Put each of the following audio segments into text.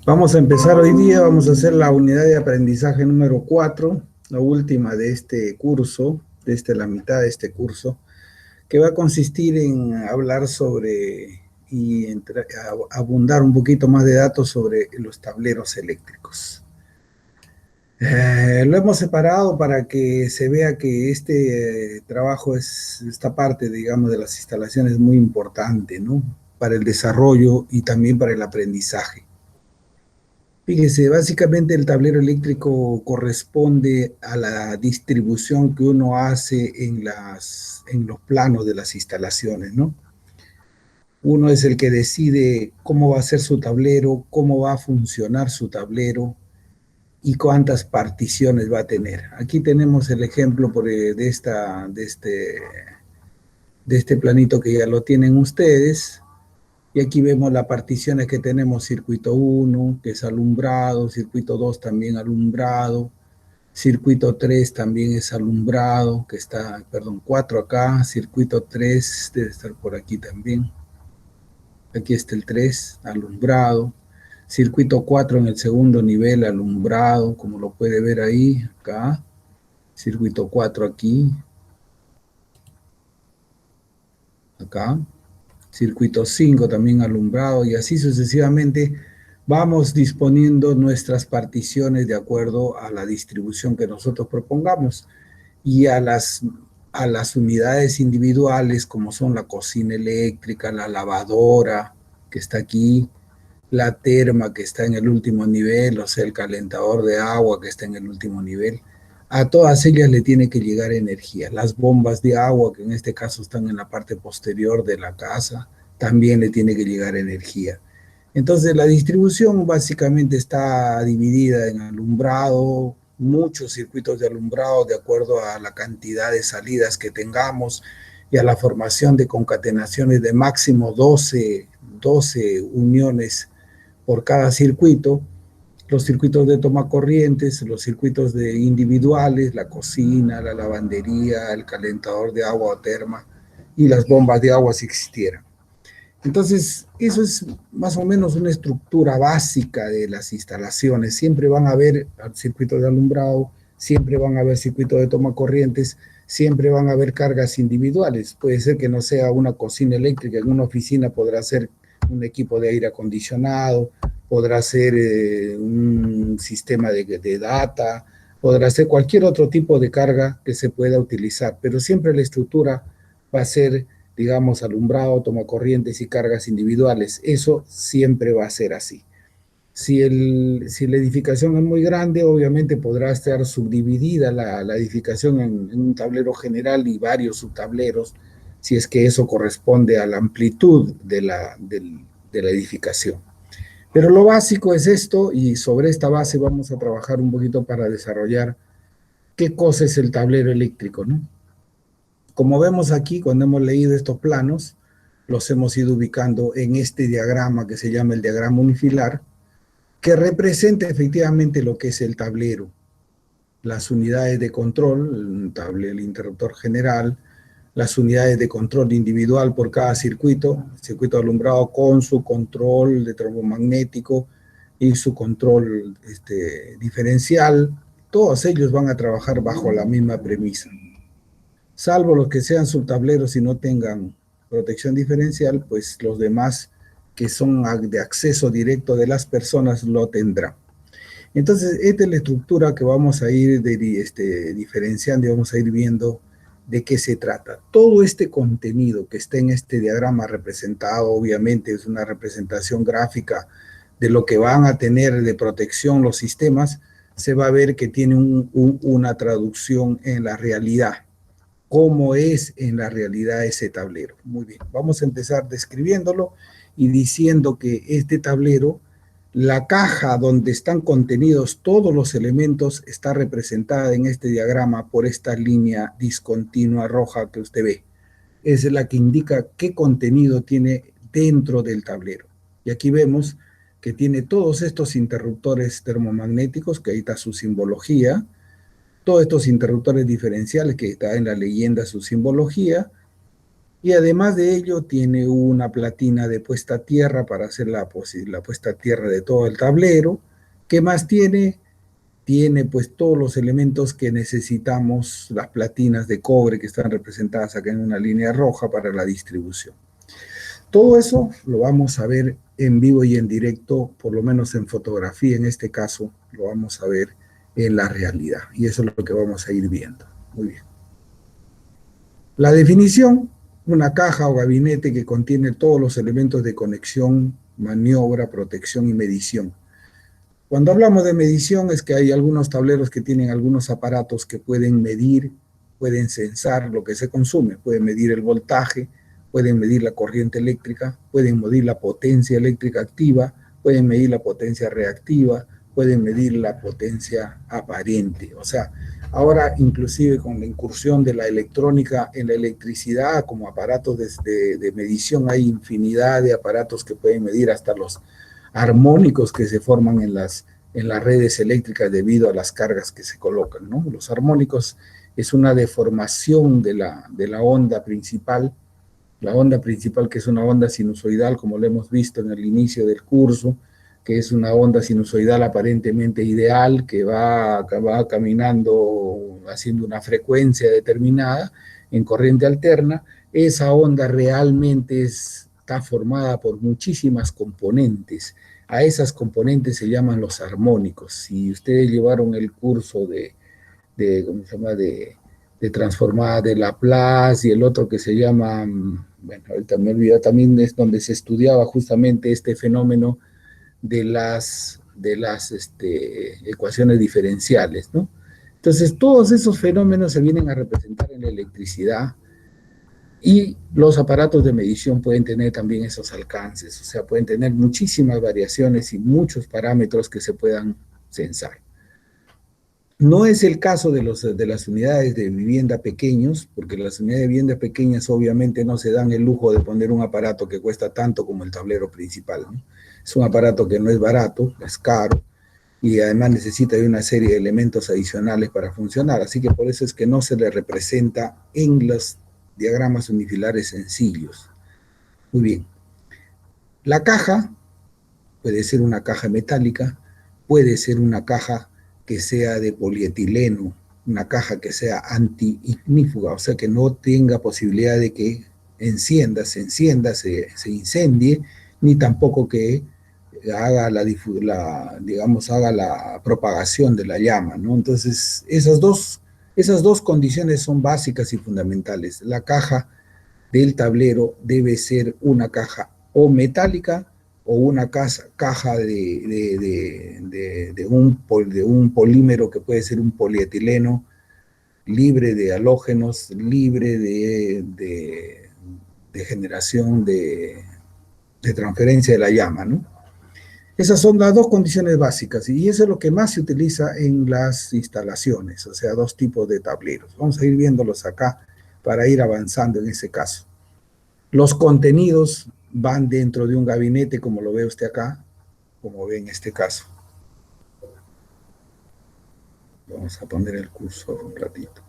Vamos a empezar hoy día, vamos a hacer la unidad de aprendizaje número 4, la última de este curso, la mitad de este curso, que va a consistir en hablar sobre y abundar un poquito más de datos sobre los tableros eléctricos. Lo hemos separado para que se vea que este trabajo esta parte, digamos, de las instalaciones es muy importante, ¿no? Para el desarrollo y también para el aprendizaje. Fíjese, básicamente el tablero eléctrico corresponde a la distribución que uno hace en los planos de las instalaciones, ¿no? Uno es el que decide cómo va a ser su tablero, cómo va a funcionar su tablero y cuántas particiones va a tener. Aquí tenemos el ejemplo de este planito que ya lo tienen ustedes. Y aquí vemos las particiones que tenemos: circuito 1, que es alumbrado, circuito 2 también alumbrado, circuito 3 también es alumbrado, que está, perdón, 4 acá, circuito 3 debe estar por aquí también. Aquí está el 3, alumbrado. Circuito 4 en el segundo nivel, alumbrado, como lo puede ver ahí, acá. Circuito 4 aquí. Acá. Circuito 5 también alumbrado, y así sucesivamente vamos disponiendo nuestras particiones de acuerdo a la distribución que nosotros propongamos, y a las unidades individuales, como son la cocina eléctrica, la lavadora que está aquí, la terma que está en el último nivel, o sea, el calentador de agua que está en el último nivel. A todas ellas le tiene que llegar energía. Las bombas de agua, que en este caso están en la parte posterior de la casa, también le tiene que llegar energía. Entonces la distribución básicamente está dividida en alumbrado, muchos circuitos de alumbrado de acuerdo a la cantidad de salidas que tengamos y a la formación de concatenaciones de máximo 12 uniones por cada circuito. Los circuitos de toma corrientes, los circuitos de individuales, la cocina, la lavandería, el calentador de agua o terma, y las bombas de agua si existieran. Entonces, eso es más o menos una estructura básica de las instalaciones. Siempre van a haber circuitos de alumbrado, siempre van a haber circuitos de toma corrientes, siempre van a haber cargas individuales. Puede ser que no sea una cocina eléctrica, en una oficina podrá ser un equipo de aire acondicionado, podrá ser un sistema de data, podrá ser cualquier otro tipo de carga que se pueda utilizar, pero siempre la estructura va a ser, digamos, alumbrado, tomacorrientes y cargas individuales. Eso siempre va a ser así. Si la edificación es muy grande, obviamente podrá estar subdividida la edificación en un tablero general y varios subtableros, si es que eso corresponde a la amplitud de la edificación. Pero lo básico es esto, y sobre esta base vamos a trabajar un poquito para desarrollar qué cosa es el tablero eléctrico, ¿no? Como vemos aquí, cuando hemos leído estos planos, los hemos ido ubicando en este diagrama que se llama el diagrama unifilar, que representa efectivamente lo que es el tablero, las unidades de control, el interruptor general, las unidades de control individual por cada circuito, el circuito alumbrado con su control de termomagnético y su control diferencial. Todos ellos van a trabajar bajo la misma premisa. Salvo los que sean subtableros y no tengan protección diferencial, pues los demás que son de acceso directo de las personas lo tendrán. Entonces, esta es la estructura que vamos a ir diferenciando y vamos a ir viendo de qué se trata. Todo este contenido que está en este diagrama representado, obviamente es una representación gráfica de lo que van a tener de protección los sistemas, se va a ver que tiene una traducción en la realidad. ¿Cómo es en la realidad ese tablero? Muy bien, vamos a empezar describiéndolo y diciendo que este tablero, la caja donde están contenidos todos los elementos, está representada en este diagrama por esta línea discontinua roja que usted ve. Es la que indica qué contenido tiene dentro del tablero. Y aquí vemos que tiene todos estos interruptores termomagnéticos, que ahí está su simbología, todos estos interruptores diferenciales que está en la leyenda su simbología, Y además de ello tiene una platina de puesta a tierra para hacer la puesta a tierra de todo el tablero. ¿Qué más tiene? Tiene pues todos los elementos que necesitamos, las platinas de cobre que están representadas acá en una línea roja para la distribución. Todo eso lo vamos a ver en vivo y en directo, por lo menos en fotografía en este caso, lo vamos a ver en la realidad. Y eso es lo que vamos a ir viendo. Muy bien. La definición, una caja o gabinete que contiene todos los elementos de conexión, maniobra, protección y medición. Cuando hablamos de medición es que hay algunos tableros que tienen algunos aparatos que pueden medir, pueden censar lo que se consume, pueden medir el voltaje, pueden medir la corriente eléctrica, pueden medir la potencia eléctrica activa, pueden medir la potencia reactiva, pueden medir la potencia aparente. O sea, ahora inclusive con la incursión de la electrónica en la electricidad como aparatos de medición, hay infinidad de aparatos que pueden medir hasta los armónicos que se forman en las redes eléctricas debido a las cargas que se colocan, ¿no? Los armónicos es una deformación de la onda principal, que es una onda sinusoidal, como lo hemos visto en el inicio del curso, que es una onda sinusoidal aparentemente ideal, que va caminando haciendo una frecuencia determinada en corriente alterna. Esa onda realmente está formada por muchísimas componentes. A esas componentes se llaman los armónicos. Si ustedes llevaron el curso ¿cómo se llama? De transformada de Laplace y el otro que se llama, bueno, ahorita me olvidé, también es donde se estudiaba justamente este fenómeno de las ecuaciones diferenciales, ¿no? Entonces, todos esos fenómenos se vienen a representar en la electricidad y los aparatos de medición pueden tener también esos alcances, o sea, pueden tener muchísimas variaciones y muchos parámetros que se puedan censar. No es el caso de las unidades de vivienda pequeños, porque las unidades de vivienda pequeñas obviamente no se dan el lujo de poner un aparato que cuesta tanto como el tablero principal, ¿no? Es un aparato que no es barato, es caro, y además necesita de una serie de elementos adicionales para funcionar, así que por eso es que no se le representa en los diagramas unifilares sencillos. Muy bien. La caja puede ser una caja metálica, puede ser una caja que sea de polietileno, una caja que sea anti-ignífuga, o sea que no tenga posibilidad de que se incendie, ni tampoco que haga haga la propagación de la llama, ¿no? Entonces, esas dos condiciones son básicas y fundamentales. La caja del tablero debe ser una caja o metálica o una caja de un polímero que puede ser un polietileno libre de halógenos, libre de generación de transferencia de la llama, ¿no? Esas son las dos condiciones básicas y eso es lo que más se utiliza en las instalaciones, o sea, dos tipos de tableros. Vamos a ir viéndolos acá para ir avanzando en ese caso. Los contenidos van dentro de un gabinete, como lo ve usted acá, como ve en este caso. Vamos a poner el cursor un ratito.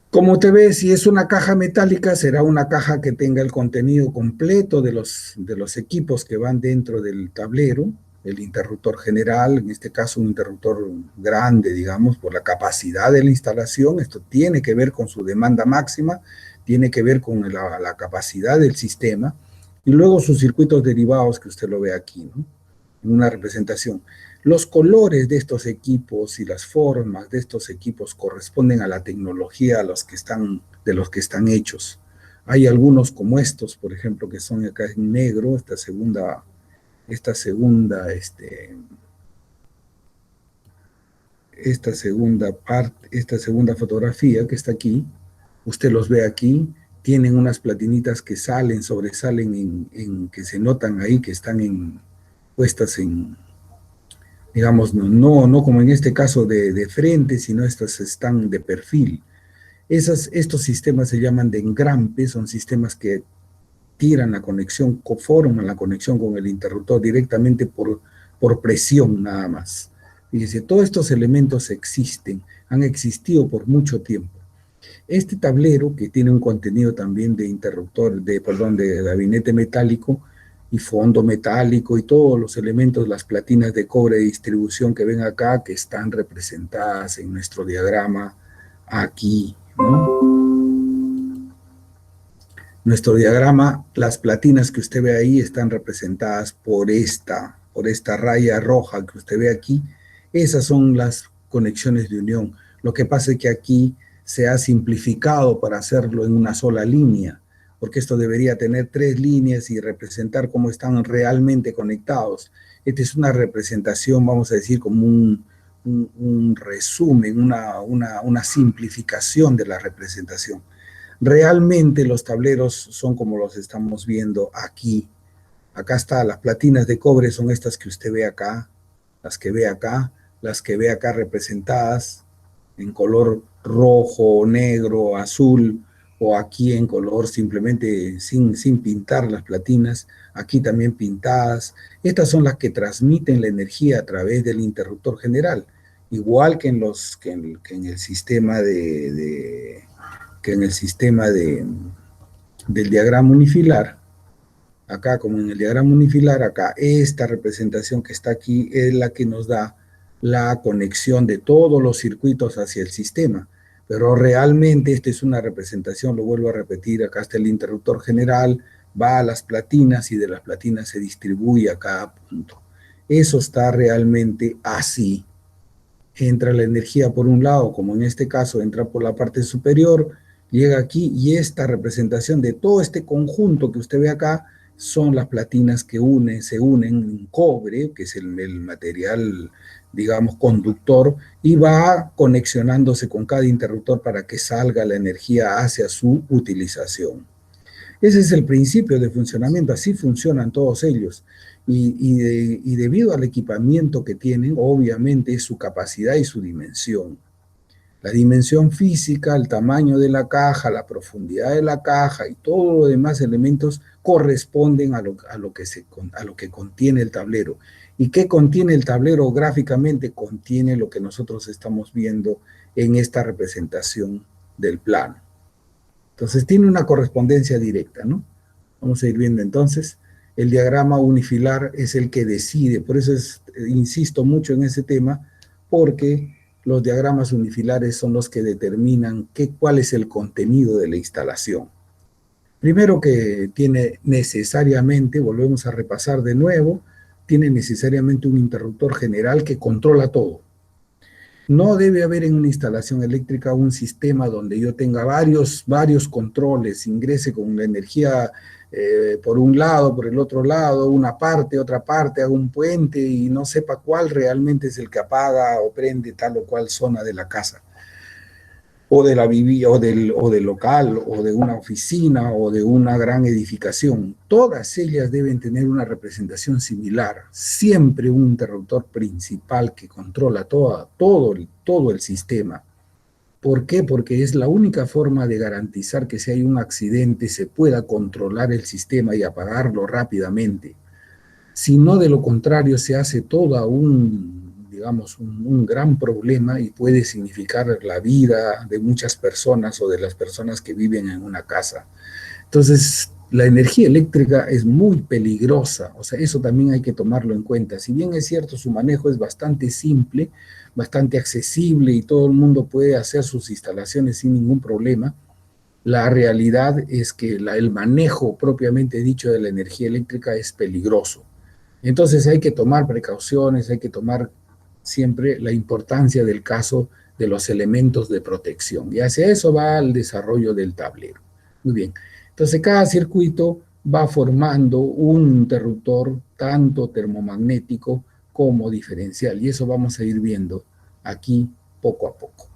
Como usted ve, si es una caja metálica, será una caja que tenga el contenido completo de los equipos que van dentro del tablero, el interruptor general, en este caso un interruptor grande, digamos, por la capacidad de la instalación. Esto tiene que ver con su demanda máxima, tiene que ver con la capacidad del sistema, y luego sus circuitos derivados que usted lo ve aquí, ¿no? En una representación. Los colores de estos equipos y las formas de estos equipos corresponden a la tecnología de los que están hechos. Hay algunos como estos, por ejemplo, que son acá en negro, esta segunda fotografía que está aquí, usted los ve aquí, tienen unas platinitas que sobresalen, que se notan ahí, que están puestas digamos, no como en este caso de frente, sino estas están de perfil. Estos sistemas se llaman de engrampe, son sistemas que tiran la conexión, forman la conexión con el interruptor directamente por presión nada más. Fíjese, todos estos elementos existen, han existido por mucho tiempo. Este tablero, que tiene un contenido también de interruptor, de gabinete metálico y fondo metálico y todos los elementos, las platinas de cobre de distribución que ven acá, que están representadas en nuestro diagrama aquí, ¿no? Nuestro diagrama, las platinas que usted ve ahí están representadas por esta raya roja que usted ve aquí. Esas son las conexiones de unión. Lo que pasa es que aquí se ha simplificado para hacerlo en una sola línea, porque esto debería tener 3 líneas y representar cómo están realmente conectados. Esta es una representación, vamos a decir, como un resumen, una simplificación de la representación. Realmente los tableros son como los estamos viendo aquí. Acá está, las platinas de cobre son estas que usted ve acá, las que ve acá, las que ve acá representadas en color rojo, negro, azul, o aquí en color simplemente sin pintar las platinas, aquí también pintadas. Estas son las que transmiten la energía a través del interruptor general, igual que en el sistema del diagrama unifilar. Acá, como en el diagrama unifilar, acá esta representación que está aquí es la que nos da la conexión de todos los circuitos hacia el sistema. Pero realmente esta es una representación, lo vuelvo a repetir, acá está el interruptor general, va a las platinas y de las platinas se distribuye a cada punto. Eso está realmente así. Entra la energía por un lado, como en este caso entra por la parte superior, llega aquí y esta representación de todo este conjunto que usted ve acá son las platinas que se unen en cobre, que es el material, digamos, conductor, y va conexionándose con cada interruptor para que salga la energía hacia su utilización. Ese es el principio de funcionamiento, así funcionan todos ellos. Y debido al equipamiento que tienen, obviamente es su capacidad y su dimensión. La dimensión física, el tamaño de la caja, la profundidad de la caja y todos los demás elementos corresponden a lo que contiene el tablero. ¿Y qué contiene el tablero gráficamente? Contiene lo que nosotros estamos viendo en esta representación del plano. Entonces tiene una correspondencia directa, ¿no? Vamos a ir viendo entonces. El diagrama unifilar es el que decide, por eso insisto mucho en ese tema, porque los diagramas unifilares son los que determinan cuál es el contenido de la instalación. Primero que tiene necesariamente, volvemos a repasar de nuevo, tiene necesariamente un interruptor general que controla todo. No debe haber en una instalación eléctrica un sistema donde yo tenga varios controles, ingrese con la energía por un lado, por el otro lado, una parte, otra parte, haga un puente y no sepa cuál realmente es el que apaga o prende tal o cual zona de la casa, o de la vivienda, o del local, o de una oficina, o de una gran edificación. Todas ellas deben tener una representación similar. Siempre un interruptor principal que controla todo el sistema. ¿Por qué? Porque es la única forma de garantizar que si hay un accidente se pueda controlar el sistema y apagarlo rápidamente. Si no, de lo contrario, se hace toda digamos, un gran problema y puede significar la vida de muchas personas o de las personas que viven en una casa. Entonces, la energía eléctrica es muy peligrosa, o sea, eso también hay que tomarlo en cuenta. Si bien es cierto, su manejo es bastante simple, bastante accesible y todo el mundo puede hacer sus instalaciones sin ningún problema, la realidad es que el manejo propiamente dicho de la energía eléctrica es peligroso. Entonces hay que tomar precauciones, hay que tomar siempre la importancia del caso de los elementos de protección. Y hacia eso va el desarrollo del tablero. Muy bien. Entonces cada circuito va formando un interruptor tanto termomagnético como diferencial. Y eso vamos a ir viendo aquí poco a poco.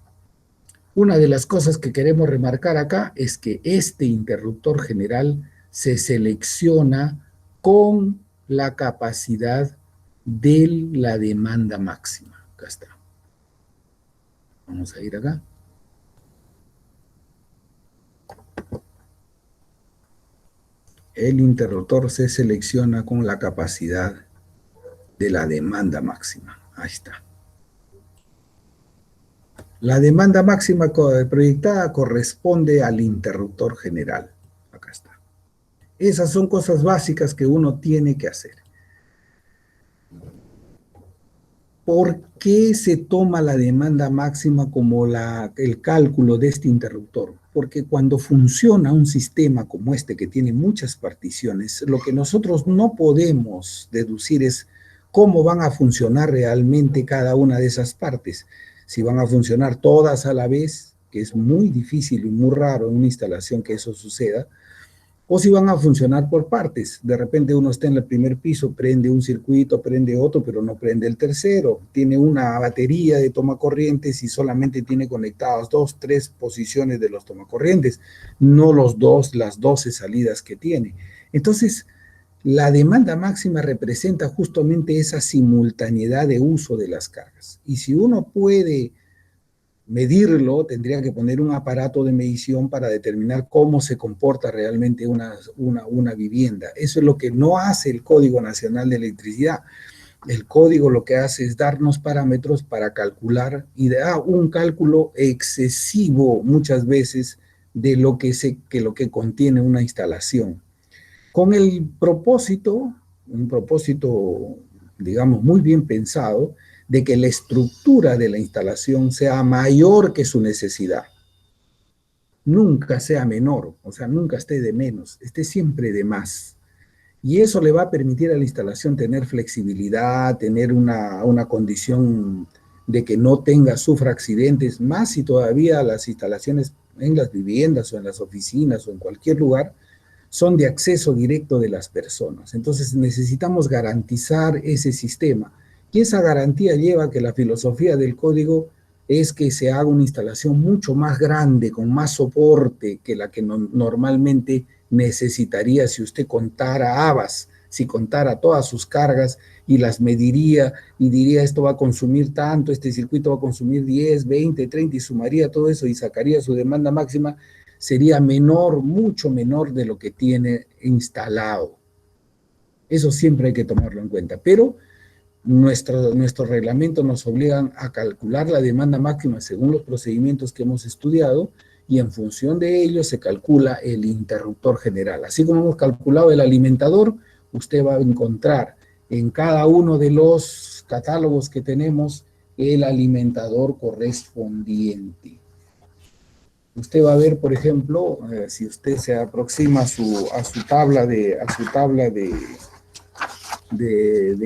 Una de las cosas que queremos remarcar acá es que este interruptor general se selecciona con la capacidad de la demanda máxima. Acá está. Vamos a ir acá. El interruptor se selecciona con la capacidad de la demanda máxima. Ahí está. La demanda máxima proyectada corresponde al interruptor general. Acá está. Esas son cosas básicas que uno tiene que hacer. ¿Por qué se toma la demanda máxima como el cálculo de este interruptor? Porque cuando funciona un sistema como este que tiene muchas particiones, lo que nosotros no podemos deducir es cómo van a funcionar realmente cada una de esas partes. Si van a funcionar todas a la vez, que es muy difícil y muy raro en una instalación que eso suceda, o si van a funcionar por partes. De repente uno está en el primer piso, prende un circuito, prende otro, pero no prende el tercero. Tiene una batería de tomacorrientes y solamente tiene conectadas 2, 3 posiciones de los tomacorrientes, no las 12 salidas que tiene. Entonces, la demanda máxima representa justamente esa simultaneidad de uso de las cargas. Y si uno puede medirlo, tendría que poner un aparato de medición para determinar cómo se comporta realmente una vivienda. Eso es lo que no hace el Código Nacional de Electricidad. El código lo que hace es darnos parámetros para calcular y da un cálculo excesivo muchas veces de lo que contiene una instalación. Con el propósito, un propósito, digamos, muy bien pensado, de que la estructura de la instalación sea mayor que su necesidad. Nunca sea menor, o sea, nunca esté de menos, esté siempre de más. Y eso le va a permitir a la instalación tener flexibilidad, tener una condición de que no tenga, sufra accidentes, más si todavía las instalaciones en las viviendas o en las oficinas o en cualquier lugar son de acceso directo de las personas. Entonces necesitamos garantizar ese sistema. Y esa garantía lleva a que la filosofía del código es que se haga una instalación mucho más grande, con más soporte que la que normalmente necesitaría si usted contara habas, si contara todas sus cargas y las mediría y diría esto va a consumir tanto, este circuito va a consumir 10, 20, 30 y sumaría todo eso y sacaría su demanda máxima, sería menor, mucho menor de lo que tiene instalado. Eso siempre hay que tomarlo en cuenta, pero nuestro reglamento nos obligan a calcular la demanda máxima según los procedimientos que hemos estudiado y en función de ello se calcula el interruptor general. Así como hemos calculado el alimentador, usted va a encontrar en cada uno de los catálogos que tenemos el alimentador correspondiente. Usted va a ver, por ejemplo, si usted se aproxima a su tabla de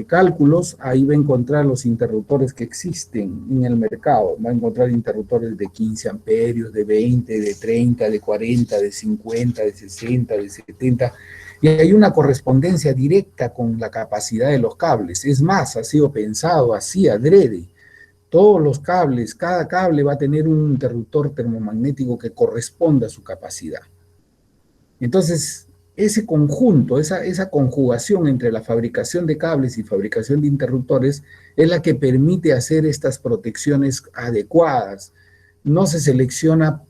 cálculos, ahí va a encontrar los interruptores que existen en el mercado. Va a encontrar interruptores de 15 amperios, de 20, de 30, de 40, de 50, de 60, de 70. Y hay una correspondencia directa con la capacidad de los cables. Es más, ha sido pensado así adrede. Todos los cables, cada cable va a tener un interruptor termomagnético que corresponda a su capacidad. Entonces, ese conjunto, esa conjugación entre la fabricación de cables y fabricación de interruptores es la que permite hacer estas protecciones adecuadas. No se selecciona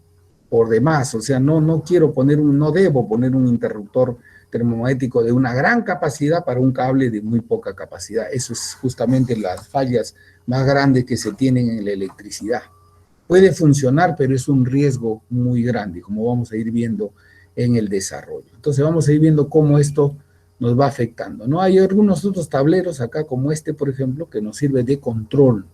por demás, o sea, no debo poner un interruptor termomagnético de una gran capacidad para un cable de muy poca capacidad. Eso es justamente las fallas más grandes que se tienen en la electricidad. Puede funcionar, pero es un riesgo muy grande, como vamos a ir viendo en el desarrollo. Entonces vamos a ir viendo cómo esto nos va afectando, ¿no? Hay algunos otros tableros acá, como este, por ejemplo, que nos sirve de control.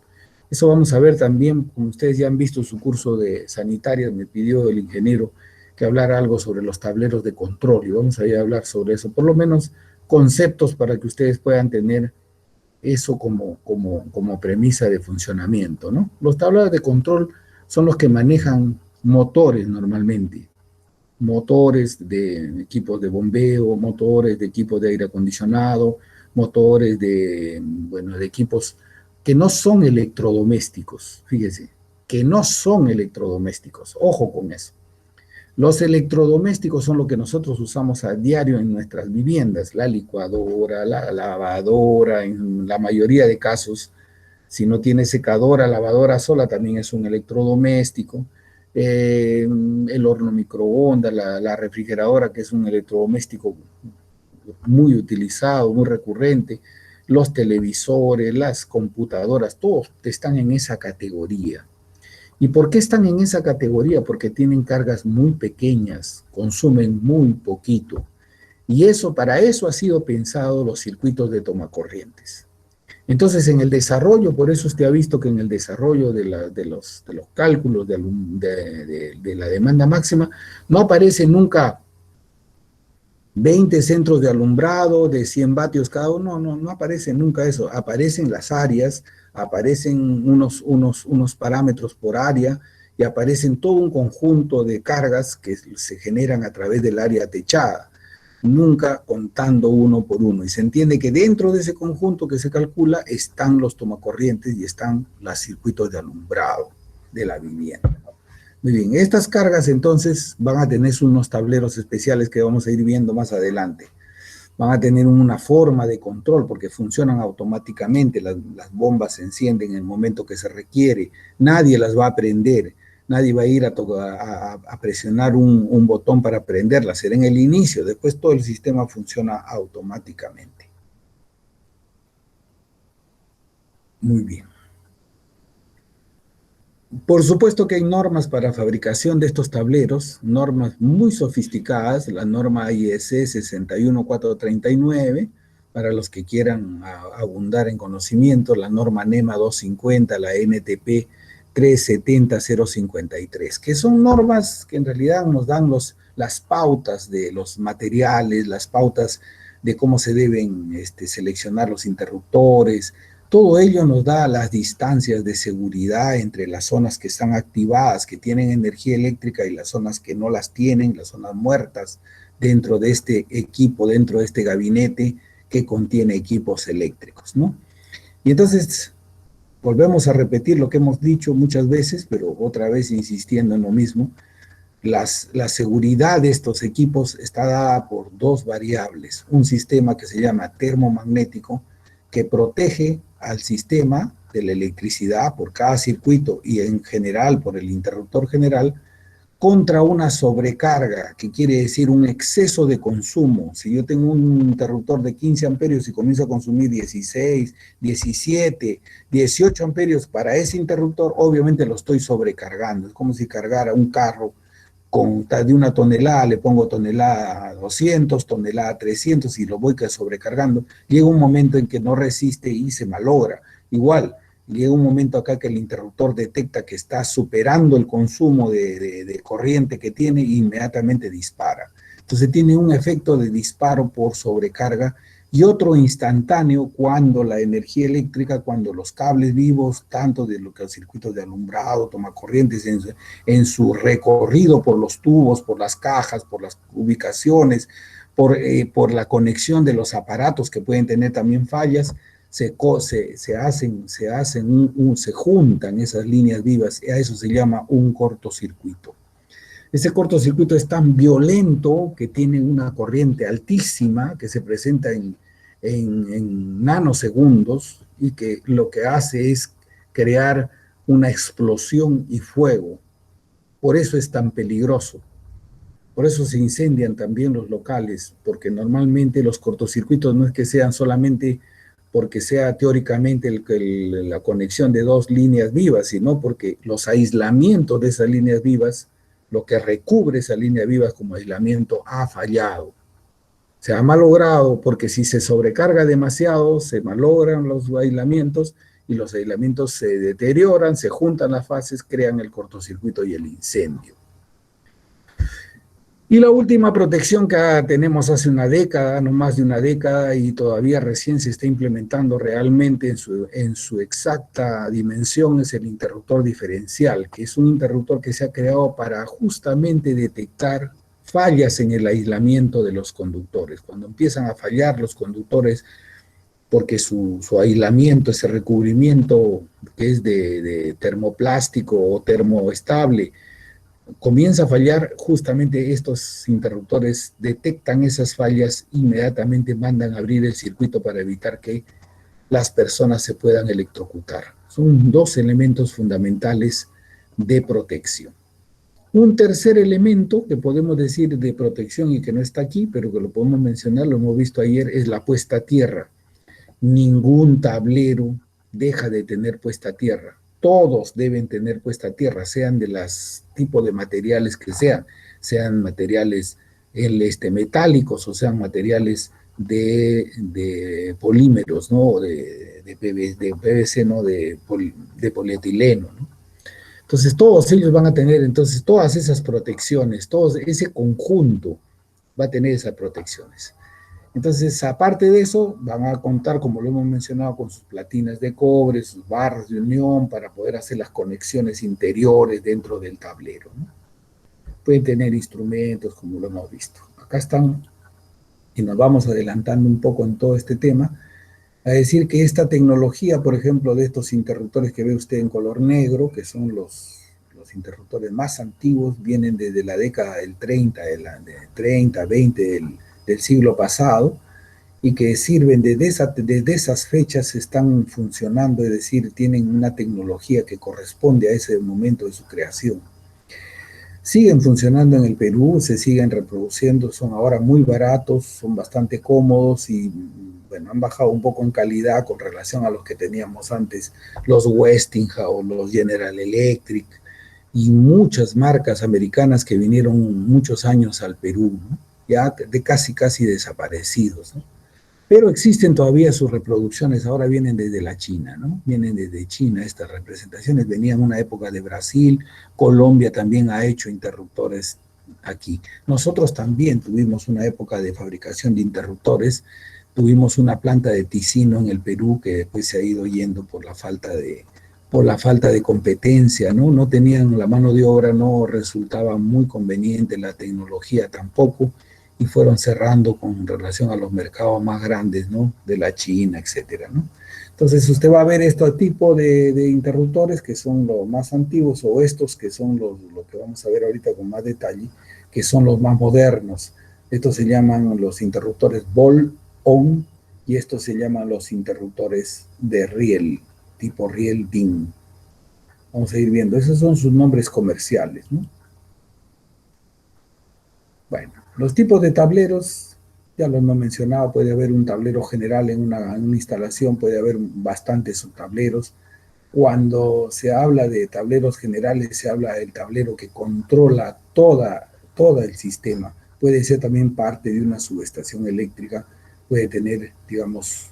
Eso vamos a ver también, como ustedes ya han visto su curso de sanitarias, me pidió el ingeniero que hablara algo sobre los tableros de control, y vamos a ir a hablar sobre eso, por lo menos conceptos para que ustedes puedan tener eso como premisa de funcionamiento, ¿no? Los tableros de control son los que manejan motores normalmente, motores de equipos de bombeo, motores de equipos de aire acondicionado, motores de equipos que no son electrodomésticos, fíjese, que no son electrodomésticos, ojo con eso. Los electrodomésticos son lo que nosotros usamos a diario en nuestras viviendas, la licuadora, la lavadora, en la mayoría de casos, si no tiene secadora, lavadora sola también es un electrodoméstico. el horno microondas, la refrigeradora, que es un electrodoméstico muy utilizado, muy recurrente, los televisores, las computadoras, todos están en esa categoría. ¿Y por qué están en esa categoría? Porque tienen cargas muy pequeñas, consumen muy poquito. Y eso, para eso ha sido pensado los circuitos de tomacorrientes. Entonces, en el desarrollo, por eso usted ha visto que en el desarrollo de los cálculos de la demanda máxima, no aparece nunca 20 centros de alumbrado de 100 vatios cada uno, no aparece nunca eso. Aparecen las áreas, aparecen unos parámetros por área y aparecen todo un conjunto de cargas que se generan a través del área techada, nunca contando uno por uno. Y se entiende que dentro de ese conjunto que se calcula están los tomacorrientes y están los circuitos de alumbrado de la vivienda. Muy bien, estas cargas entonces van a tener unos tableros especiales que vamos a ir viendo más adelante. Van a tener una forma de control porque funcionan automáticamente, las bombas se encienden en el momento que se requiere, nadie las va a prender, nadie va a ir a presionar un botón para prenderlas, será en el inicio, después todo el sistema funciona automáticamente. Muy bien. Por supuesto que hay normas para fabricación de estos tableros, normas muy sofisticadas, la norma IEC 61439, para los que quieran abundar en conocimiento, la norma NEMA 250, la NTP 370053, que son normas que en realidad nos dan las pautas de los materiales, las pautas de cómo se deben seleccionar los interruptores. Todo ello nos da las distancias de seguridad entre las zonas que están activadas, que tienen energía eléctrica, y las zonas que no las tienen, las zonas muertas, dentro de este equipo, dentro de este gabinete que contiene equipos eléctricos, ¿no? Y entonces volvemos a repetir lo que hemos dicho muchas veces, pero otra vez insistiendo en lo mismo. La seguridad de estos equipos está dada por dos variables. Un sistema que se llama termomagnético, que protege al sistema de la electricidad por cada circuito y en general por el interruptor general, contra una sobrecarga, que quiere decir un exceso de consumo. Si yo tengo un interruptor de 15 amperios y comienzo a consumir 16, 17, 18 amperios para ese interruptor, obviamente lo estoy sobrecargando. Es como si cargara un carro de una tonelada, le pongo tonelada 200, tonelada 300 y lo voy sobrecargando. Llega un momento en que no resiste y se malogra. Igual, llega un momento acá que el interruptor detecta que está superando el consumo de corriente que tiene e inmediatamente dispara. Entonces tiene un efecto de disparo por sobrecarga y otro instantáneo cuando la energía eléctrica, cuando los cables vivos, tanto de los circuitos de alumbrado, tomacorrientes, en su recorrido por los tubos, por las cajas, por las ubicaciones, por la conexión de los aparatos que pueden tener también fallas, se juntan esas líneas vivas, y a eso se llama un cortocircuito. Ese cortocircuito es tan violento que tiene una corriente altísima que se presenta en nanosegundos y que lo que hace es crear una explosión y fuego. Por eso es tan peligroso. Por eso se incendian también los locales, porque normalmente los cortocircuitos no es que sean solamente porque sea teóricamente la conexión de dos líneas vivas, sino porque los aislamientos de esas líneas vivas, lo que recubre esa línea viva como aislamiento, ha fallado. Se ha malogrado porque si se sobrecarga demasiado, se malogran los aislamientos y los aislamientos se deterioran, se juntan las fases, crean el cortocircuito y el incendio. Y la última protección que tenemos hace una década, no más de una década, y todavía recién se está implementando realmente en su exacta dimensión, es el interruptor diferencial, que es un interruptor que se ha creado para justamente detectar fallas en el aislamiento de los conductores. Cuando empiezan a fallar los conductores porque su aislamiento, ese recubrimiento que es de termoplástico o termoestable, comienza a fallar, justamente estos interruptores detectan esas fallas, inmediatamente mandan a abrir el circuito para evitar que las personas se puedan electrocutar. Son dos elementos fundamentales de protección. Un tercer elemento que podemos decir de protección y que no está aquí, pero que lo podemos mencionar, lo hemos visto ayer, es la puesta a tierra. Ningún tablero deja de tener puesta a tierra. Todos deben tener puesta a tierra, sean de los tipos de materiales que sean materiales metálicos o sean materiales de polímeros, ¿no? De PVC, ¿no? De polietileno, ¿no? Entonces todos ellos van a tener entonces todas esas protecciones, todo ese conjunto va a tener esas protecciones. Entonces, aparte de eso, van a contar, como lo hemos mencionado, con sus platinas de cobre, sus barras de unión para poder hacer las conexiones interiores dentro del tablero, ¿no? Pueden tener instrumentos, como lo hemos visto. Acá están, y nos vamos adelantando un poco en todo este tema, a decir que esta tecnología, por ejemplo, de estos interruptores que ve usted en color negro, que son los interruptores más antiguos, vienen desde la década del 30, de 30, 20 del siglo pasado, y que sirven desde esas fechas, están funcionando, es decir, tienen una tecnología que corresponde a ese momento de su creación. Siguen funcionando en el Perú, se siguen reproduciendo, son ahora muy baratos, son bastante cómodos y bueno, han bajado un poco en calidad con relación a los que teníamos antes, los Westinghouse, los General Electric y muchas marcas americanas que vinieron muchos años al Perú, ¿no? Ya de casi desaparecidos, ¿no? Pero existen todavía sus reproducciones, ahora vienen desde la China, ¿no? Vienen desde China estas representaciones, venían una época de Brasil, Colombia también ha hecho interruptores aquí. Nosotros también tuvimos una época de fabricación de interruptores, tuvimos una planta de Ticino en el Perú que después se ha ido yendo por la falta de competencia, ¿no? No tenían la mano de obra, no resultaba muy conveniente, la tecnología tampoco, y fueron cerrando con relación a los mercados más grandes, ¿no? De la China, etcétera, ¿no? Entonces usted va a ver este tipo de interruptores que son los más antiguos o estos que son lo que vamos a ver ahorita con más detalle, que son los más modernos. Estos se llaman los interruptores Ball-On y estos se llaman los interruptores de riel, tipo riel DIN. Vamos a ir viendo, esos son sus nombres comerciales, ¿no? Bueno, los tipos de tableros, ya lo hemos mencionado, puede haber un tablero general en una instalación, puede haber bastantes subtableros. Cuando se habla de tableros generales, se habla del tablero que controla todo el sistema. Puede ser también parte de una subestación eléctrica, puede tener, digamos,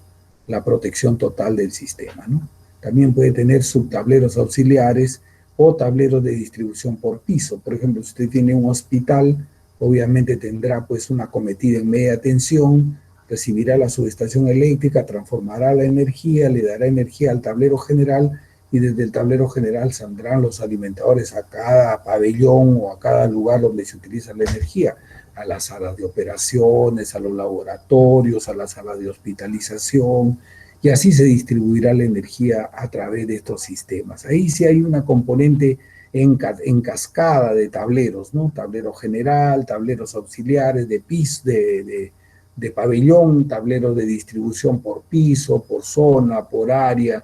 la protección total del sistema, ¿no? También puede tener subtableros auxiliares o tableros de distribución por piso. Por ejemplo, si usted tiene un hospital, obviamente tendrá pues una cometida en media tensión, recibirá la subestación eléctrica, transformará la energía, le dará energía al tablero general y desde el tablero general saldrán los alimentadores a cada pabellón o a cada lugar donde se utiliza la energía, a las salas de operaciones, a los laboratorios, a las salas de hospitalización, y así se distribuirá la energía a través de estos sistemas. Ahí sí hay una componente en cascada de tableros, ¿no? Tablero general, tableros auxiliares de piso, de pabellón, tableros de distribución por piso, por zona, por área.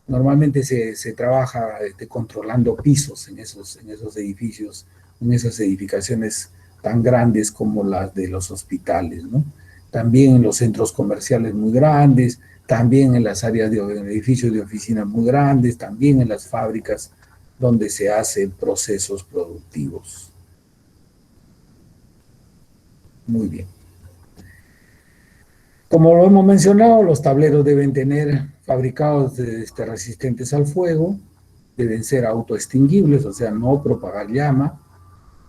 Normalmente se trabaja controlando pisos en esos edificios, en esas edificaciones tan grandes como las de los hospitales, ¿no? También en los centros comerciales muy grandes, también en las áreas de edificios de oficinas muy grandes, también en las fábricas donde se hacen procesos productivos. Muy bien. Como lo hemos mencionado, los tableros deben tener fabricados resistentes al fuego, deben ser autoextinguibles, o sea, no propagar llama,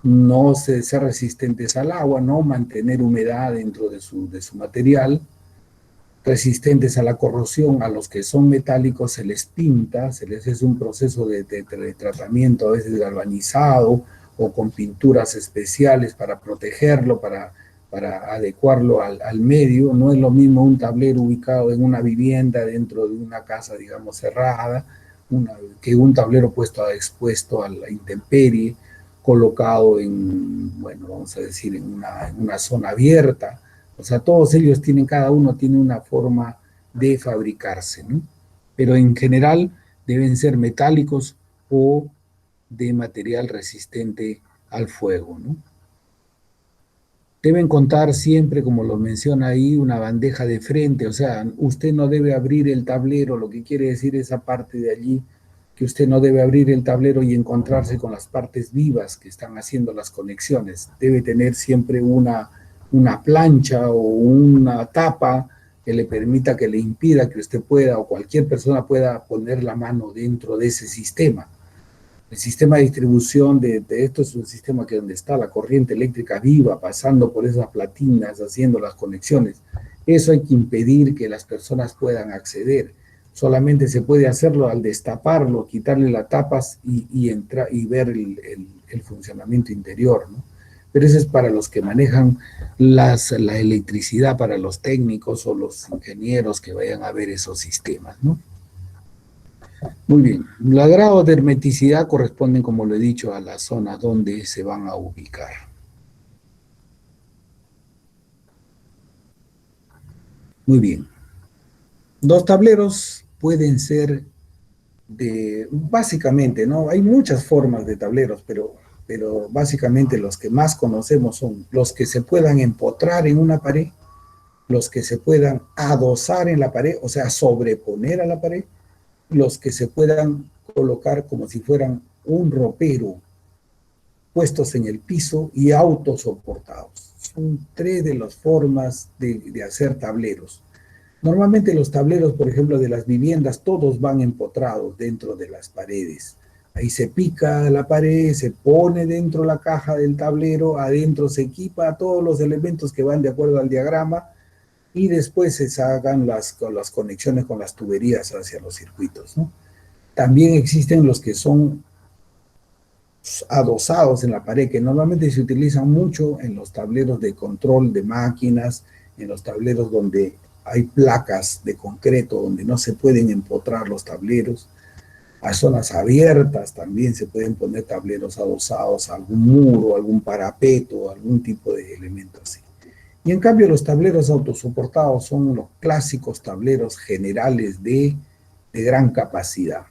no ser resistentes al agua, no mantener humedad dentro de su material, resistentes a la corrosión. A los que son metálicos se les pinta, se les hace un proceso de tratamiento, a veces galvanizado o con pinturas especiales para protegerlo, para adecuarlo al medio. No es lo mismo un tablero ubicado en una vivienda dentro de una casa, digamos, cerrada, que un tablero expuesto a la intemperie, colocado en, bueno, vamos a decir, en una zona abierta. O sea, todos ellos tienen, cada uno tiene una forma de fabricarse, ¿no? Pero en general deben ser metálicos o de material resistente al fuego, ¿no? Deben contar siempre, como lo menciona ahí, una bandeja de frente, o sea, usted no debe abrir el tablero, lo que quiere decir esa parte de allí, que usted no debe abrir el tablero y encontrarse con las partes vivas que están haciendo las conexiones. Debe tener siempre una plancha o una tapa que le permita, que le impida que usted pueda o cualquier persona pueda poner la mano dentro de ese sistema. El sistema de distribución de esto es un sistema que donde está la corriente eléctrica viva, pasando por esas platinas, haciendo las conexiones. Eso hay que impedir que las personas puedan acceder. Solamente se puede hacerlo al destaparlo, quitarle las tapas y ver el funcionamiento interior, ¿no? Pero eso es para los que manejan la electricidad, para los técnicos o los ingenieros que vayan a ver esos sistemas, ¿no? Muy bien. Los grados de hermeticidad corresponden, como lo he dicho, a la zona donde se van a ubicar. Muy bien. Los tableros pueden ser básicamente, ¿no? Hay muchas formas de tableros, pero básicamente los que más conocemos son los que se puedan empotrar en una pared, los que se puedan adosar en la pared, o sea, sobreponer a la pared, los que se puedan colocar como si fueran un ropero puestos en el piso y autosoportados. Son tres de las formas de hacer tableros. Normalmente los tableros, por ejemplo, de las viviendas, todos van empotrados dentro de las paredes. Ahí se pica la pared, se pone dentro la caja del tablero, adentro se equipa todos los elementos que van de acuerdo al diagrama y después se sacan las conexiones con las tuberías hacia los circuitos, ¿no? También existen los que son adosados en la pared, que normalmente se utilizan mucho en los tableros de control de máquinas, en los tableros donde hay placas de concreto, donde no se pueden empotrar los tableros. A zonas abiertas también se pueden poner tableros adosados a algún muro, algún parapeto, algún tipo de elemento así. Y en cambio los tableros autosoportados son los clásicos tableros generales de gran capacidad.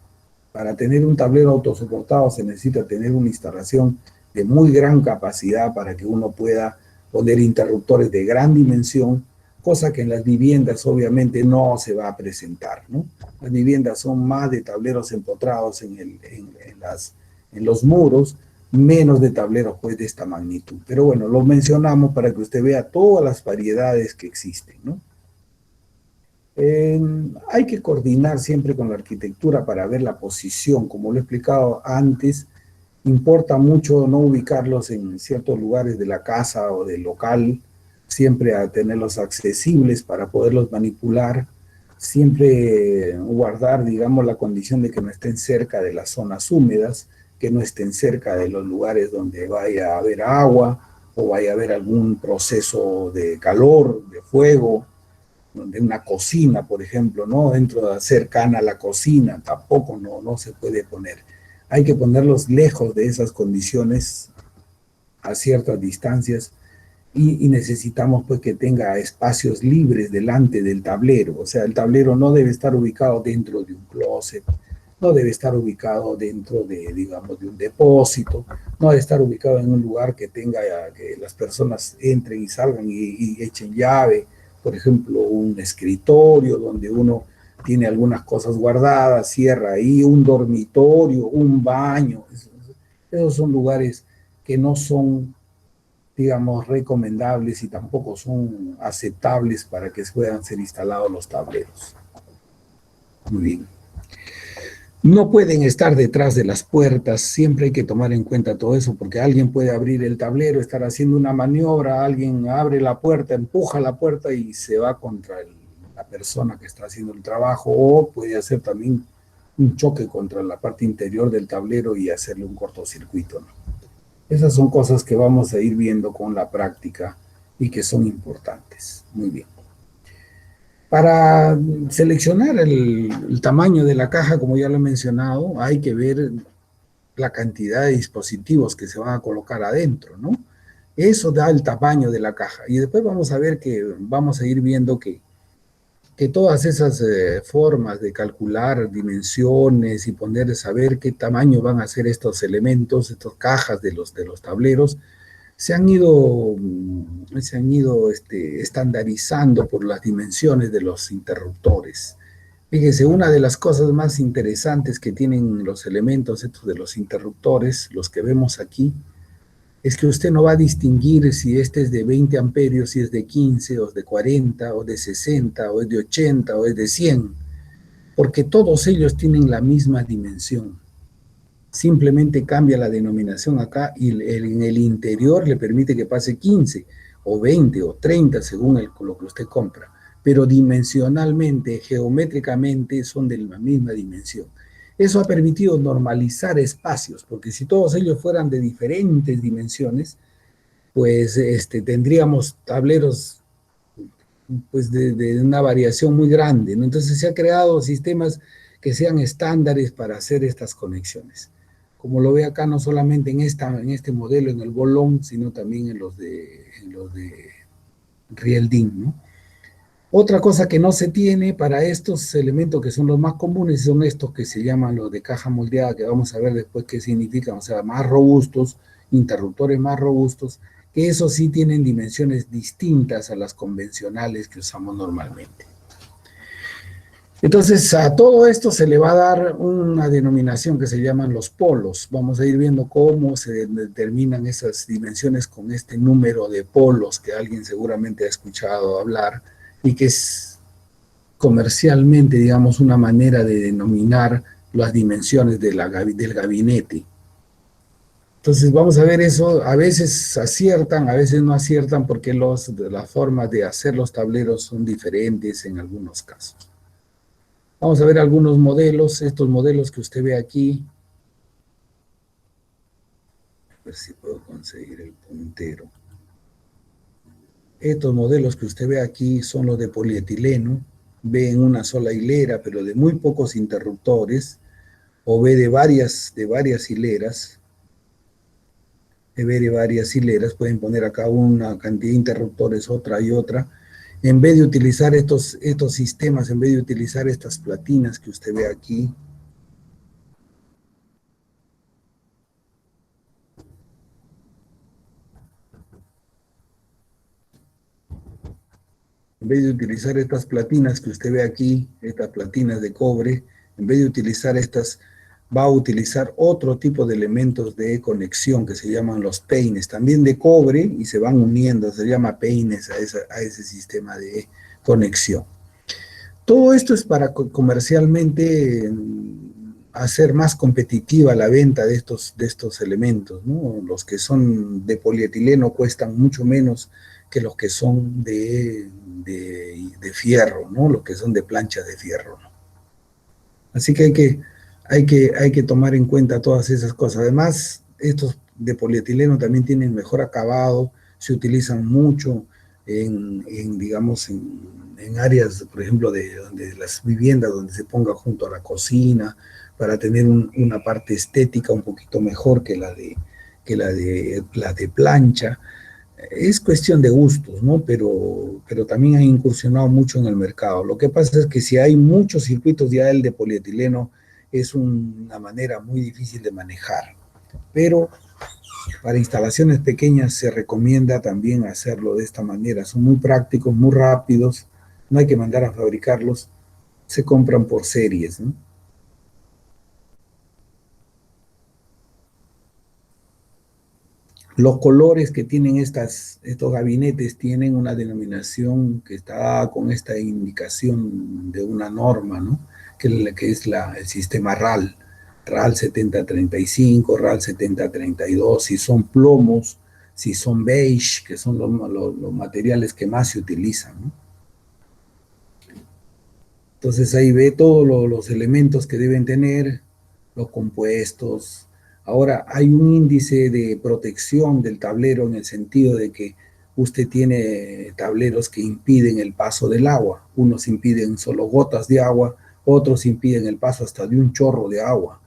Para tener un tablero autosoportado se necesita tener una instalación de muy gran capacidad para que uno pueda poner interruptores de gran dimensión, cosa que en las viviendas obviamente no se va a presentar, ¿no? Las viviendas son más de tableros empotrados en los muros, menos de tableros pues de esta magnitud. Pero bueno, lo mencionamos para que usted vea todas las variedades que existen, ¿no? Hay que coordinar siempre con la arquitectura para ver la posición. Como lo he explicado antes, importa mucho no ubicarlos en ciertos lugares de la casa o del local, siempre a tenerlos accesibles para poderlos manipular, siempre guardar, digamos, la condición de que no estén cerca de las zonas húmedas, que no estén cerca de los lugares donde vaya a haber agua o vaya a haber algún proceso de calor, de fuego, de una cocina, por ejemplo, ¿no? Dentro de cercana a la cocina, tampoco no se puede poner. Hay que ponerlos lejos de esas condiciones a ciertas distancias y necesitamos pues que tenga espacios libres delante del tablero. O sea, el tablero no debe estar ubicado dentro de un closet, no debe estar ubicado dentro de, digamos, de un depósito, no debe estar ubicado en un lugar que tenga, que las personas entren y salgan y echen llave, por ejemplo, un escritorio donde uno tiene algunas cosas guardadas, cierra ahí, un dormitorio, un baño. Esos son lugares que no son, digamos, recomendables y tampoco son aceptables para que puedan ser instalados los tableros. Muy bien. No pueden estar detrás de las puertas, siempre hay que tomar en cuenta todo eso, porque alguien puede abrir el tablero, estar haciendo una maniobra, alguien abre la puerta, empuja la puerta y se va contra la persona que está haciendo el trabajo, o puede hacer también un choque contra la parte interior del tablero y hacerle un cortocircuito, ¿no? Esas son cosas que vamos a ir viendo con la práctica y que son importantes. Muy bien. Para seleccionar el tamaño de la caja, como ya lo he mencionado, hay que ver la cantidad de dispositivos que se van a colocar adentro, ¿no? Eso da el tamaño de la caja. Y después vamos a ver que vamos a ir viendo que que todas esas formas de calcular dimensiones y poder saber qué tamaño van a ser estos elementos, estas cajas de los tableros, se han ido estandarizando por las dimensiones de los interruptores. Fíjese, una de las cosas más interesantes que tienen los elementos estos de los interruptores, los que vemos aquí, es que usted no va a distinguir si este es de 20 amperios, si es de 15, o es de 40, o de 60, o es de 80, o es de 100, porque todos ellos tienen la misma dimensión. Simplemente cambia la denominación acá y en el interior le permite que pase 15, o 20, o 30, según lo que usted compra. Pero dimensionalmente, geométricamente, son de la misma dimensión. Eso ha permitido normalizar espacios, porque si todos ellos fueran de diferentes dimensiones, pues tendríamos tableros pues de una variación muy grande, ¿no? Entonces se han creado sistemas que sean estándares para hacer estas conexiones. Como lo ve acá, no solamente en este modelo, en el bolón, sino también en los de Rieldin, ¿no? Otra cosa que no se tiene para estos elementos que son los más comunes son estos que se llaman los de caja moldeada, que vamos a ver después qué significan, o sea, más robustos, interruptores más robustos, que esos sí tienen dimensiones distintas a las convencionales que usamos normalmente. Entonces, a todo esto se le va a dar una denominación que se llaman los polos. Vamos a ir viendo cómo se determinan esas dimensiones con este número de polos que alguien seguramente ha escuchado hablar, y que es comercialmente, digamos, una manera de denominar las dimensiones del gabinete. Entonces vamos a ver eso, a veces aciertan, a veces no aciertan, porque las formas de hacer los tableros son diferentes en algunos casos. Vamos a ver algunos modelos, estos modelos que usted ve aquí. A ver si puedo conseguir el puntero. Estos modelos que usted ve aquí son los de polietileno, ve en una sola hilera, pero de muy pocos interruptores, o ve de varias hileras, pueden poner acá una cantidad de interruptores, otra y otra, en vez de utilizar estos sistemas, en vez de utilizar estas platinas que usted ve aquí. En vez de utilizar estas platinas que usted ve aquí, estas platinas de cobre, en vez de utilizar estas, va a utilizar otro tipo de elementos de conexión que se llaman los peines, también de cobre, y se van uniendo, se llama peines a ese sistema de conexión. Todo esto es para comercialmente hacer más competitiva la venta de estos elementos, ¿no? Los que son de polietileno cuestan mucho menos que los que son de fierro, ¿no? Los que son de planchas de fierro, ¿no? Así que hay que tomar en cuenta todas esas cosas. Además, estos de polietileno también tienen mejor acabado, se utilizan mucho digamos, en áreas, por ejemplo, de las viviendas donde se ponga junto a la cocina, para tener una parte estética un poquito mejor que la de plancha. Es cuestión de gustos, ¿no? Pero también ha incursionado mucho en el mercado. Lo que pasa es que si hay muchos circuitos, ya el de polietileno es una manera muy difícil de manejar. Pero para instalaciones pequeñas se recomienda también hacerlo de esta manera. Son muy prácticos, muy rápidos, no hay que mandar a fabricarlos, se compran por series, ¿no? Los colores que tienen estos gabinetes tienen una denominación que está con esta indicación de una norma, ¿no? Que es el sistema RAL 7035, RAL 7032, si son plomos, si son beige, que son los materiales que más se utilizan, ¿no? Entonces ahí ve todos los elementos que deben tener, los compuestos. Ahora hay un índice de protección del tablero en el sentido de que usted tiene tableros que impiden el paso del agua. Unos impiden solo gotas de agua, otros impiden el paso hasta de un chorro de agua.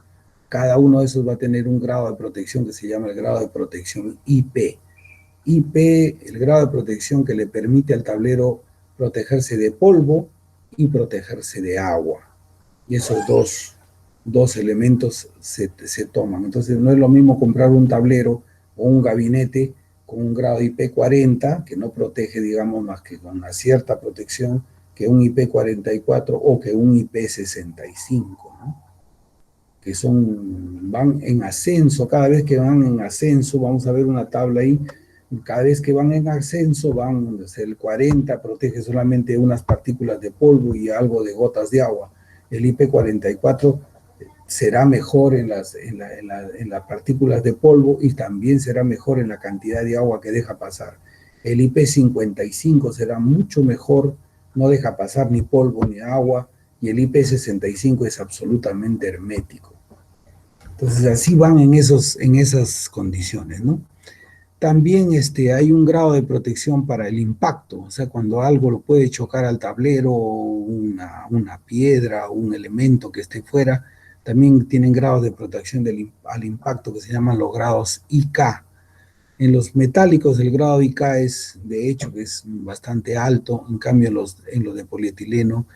Cada uno de esos va a tener un grado de protección que se llama el grado de protección IP. IP, el grado de protección que le permite al tablero protegerse de polvo y protegerse de agua. Y esos dos elementos se toman. Entonces no es lo mismo comprar un tablero o un gabinete con un grado IP40, que no protege, digamos, más que con una cierta protección, que un IP44 o que un IP65, ¿no? Que van en ascenso. Cada vez que van en ascenso, vamos a ver una tabla ahí, cada vez que van en ascenso, el 40 protege solamente unas partículas de polvo y algo de gotas de agua. El IP44 será mejor en las partículas de polvo y también será mejor en la cantidad de agua que deja pasar. El IP55 será mucho mejor, no deja pasar ni polvo ni agua, y el IP65 es absolutamente hermético. Entonces así van en esas condiciones, ¿no? También hay un grado de protección para el impacto, o sea, cuando algo lo puede chocar al tablero, una piedra o un elemento que esté fuera, también tienen grados de protección al impacto que se llaman los grados IK. En los metálicos el grado IK es, de hecho, que es bastante alto, en cambio en los de polietileno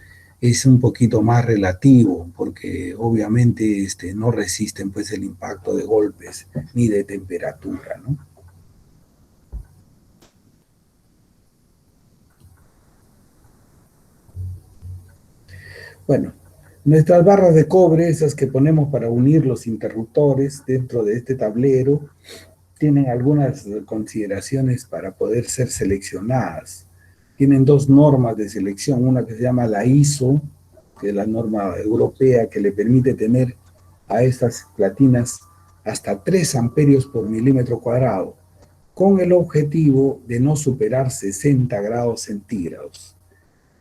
es un poquito más relativo, porque obviamente no resisten pues el impacto de golpes ni de temperatura, ¿no? Bueno, nuestras barras de cobre, esas que ponemos para unir los interruptores dentro de este tablero, tienen algunas consideraciones para poder ser seleccionadas. Tienen dos normas de selección, una que se llama la ISO, que es la norma europea que le permite tener a estas platinas hasta 3 amperios por milímetro cuadrado, con el objetivo de no superar 60 grados centígrados.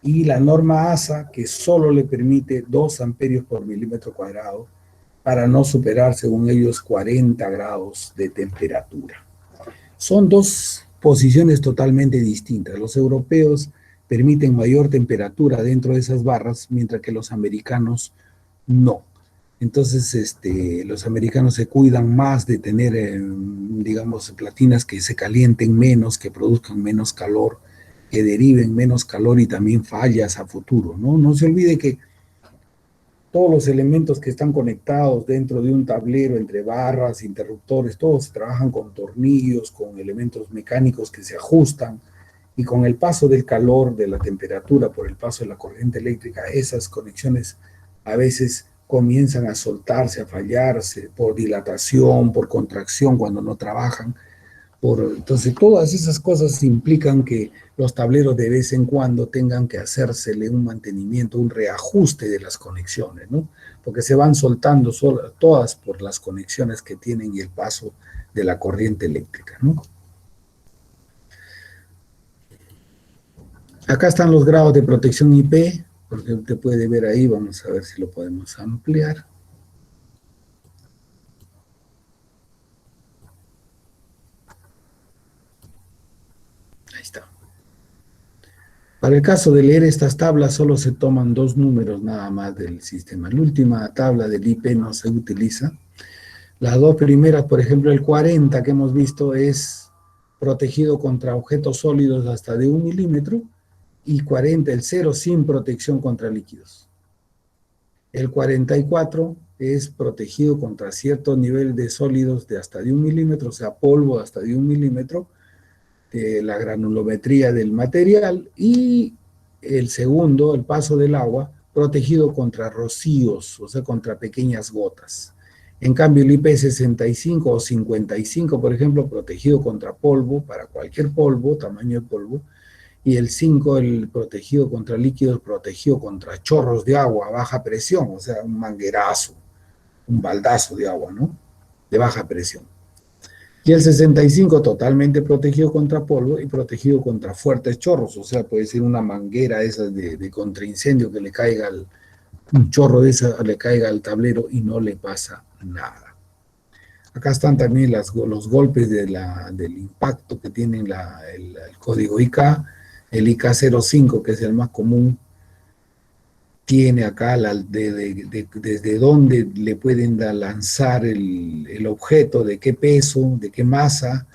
Y la norma ASA, que solo le permite 2 amperios por milímetro cuadrado para no superar, según ellos, 40 grados de temperatura. Son dos posiciones totalmente distintas. Los europeos permiten mayor temperatura dentro de esas barras, mientras que los americanos no. Entonces, los americanos se cuidan más de tener, digamos, platinas que se calienten menos, que produzcan menos calor, que deriven menos calor y también fallas a futuro, ¿no? No se olvide que todos los elementos que están conectados dentro de un tablero entre barras, interruptores, todos trabajan con tornillos, con elementos mecánicos que se ajustan, y con el paso del calor, de la temperatura, por el paso de la corriente eléctrica, esas conexiones a veces comienzan a soltarse, a fallarse por dilatación, por contracción cuando no trabajan. Entonces, todas esas cosas implican que los tableros de vez en cuando tengan que hacérsele un mantenimiento, un reajuste de las conexiones, ¿no? Porque se van soltando todas por las conexiones que tienen y el paso de la corriente eléctrica, ¿no? Acá están los grados de protección IP, porque usted puede ver ahí, vamos a ver si lo podemos ampliar. Ahí está. Para el caso de leer estas tablas, solo se toman dos números nada más del sistema. La última tabla del IP no se utiliza. Las dos primeras, por ejemplo, el 40 que hemos visto es protegido contra objetos sólidos hasta de 1 milímetro, y 40, el 0, sin protección contra líquidos. El 44 es protegido contra cierto nivel de sólidos de hasta de 1 milímetro, o sea, polvo hasta de 1 milímetro, la granulometría del material, y el segundo, el paso del agua, protegido contra rocíos, o sea, contra pequeñas gotas. En cambio, el IP65 o 55, por ejemplo, protegido contra polvo, para cualquier polvo, tamaño de polvo, y el 5, el protegido contra líquidos, protegido contra chorros de agua a baja presión, o sea, un manguerazo, un baldazo de agua, ¿no? De baja presión. Y el 65 totalmente protegido contra polvo y protegido contra fuertes chorros, o sea, puede ser una manguera esas de contraincendio que le caiga un chorro de esa, le caiga al tablero y no le pasa nada. Acá están también los golpes del impacto que tiene el código IK, el IK05, que es el más común, tiene acá desde dónde le pueden lanzar el objeto, de qué peso, de qué masa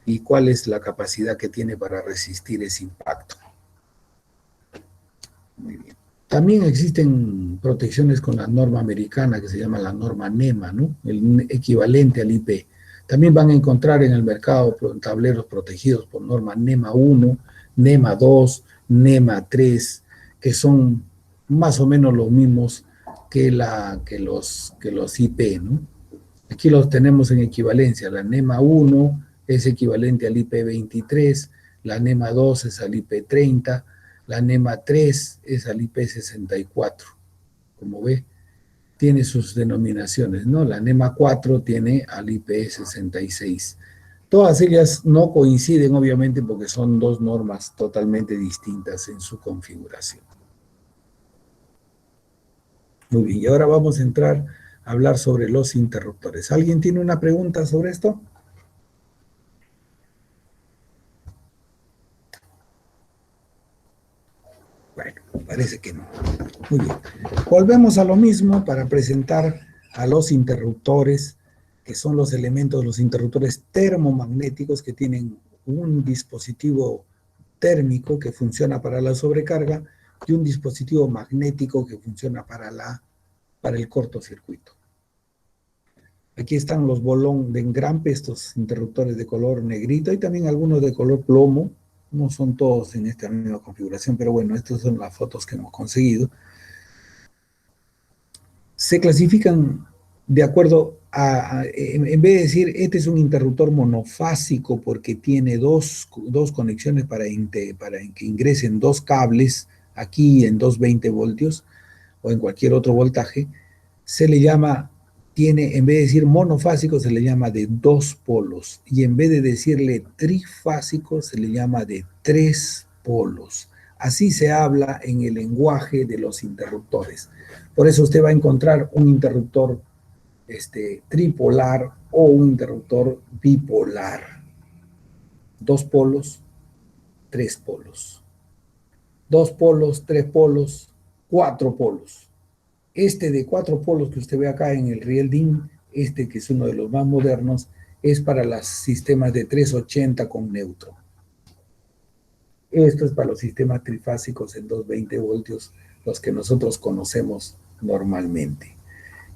y cuál es la capacidad que tiene para resistir ese impacto. Muy bien. También existen protecciones con la norma americana que se llama la norma NEMA, ¿no? El equivalente al IP. También van a encontrar en el mercado tableros protegidos por norma NEMA 1, NEMA 2, NEMA 3, que son más o menos los mismos que los IP, ¿no? Aquí los tenemos en equivalencia. La NEMA 1 es equivalente al IP 23, la NEMA 2 es al IP 30, la NEMA 3 es al IP 64. Como ve, tiene sus denominaciones, ¿no? La NEMA 4 tiene al IP 66. Todas ellas no coinciden, obviamente, porque son dos normas totalmente distintas en su configuración. Muy bien, y ahora vamos a entrar a hablar sobre los interruptores. ¿Alguien tiene una pregunta sobre esto? Bueno, parece que no. Muy bien. Volvemos a lo mismo para presentar a los interruptores, que son los elementos, los interruptores termomagnéticos que tienen un dispositivo térmico que funciona para la sobrecarga y un dispositivo magnético que funciona para el cortocircuito. Aquí están los bolón de engrampe, estos interruptores de color negrito y también algunos de color plomo. No son todos en esta misma configuración, pero bueno, estas son las fotos que hemos conseguido. Se clasifican de acuerdo en vez de decir, este es un interruptor monofásico porque tiene dos conexiones para que ingresen dos cables aquí en 220 voltios o en cualquier otro voltaje, se le llama, en vez de decir monofásico, se le llama de dos polos. Y en vez de decirle trifásico, se le llama de tres polos. Así se habla en el lenguaje de los interruptores. Por eso usted va a encontrar un interruptor tripolar o un interruptor bipolar. Dos polos, tres polos. Dos polos, tres polos, cuatro polos. Este de cuatro polos que usted ve acá en el riel DIN, que es uno de los más modernos, es para los sistemas de 380 con neutro. Esto es para los sistemas trifásicos en 220 voltios, los que nosotros conocemos normalmente.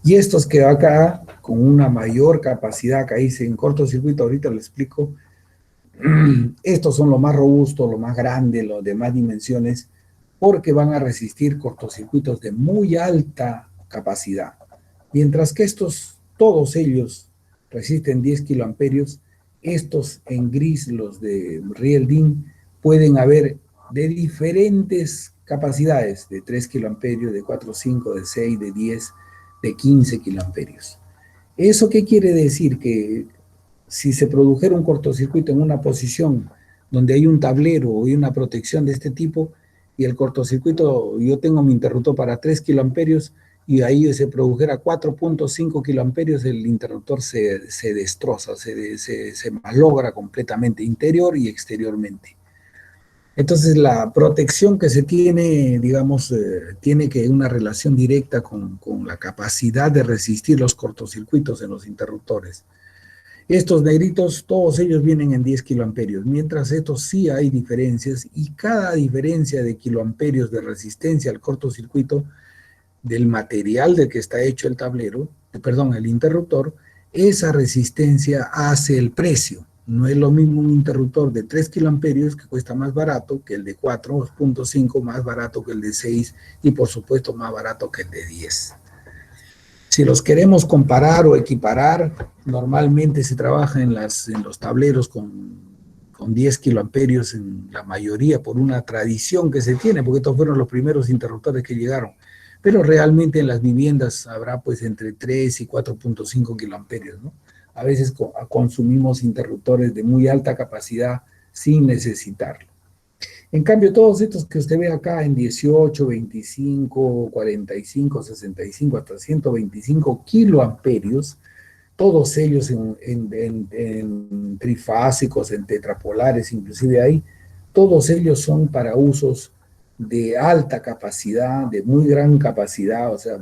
Y estos que acá, con una mayor capacidad, acá hice en cortocircuito, ahorita lo explico, estos son los más robustos, los más grandes, los de más dimensiones, porque van a resistir cortocircuitos de muy alta capacidad. Mientras que estos, todos ellos, resisten 10 kiloamperios, estos en gris, los de riel DIN, pueden haber de diferentes capacidades, de 3 kiloamperios, de 4, 5, de 6, de 10, de 15 kiloamperios. ¿Eso qué quiere decir? Que si se produjera un cortocircuito en una posición donde hay un tablero o hay una protección de este tipo, y el cortocircuito, yo tengo mi interruptor para 3 kiloamperios, y ahí se produjera 4.5 kiloamperios, el interruptor se destroza, se malogra completamente, interior y exteriormente. Entonces, la protección que se tiene, digamos, tiene que una relación directa con la capacidad de resistir los cortocircuitos en los interruptores. Estos negritos, todos ellos vienen en 10 kiloamperios, mientras estos sí hay diferencias, y cada diferencia de kiloamperios de resistencia al cortocircuito del material del que está hecho el tablero, perdón, el interruptor, esa resistencia hace el precio. No es lo mismo un interruptor de 3 kiloamperios que cuesta más barato que el de 4.5, más barato que el de 6 y por supuesto más barato que el de 10. Si los queremos comparar o equiparar, normalmente se trabaja en los tableros con 10 kiloamperios en la mayoría por una tradición que se tiene, porque estos fueron los primeros interruptores que llegaron. Pero realmente en las viviendas habrá pues entre 3 y 4.5 kiloamperios, ¿no? A veces consumimos interruptores de muy alta capacidad sin necesitarlo. En cambio, todos estos que usted ve acá en 18, 25, 45, 65, hasta 125 kiloamperios, todos ellos en trifásicos, en tetrapolares, inclusive ahí, todos ellos son para usos de alta capacidad, de muy gran capacidad, o sea,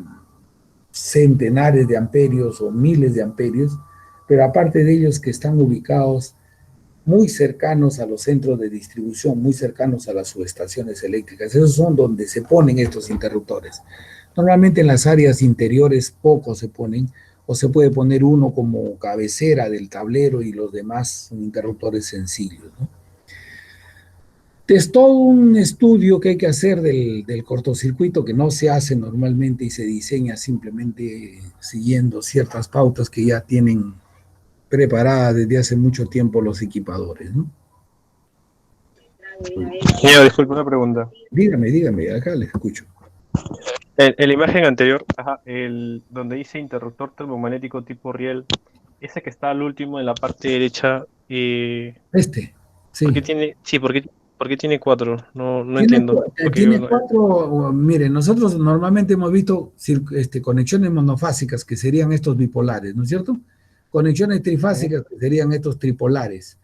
centenares de amperios o miles de amperios, pero aparte de ellos que están ubicados muy cercanos a los centros de distribución, muy cercanos a las subestaciones eléctricas. Esos son donde se ponen estos interruptores. Normalmente en las áreas interiores pocos se ponen, o se puede poner uno como cabecera del tablero y los demás son interruptores sencillos, ¿no? Es todo un estudio que hay que hacer del cortocircuito que no se hace normalmente y se diseña simplemente siguiendo ciertas pautas que ya tienen preparadas desde hace mucho tiempo los equipadores, ¿no? Señor, disculpe una pregunta. Dígame, acá les escucho. En la imagen anterior, donde dice interruptor termomagnético tipo riel, ese que está al último en la parte derecha, ¿por qué Sí. tiene, sí, por qué tiene cuatro? No, no Tiene, entiendo. Porque tiene cuatro, miren, nosotros normalmente hemos visto conexiones monofásicas que serían estos bipolares, ¿no es cierto? Conexiones trifásicas que serían estos tripolares.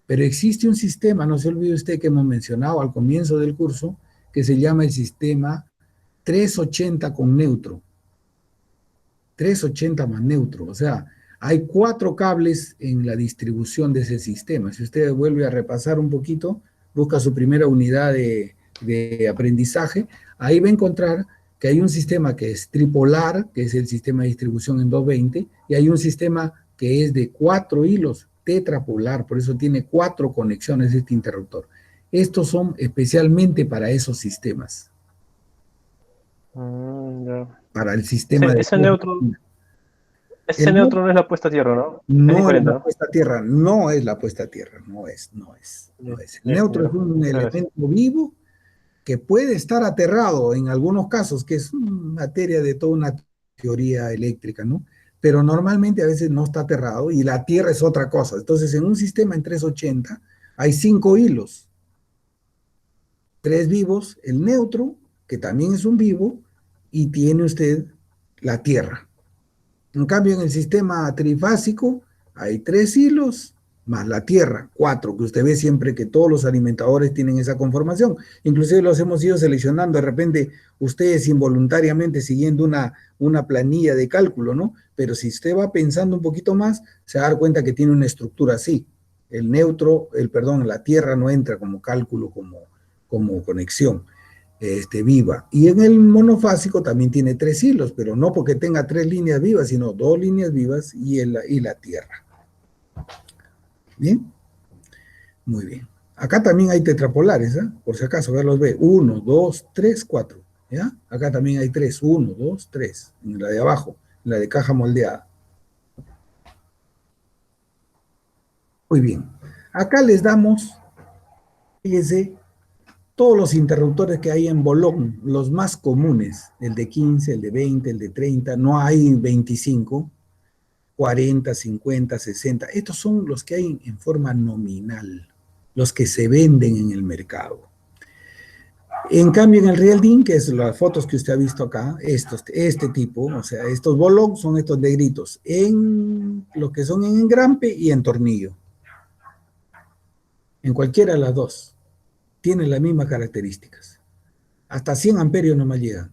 Pero existe un sistema, no se olvide usted que hemos mencionado al comienzo del curso, que se llama el sistema 380 con neutro. 380 más neutro, o sea, hay 4 cables en la distribución de ese sistema. Si usted vuelve a repasar un poquito, busca su primera unidad de aprendizaje, ahí va a encontrar que hay un sistema que es tripolar, que es el sistema de distribución en 220, y hay un sistema que es de 4 hilos, tetrapolar, por eso tiene 4 conexiones este interruptor. Estos son especialmente para esos sistemas, ya. para el sistema Ese, de... ese neutro, ese El, neutro no es la puesta a tierra, ¿no? Es no es diferente, la ¿no? puesta a tierra, no es la puesta a tierra, no es. El neutro es un Muchas gracias. elemento vivo que puede estar aterrado en algunos casos, que es materia de toda una teoría eléctrica, ¿no? Pero normalmente a veces no está aterrado y la tierra es otra cosa. Entonces, en un sistema en 380 hay 5 hilos, 3 vivos, el neutro, que también es un vivo, y tiene usted la tierra. En cambio, en el sistema trifásico hay 3 hilos más la tierra, 4, que usted ve siempre que todos los alimentadores tienen esa conformación. Inclusive los hemos ido seleccionando de repente ustedes involuntariamente siguiendo una planilla de cálculo, ¿no? Pero si usted va pensando un poquito más, se va a dar cuenta que tiene una estructura así. El neutro, perdón, la tierra no entra como cálculo, como conexión viva. Y en el monofásico también tiene 3 hilos, pero no porque tenga 3 líneas vivas, sino 2 líneas vivas y la tierra. ¿Bien? Muy bien. Acá también hay tetrapolares, ¿eh? Por si acaso, ya los ve. 1, 2, 3, 4. ¿Ya? Acá también hay 3. 1, 2, 3. En la de abajo, en la de caja moldeada. Muy bien. Acá les damos, fíjense, todos los interruptores que hay en Bolón, los más comunes, el de 15, el de 20, el de 30, no hay 25, 40, 50, 60. Estos son los que hay en forma nominal, los que se venden en el mercado. En cambio, en el Real DIN, que es las fotos que usted ha visto acá, este tipo, o sea, estos Bolón son estos negritos, en lo que son en engrampe y en tornillo. En cualquiera de las dos. Tienen las mismas características. Hasta 100 amperios no más llegan.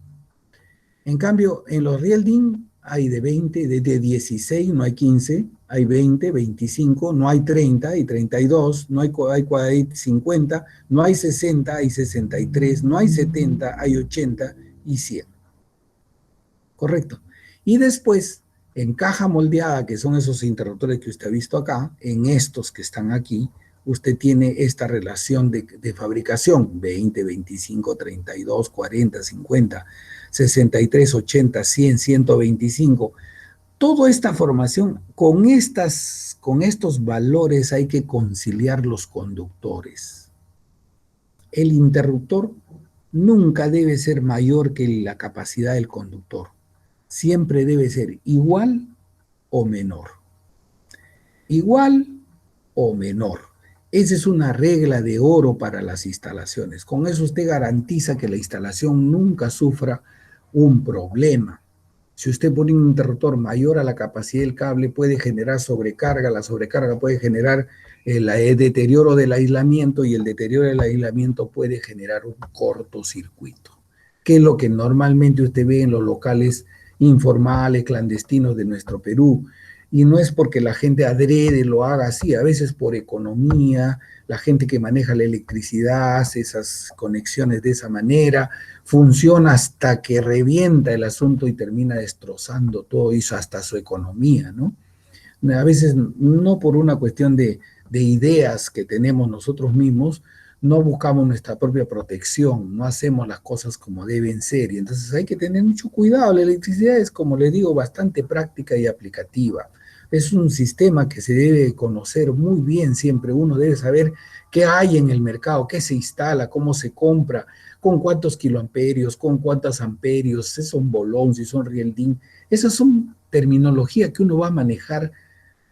En cambio, en los Real DIN hay de 20, de 16, no hay 15, hay 20, 25, no hay 30, hay 32, no hay 50, no hay 60, hay 63, no hay 70, hay 80 y 100. Correcto. Y después, en caja moldeada, que son esos interruptores que usted ha visto acá, en estos que están aquí, usted tiene esta relación de fabricación, 20, 25, 32, 40, 50, 63, 80, 100, 125. Toda esta formación, con estos valores hay que conciliar los conductores. El interruptor nunca debe ser mayor que la capacidad del conductor. Siempre debe ser igual o menor. Igual o menor. Esa es una regla de oro para las instalaciones. Con eso usted garantiza que la instalación nunca sufra un problema. Si usted pone un interruptor mayor a la capacidad del cable, puede generar sobrecarga. La sobrecarga puede generar el deterioro del aislamiento y el deterioro del aislamiento puede generar un cortocircuito, que es lo que normalmente usted ve en los locales informales, clandestinos de nuestro Perú. y no es porque la gente adrede lo haga así, a veces por economía, la gente que maneja la electricidad hace esas conexiones de esa manera, funciona hasta que revienta el asunto y termina destrozando todo eso, hasta su economía, ¿no? A veces no por una cuestión de ideas que tenemos nosotros mismos, no buscamos nuestra propia protección, no hacemos las cosas como deben ser, y entonces hay que tener mucho cuidado. La electricidad es, como les digo, bastante práctica y aplicativa. Es un sistema que se debe conocer muy bien siempre. Uno debe saber qué hay en el mercado, qué se instala, cómo se compra, con cuántos kiloamperios, con cuántos amperios, si son bolón, si son rieldín. Esas son terminología que uno va a manejar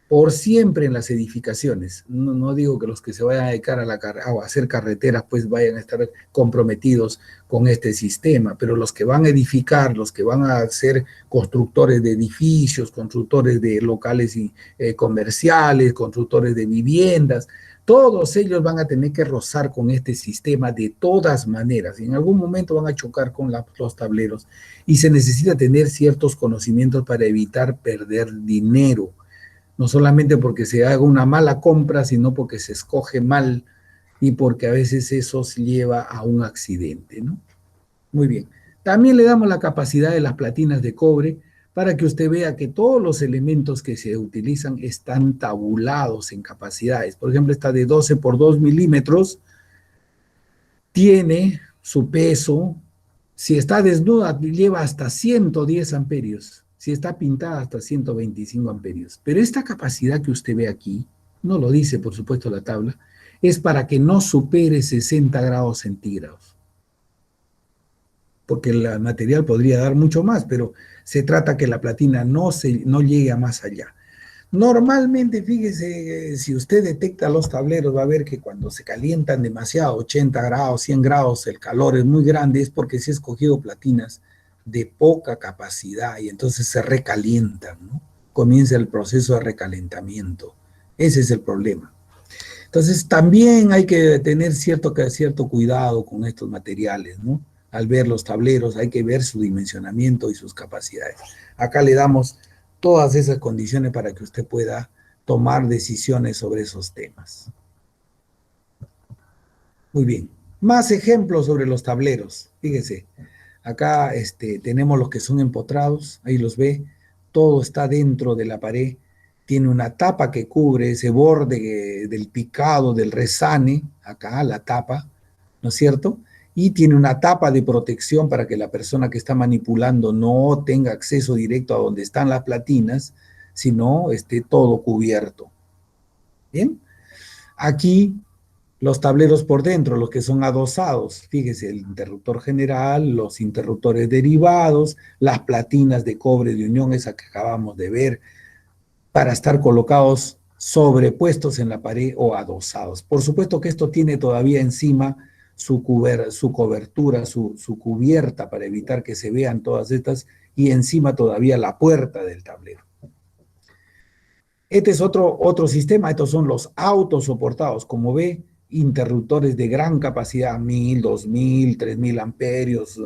por siempre en las edificaciones. No, no digo que los que se vayan a dedicar a hacer carreteras pues vayan a estar comprometidos con este sistema, pero los que van a edificar, los que van a ser constructores de edificios, constructores de locales comerciales, constructores de viviendas, todos ellos van a tener que rozar con este sistema de todas maneras. En algún momento van a chocar con los tableros y se necesita tener ciertos conocimientos para evitar perder dinero, no solamente porque se haga una mala compra, sino porque se escoge mal y porque a veces eso se lleva a un accidente, ¿no? Muy bien. También le damos la capacidad de las platinas de cobre para que usted vea que todos los elementos que se utilizan están tabulados en capacidades. Por ejemplo, esta de 12 por 2 milímetros tiene su peso. Si está desnuda, lleva hasta 110 amperios. Si está pintada, hasta 125 amperios. Pero esta capacidad que usted ve aquí, no lo dice, por supuesto, la tabla, es para que no supere 60 grados centígrados. Porque el material podría dar mucho más, pero se trata que la platina no llegue a más allá. Normalmente, fíjese, si usted detecta los tableros, va a ver que cuando se calientan demasiado, 80 grados, 100 grados, el calor es muy grande, es porque se ha escogido platinas de poca capacidad y entonces se recalientan, ¿no? Comienza el proceso de recalentamiento. Ese es el problema. Entonces, también hay que tener cierto cuidado con estos materiales, ¿no? Al ver los tableros, hay que ver su dimensionamiento y sus capacidades. Acá le damos todas esas condiciones para que usted pueda tomar decisiones sobre esos temas. Muy bien. Más ejemplos sobre los tableros. Fíjese, acá tenemos los que son empotrados, ahí los ve, todo está dentro de la pared, tiene una tapa que cubre ese borde del picado, del resane, acá la tapa, ¿no es cierto? Y tiene una tapa de protección para que la persona que está manipulando no tenga acceso directo a donde están las platinas, sino esté todo cubierto. ¿Bien? Aquí los tableros por dentro, los que son adosados, fíjese, el interruptor general, los interruptores derivados, las platinas de cobre de unión, esa que acabamos de ver, para estar colocados sobrepuestos en la pared o adosados. Por supuesto que esto tiene todavía encima su cobertura, su cubierta para evitar que se vean todas estas, y encima todavía la puerta del tablero. Este es otro sistema, estos son los autosoportados, como ve, interruptores de gran capacidad, 1000, 2000, 3000 amperios,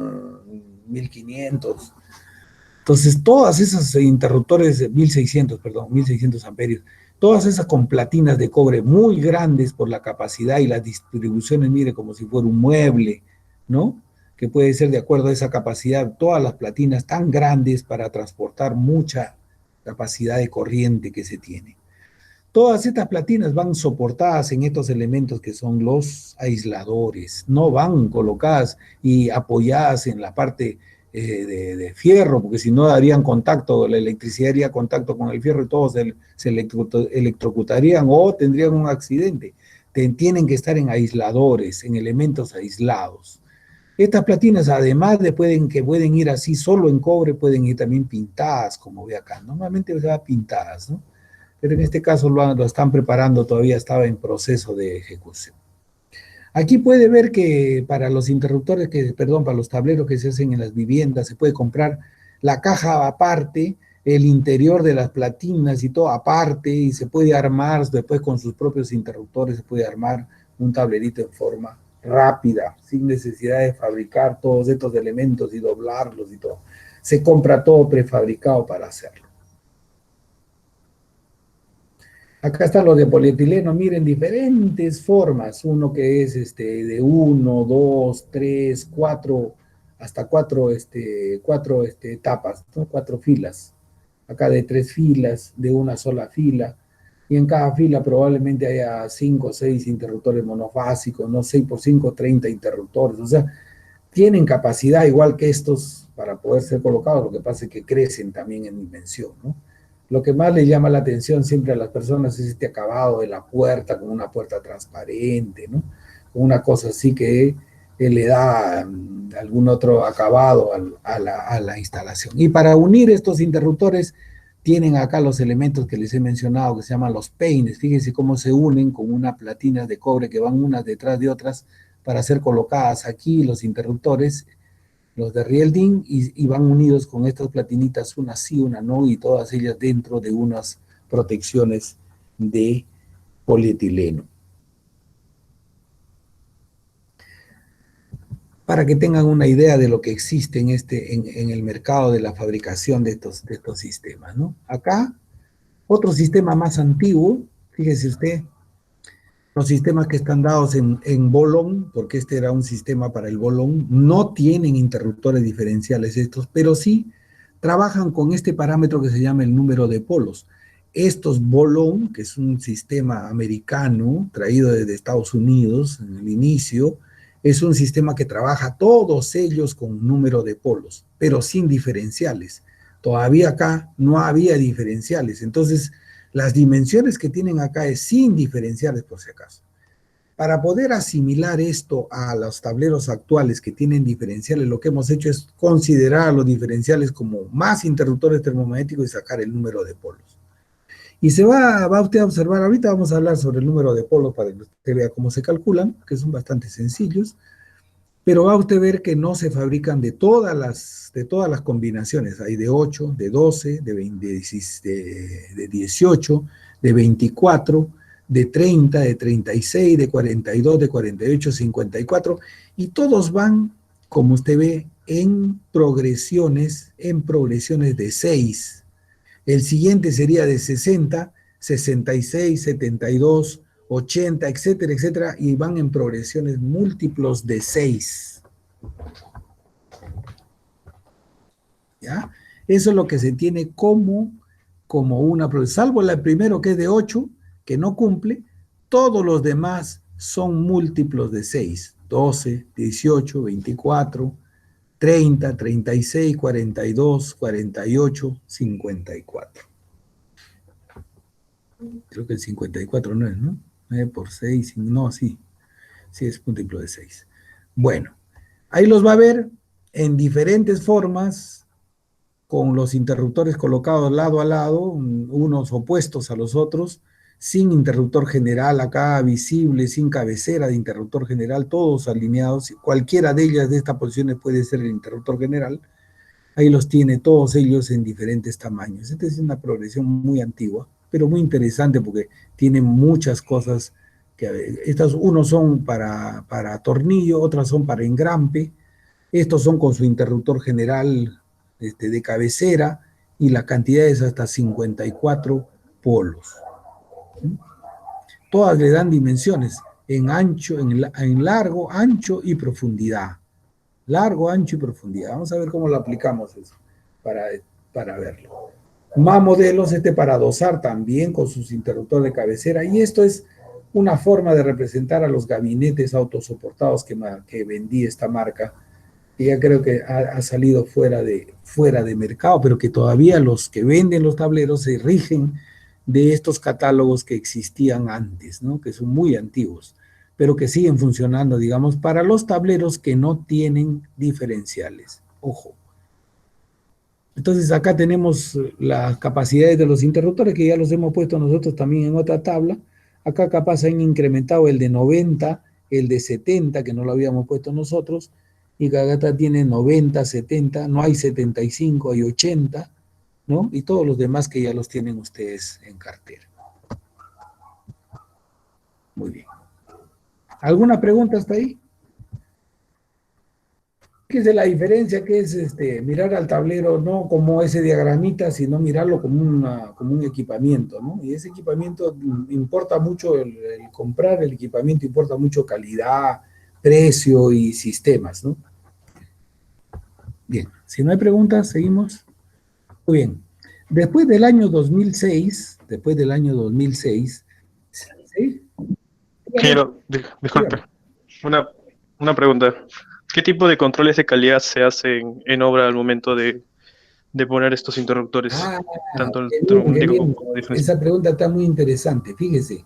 1500. Entonces, todas esas interruptores, 1600 amperios, todas esas con platinas de cobre muy grandes por la capacidad y las distribuciones, mire, como si fuera un mueble, ¿no? Que puede ser de acuerdo a esa capacidad, todas las platinas tan grandes para transportar mucha capacidad de corriente que se tiene. Todas estas platinas van soportadas en estos elementos que son los aisladores, no van colocadas y apoyadas en la parte de fierro, porque si no darían contacto, la electricidad haría contacto con el fierro y todos se electrocutarían o tendrían un accidente. Tienen que estar en aisladores, en elementos aislados. Estas platinas, además de que pueden ir así solo en cobre, pueden ir también pintadas, como ve acá. Normalmente se va pintadas, ¿no? Pero en este caso lo están preparando, todavía estaba en proceso de ejecución. Aquí puede ver que para los interruptores, para los tableros que se hacen en las viviendas, se puede comprar la caja aparte, el interior de las platinas y todo aparte, y se puede armar después con sus propios interruptores, se puede armar un tablerito en forma rápida, sin necesidad de fabricar todos estos elementos y doblarlos y todo. Se compra todo prefabricado para hacerlo. Acá están los de polietileno, miren, diferentes formas. Uno que es de 1, 2, 3, 4, hasta 4 etapas, ¿no? 4 filas. Acá de 3 filas, de una sola fila. Y en cada fila probablemente haya 5 o 6 interruptores monofásicos, no 6 por 5, 30 interruptores. O sea, tienen capacidad igual que estos para poder ser colocados, lo que pasa es que crecen también en dimensión, ¿no? Lo que más le llama la atención siempre a las personas es este acabado de la puerta, con una puerta transparente, ¿no? Con una cosa así que le da algún otro acabado a la instalación. Y para unir estos interruptores, tienen acá los elementos que les he mencionado, que se llaman los peines. Fíjense cómo se unen con unas platinas de cobre que van unas detrás de otras para ser colocadas aquí los interruptores, los de Rielding, y van unidos con estas platinitas, una sí, una no, y todas ellas dentro de unas protecciones de polietileno. Para que tengan una idea de lo que existe en el mercado de la fabricación de estos sistemas, ¿no? Acá, otro sistema más antiguo, fíjese usted, los sistemas que están dados en bolón, porque este era un sistema para el bolón, no tienen interruptores diferenciales estos, pero sí trabajan con este parámetro que se llama el número de polos. Estos bolón, que es un sistema americano traído desde Estados Unidos en el inicio, es un sistema que trabaja todos ellos con número de polos, pero sin diferenciales. Todavía acá no había diferenciales, entonces las dimensiones que tienen acá es sin diferenciales por si acaso. Para poder asimilar esto a los tableros actuales que tienen diferenciales, lo que hemos hecho es considerar a los diferenciales como más interruptores termomagnéticos y sacar el número de polos. Y va usted a observar, ahorita vamos a hablar sobre el número de polos para que usted vea cómo se calculan, que son bastante sencillos, pero va usted a ver que no se fabrican de todas las combinaciones. Hay de 8, de 12, de 20, de 18, de 24, de 30, de 36, de 42, de 48, 54, y todos van, como usted ve, en progresiones de 6. El siguiente sería de 60, 66, 72, 80, etcétera, etcétera, y van en progresiones múltiplos de 6. ¿Ya? Eso es lo que se tiene como una progresión, salvo el primero que es de 8, que no cumple, todos los demás son múltiplos de 6, 12, 18, 24, 30, 36, 42, 48, 54. Creo que el 54 no es, ¿no? 9 por 6, no, sí, sí es múltiplo de 6. Bueno, ahí los va a ver en diferentes formas, con los interruptores colocados lado a lado, unos opuestos a los otros, sin interruptor general acá visible, sin cabecera de interruptor general, todos alineados. Cualquiera de ellas de estas posiciones puede ser el interruptor general. Ahí los tiene todos ellos en diferentes tamaños. Esta es una progresión muy antigua, pero muy interesante porque tiene muchas cosas. Estas, unos son para tornillo, otras son para engrampe. Estos son con su interruptor general de cabecera, y la cantidad es hasta 54 polos. Todas le dan dimensiones en ancho, en largo, ancho y profundidad. Largo, ancho y profundidad. Vamos a ver cómo lo aplicamos eso para, para verlo. Más modelos, para dosar también con sus interruptores de cabecera. Y esto es una forma de representar a los gabinetes autosoportados que vendí esta marca, que ya creo que ha salido fuera de mercado, pero que todavía los que venden los tableros se rigen de estos catálogos que existían antes, ¿no? Que son muy antiguos, pero que siguen funcionando, digamos, para los tableros que no tienen diferenciales. Ojo. Entonces acá tenemos las capacidades de los interruptores, que ya los hemos puesto nosotros también en otra tabla. Acá capaz han incrementado el de 90, el de 70, que no lo habíamos puesto nosotros, y acá tiene 90, 70, no hay 75, hay 80, ¿no? Y todos los demás que ya los tienen ustedes en cartera. Muy bien. ¿Alguna pregunta hasta ahí? Fíjese la diferencia que es mirar al tablero no como ese diagramita, sino mirarlo como, como un equipamiento, ¿no? Y ese equipamiento importa mucho, el comprar el equipamiento importa mucho calidad, precio y sistemas, ¿no? Bien, si no hay preguntas, seguimos. Muy bien. Después del año 2006, ¿sí? Ingeniero, disculpe, una, una pregunta. ¿Qué tipo de controles de calidad se hacen en obra al momento de poner estos interruptores, Ah, tanto el qué bien, qué termomagnético bien. como la diferencia? Esa pregunta está muy interesante. Fíjese,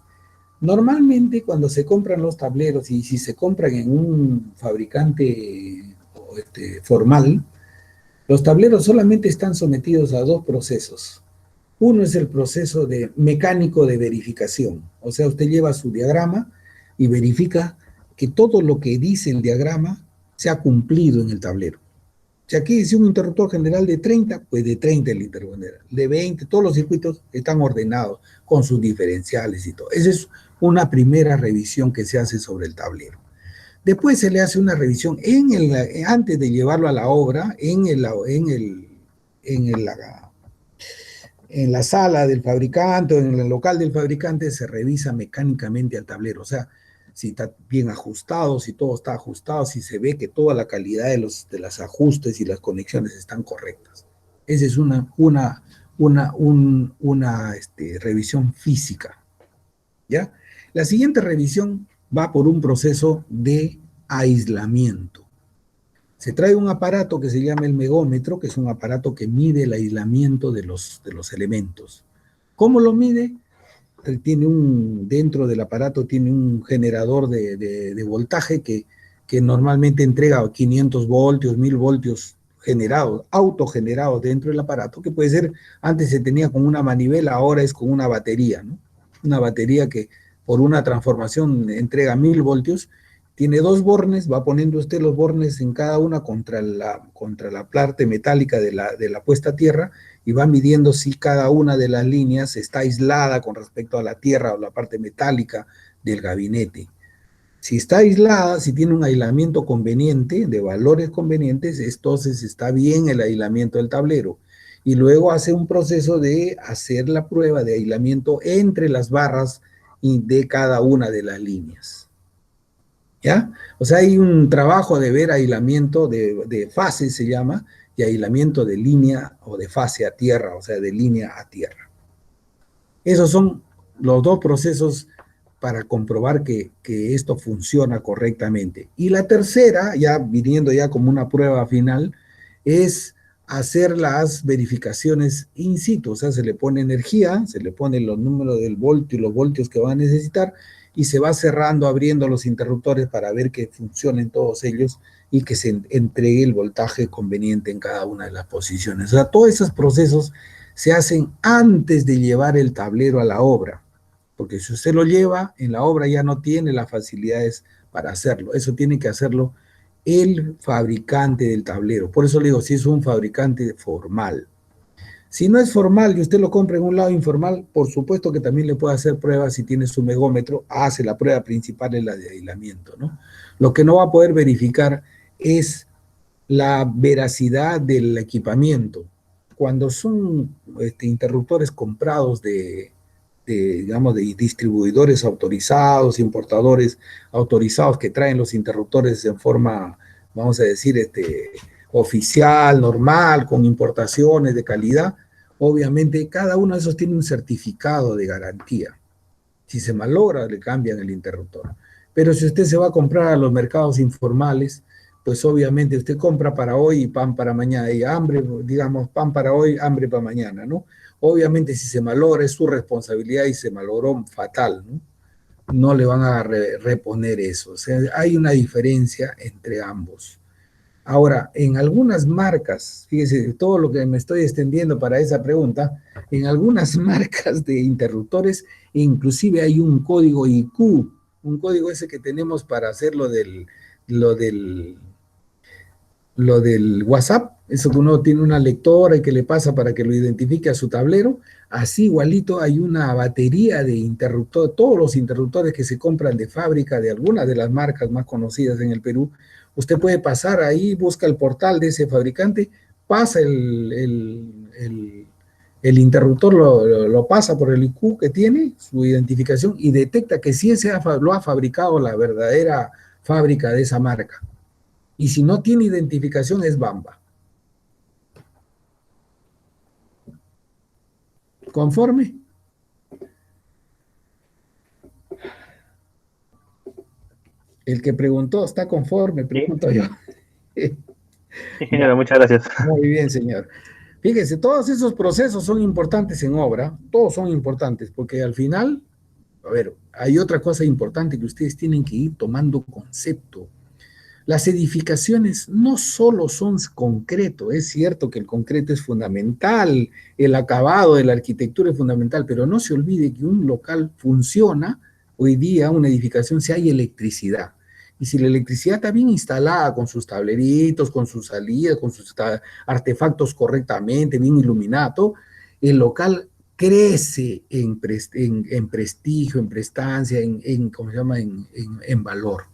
normalmente cuando se compran los tableros y si se compran en un fabricante formal, los tableros solamente están sometidos a dos procesos. Uno es el proceso de mecánico de verificación. O sea, usted lleva su diagrama y verifica que todo lo que dice el diagrama se ha cumplido en el tablero. Si aquí dice un interruptor general de 30, pues de 30 el interruptor general. De 20, todos los circuitos están ordenados con sus diferenciales y todo. Esa es una primera revisión que se hace sobre el tablero. Después se le hace una revisión antes de llevarlo a la obra, en la sala del fabricante o en el local del fabricante se revisa mecánicamente el tablero. O sea, si está bien ajustado, si todo está ajustado, si se ve que toda la calidad de los ajustes y las conexiones están correctas. Esa es una revisión física, ¿ya? La siguiente revisión va por un proceso de aislamiento. Se trae un aparato que se llama el megómetro, que es un aparato que mide el aislamiento de los elementos. ¿Cómo lo mide? Dentro del aparato tiene un generador de voltaje que normalmente entrega 500 voltios, 1000 voltios generados, autogenerados dentro del aparato, que puede ser, antes se tenía con una manivela, ahora es con una batería, ¿no? Una batería que por una transformación entrega 1000 voltios, tiene dos bornes, va poniendo usted los bornes en cada una contra la parte metálica de la puesta a tierra, y va midiendo si cada una de las líneas está aislada con respecto a la tierra o la parte metálica del gabinete. Si está aislada, si tiene un aislamiento conveniente, de valores convenientes, entonces está bien el aislamiento del tablero. Y luego hace un proceso de hacer la prueba de aislamiento entre las barras de cada una de las líneas. ¿Ya? O sea, hay un trabajo de ver aislamiento de fase, se llama, y aislamiento de línea o de fase a tierra, o sea, de línea a tierra. Esos son los dos procesos para comprobar que esto funciona correctamente. Y la tercera, ya viniendo ya como una prueba final, es hacer las verificaciones in situ, o sea, se le pone energía, se le pone los números del voltio y los voltios que va a necesitar, y se va cerrando, abriendo los interruptores para ver que funcionen todos ellos y que se entregue el voltaje conveniente en cada una de las posiciones. O sea, todos esos procesos se hacen antes de llevar el tablero a la obra, porque si usted lo lleva, en la obra ya no tiene las facilidades para hacerlo. Eso tiene que hacerlo el fabricante del tablero. Por eso le digo, si es un fabricante formal. Si no es formal y usted lo compra en un lado informal, por supuesto que también le puede hacer pruebas si tiene su megómetro, hace la prueba principal, es la de aislamiento, ¿no? Lo que no va a poder verificar es la veracidad del equipamiento. Cuando son interruptores comprados digamos, de distribuidores autorizados, importadores autorizados que traen los interruptores en forma, vamos a decir, oficial, normal, con importaciones de calidad, obviamente cada uno de esos tiene un certificado de garantía. Si se malogra, le cambian el interruptor. Pero si usted se va a comprar a los mercados informales, pues obviamente usted compra para hoy y pan para mañana, y hambre, digamos, pan para hoy, hambre para mañana, ¿no? Obviamente si se malogra es su responsabilidad y se malogró fatal, ¿no? No le van a reponer eso. O sea, hay una diferencia entre ambos. Ahora, en algunas marcas, fíjese, todo lo que me estoy extendiendo para esa pregunta, en algunas marcas de interruptores, inclusive hay un código IQ, un código ese que tenemos para hacer lo del, lo del WhatsApp, eso que uno tiene una lectora y que le pasa para que lo identifique a su tablero, así igualito hay una batería de interruptores, todos los interruptores que se compran de fábrica de algunas de las marcas más conocidas en el Perú, Usted puede pasar ahí, busca el portal de ese fabricante, pasa el interruptor, lo pasa por el IQ que tiene, su identificación, y detecta que sí lo ha fabricado la verdadera fábrica de esa marca. Y si no tiene identificación, es Bamba. ¿Conforme? El que preguntó, ¿está conforme? Pregunto yo. Ingeniero, muchas gracias. Muy bien, señor. Fíjese, todos esos procesos son importantes en obra, todos son importantes, porque al final, a ver, hay otra cosa importante que ustedes tienen que ir tomando concepto. Las edificaciones no solo son concreto, es cierto que el concreto es fundamental, el acabado de la arquitectura es fundamental, pero no se olvide que un local funciona hoy día, una edificación, si hay electricidad. Y si la electricidad está bien instalada con sus tableritos, con sus salidas, con sus artefactos correctamente, bien iluminado, el local crece en prestigio, en prestancia, ¿cómo se llama? En valor.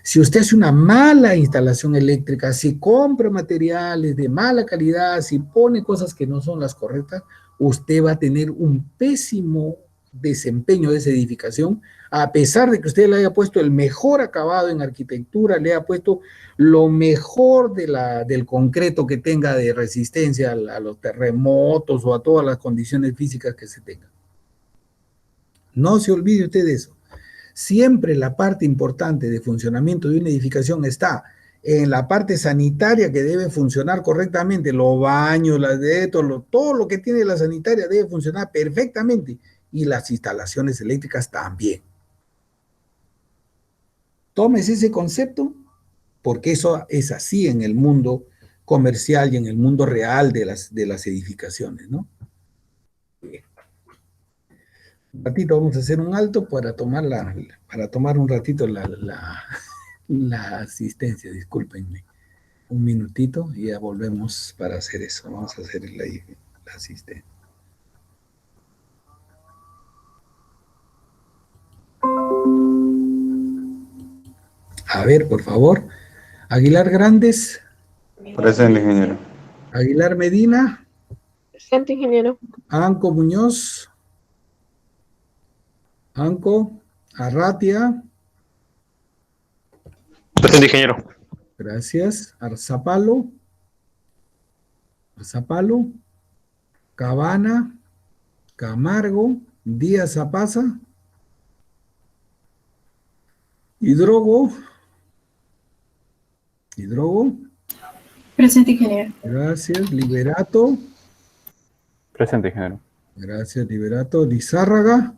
Si usted hace una mala instalación eléctrica, si compra materiales de mala calidad, si pone cosas que no son las correctas, usted va a tener un pésimo desempeño de esa edificación, a pesar de que usted le haya puesto el mejor acabado en arquitectura, le haya puesto lo mejor del concreto que tenga de resistencia a los terremotos o a todas las condiciones físicas que se tengan. No se olvide usted de eso. Siempre la parte importante de funcionamiento de una edificación está en la parte sanitaria, que debe funcionar correctamente, los baños, todo lo que tiene la sanitaria debe funcionar perfectamente, y las instalaciones eléctricas también. Tómese ese concepto, porque eso es así en el mundo comercial y en el mundo real de las edificaciones, ¿no? Bien. Un ratito vamos a hacer un alto para tomar un ratito la asistencia, discúlpenme. Un minutito y ya volvemos para hacer eso. Vamos a hacer la asistencia. A ver, por favor. Aguilar Grandes. Presente, ingeniero. Aguilar Medina. Presente, ingeniero. Anco Muñoz. Anco Arratia. Presente, ingeniero. Gracias. Arzapalo. Cabana. Camargo. Díaz Zapaza. Hidrogo. Presente, ingeniero. Gracias. Liberato. Presente, ingeniero. Gracias, Liberato. Lizárraga.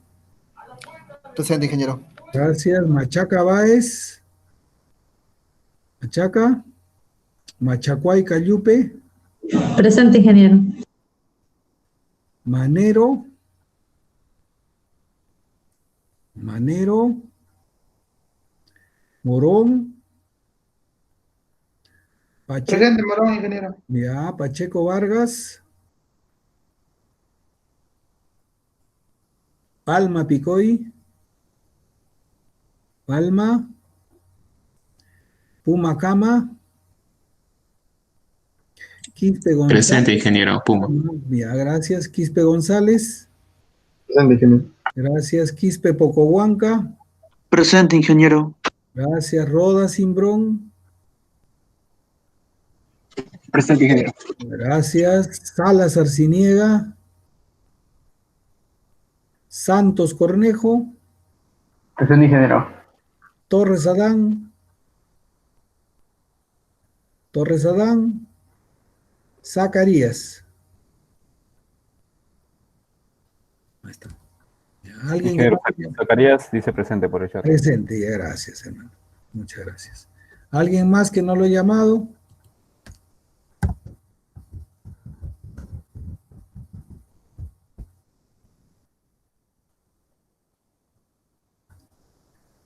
Presente, ingeniero. Gracias. Machaca Báez. Machacuay Cayupe. Presente, ingeniero. Manero. Morón. Presente, Morón, ingeniero. Ya, Pacheco Vargas. Palma Picoy. Pumacama. Quispe González. Presente, ingeniero. Puma. Ya, gracias. Quispe González. Presente, ingeniero. Gracias. Quispe Pocohuanca. Presente, ingeniero. Gracias. Roda Simbrón. Presente, ingeniero. Gracias. Salas Arciniega. Santos Cornejo. Presente, ingeniero. Torres Adán. Zacarías. Ahí está. ¿Alguien? Ingeniero Zacarías dice presente por el chat. Presente, ya, gracias, hermano. Muchas gracias. ¿Alguien más que no lo he llamado?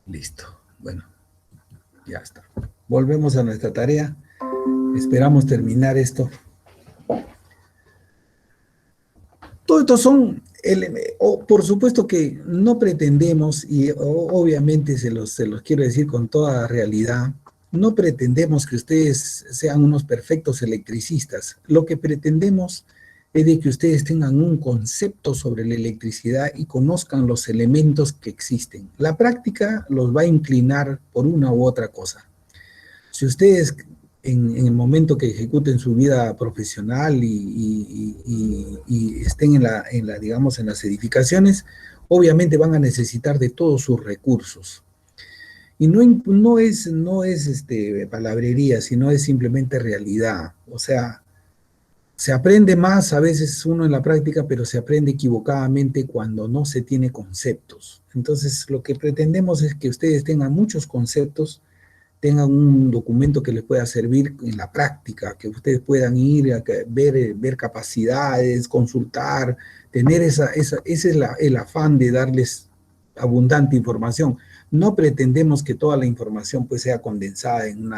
Listo. Bueno, ya está. Volvemos a nuestra tarea. Esperamos terminar esto. Todo esto son, por supuesto que no pretendemos, y obviamente se los quiero decir con toda realidad, no pretendemos que ustedes sean unos perfectos electricistas. Lo que pretendemos es de que ustedes tengan un concepto sobre la electricidad y conozcan los elementos que existen. La práctica los va a inclinar por una u otra cosa. Si ustedes en el momento que ejecuten su vida profesional y estén digamos, en las edificaciones, obviamente van a necesitar de todos sus recursos. Y no es palabrería, sino es simplemente realidad. O sea, se aprende más a veces uno en la práctica, pero se aprende equivocadamente cuando no se tiene conceptos. Entonces, lo que pretendemos es que ustedes tengan muchos conceptos, tengan un documento que les pueda servir en la práctica, que ustedes puedan ir a ver capacidades, consultar, tener ese es el afán de darles abundante información. No pretendemos que toda la información pues sea condensada en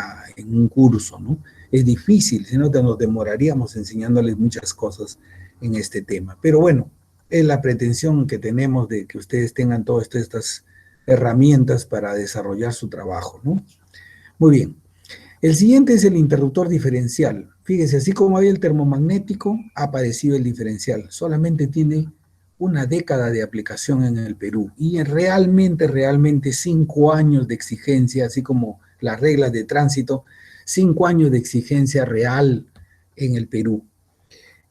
un curso, ¿no? Es difícil, si no nos demoraríamos enseñándoles muchas cosas en este tema. Pero bueno, es la pretensión que tenemos de que ustedes tengan todas estas herramientas para desarrollar su trabajo, ¿no? Muy bien. El siguiente es el interruptor diferencial. Fíjese, así como había el termomagnético, ha aparecido el diferencial. Solamente tiene una década de aplicación en el Perú y realmente 5 años de exigencia, así como las reglas de tránsito, 5 años de exigencia real en el Perú.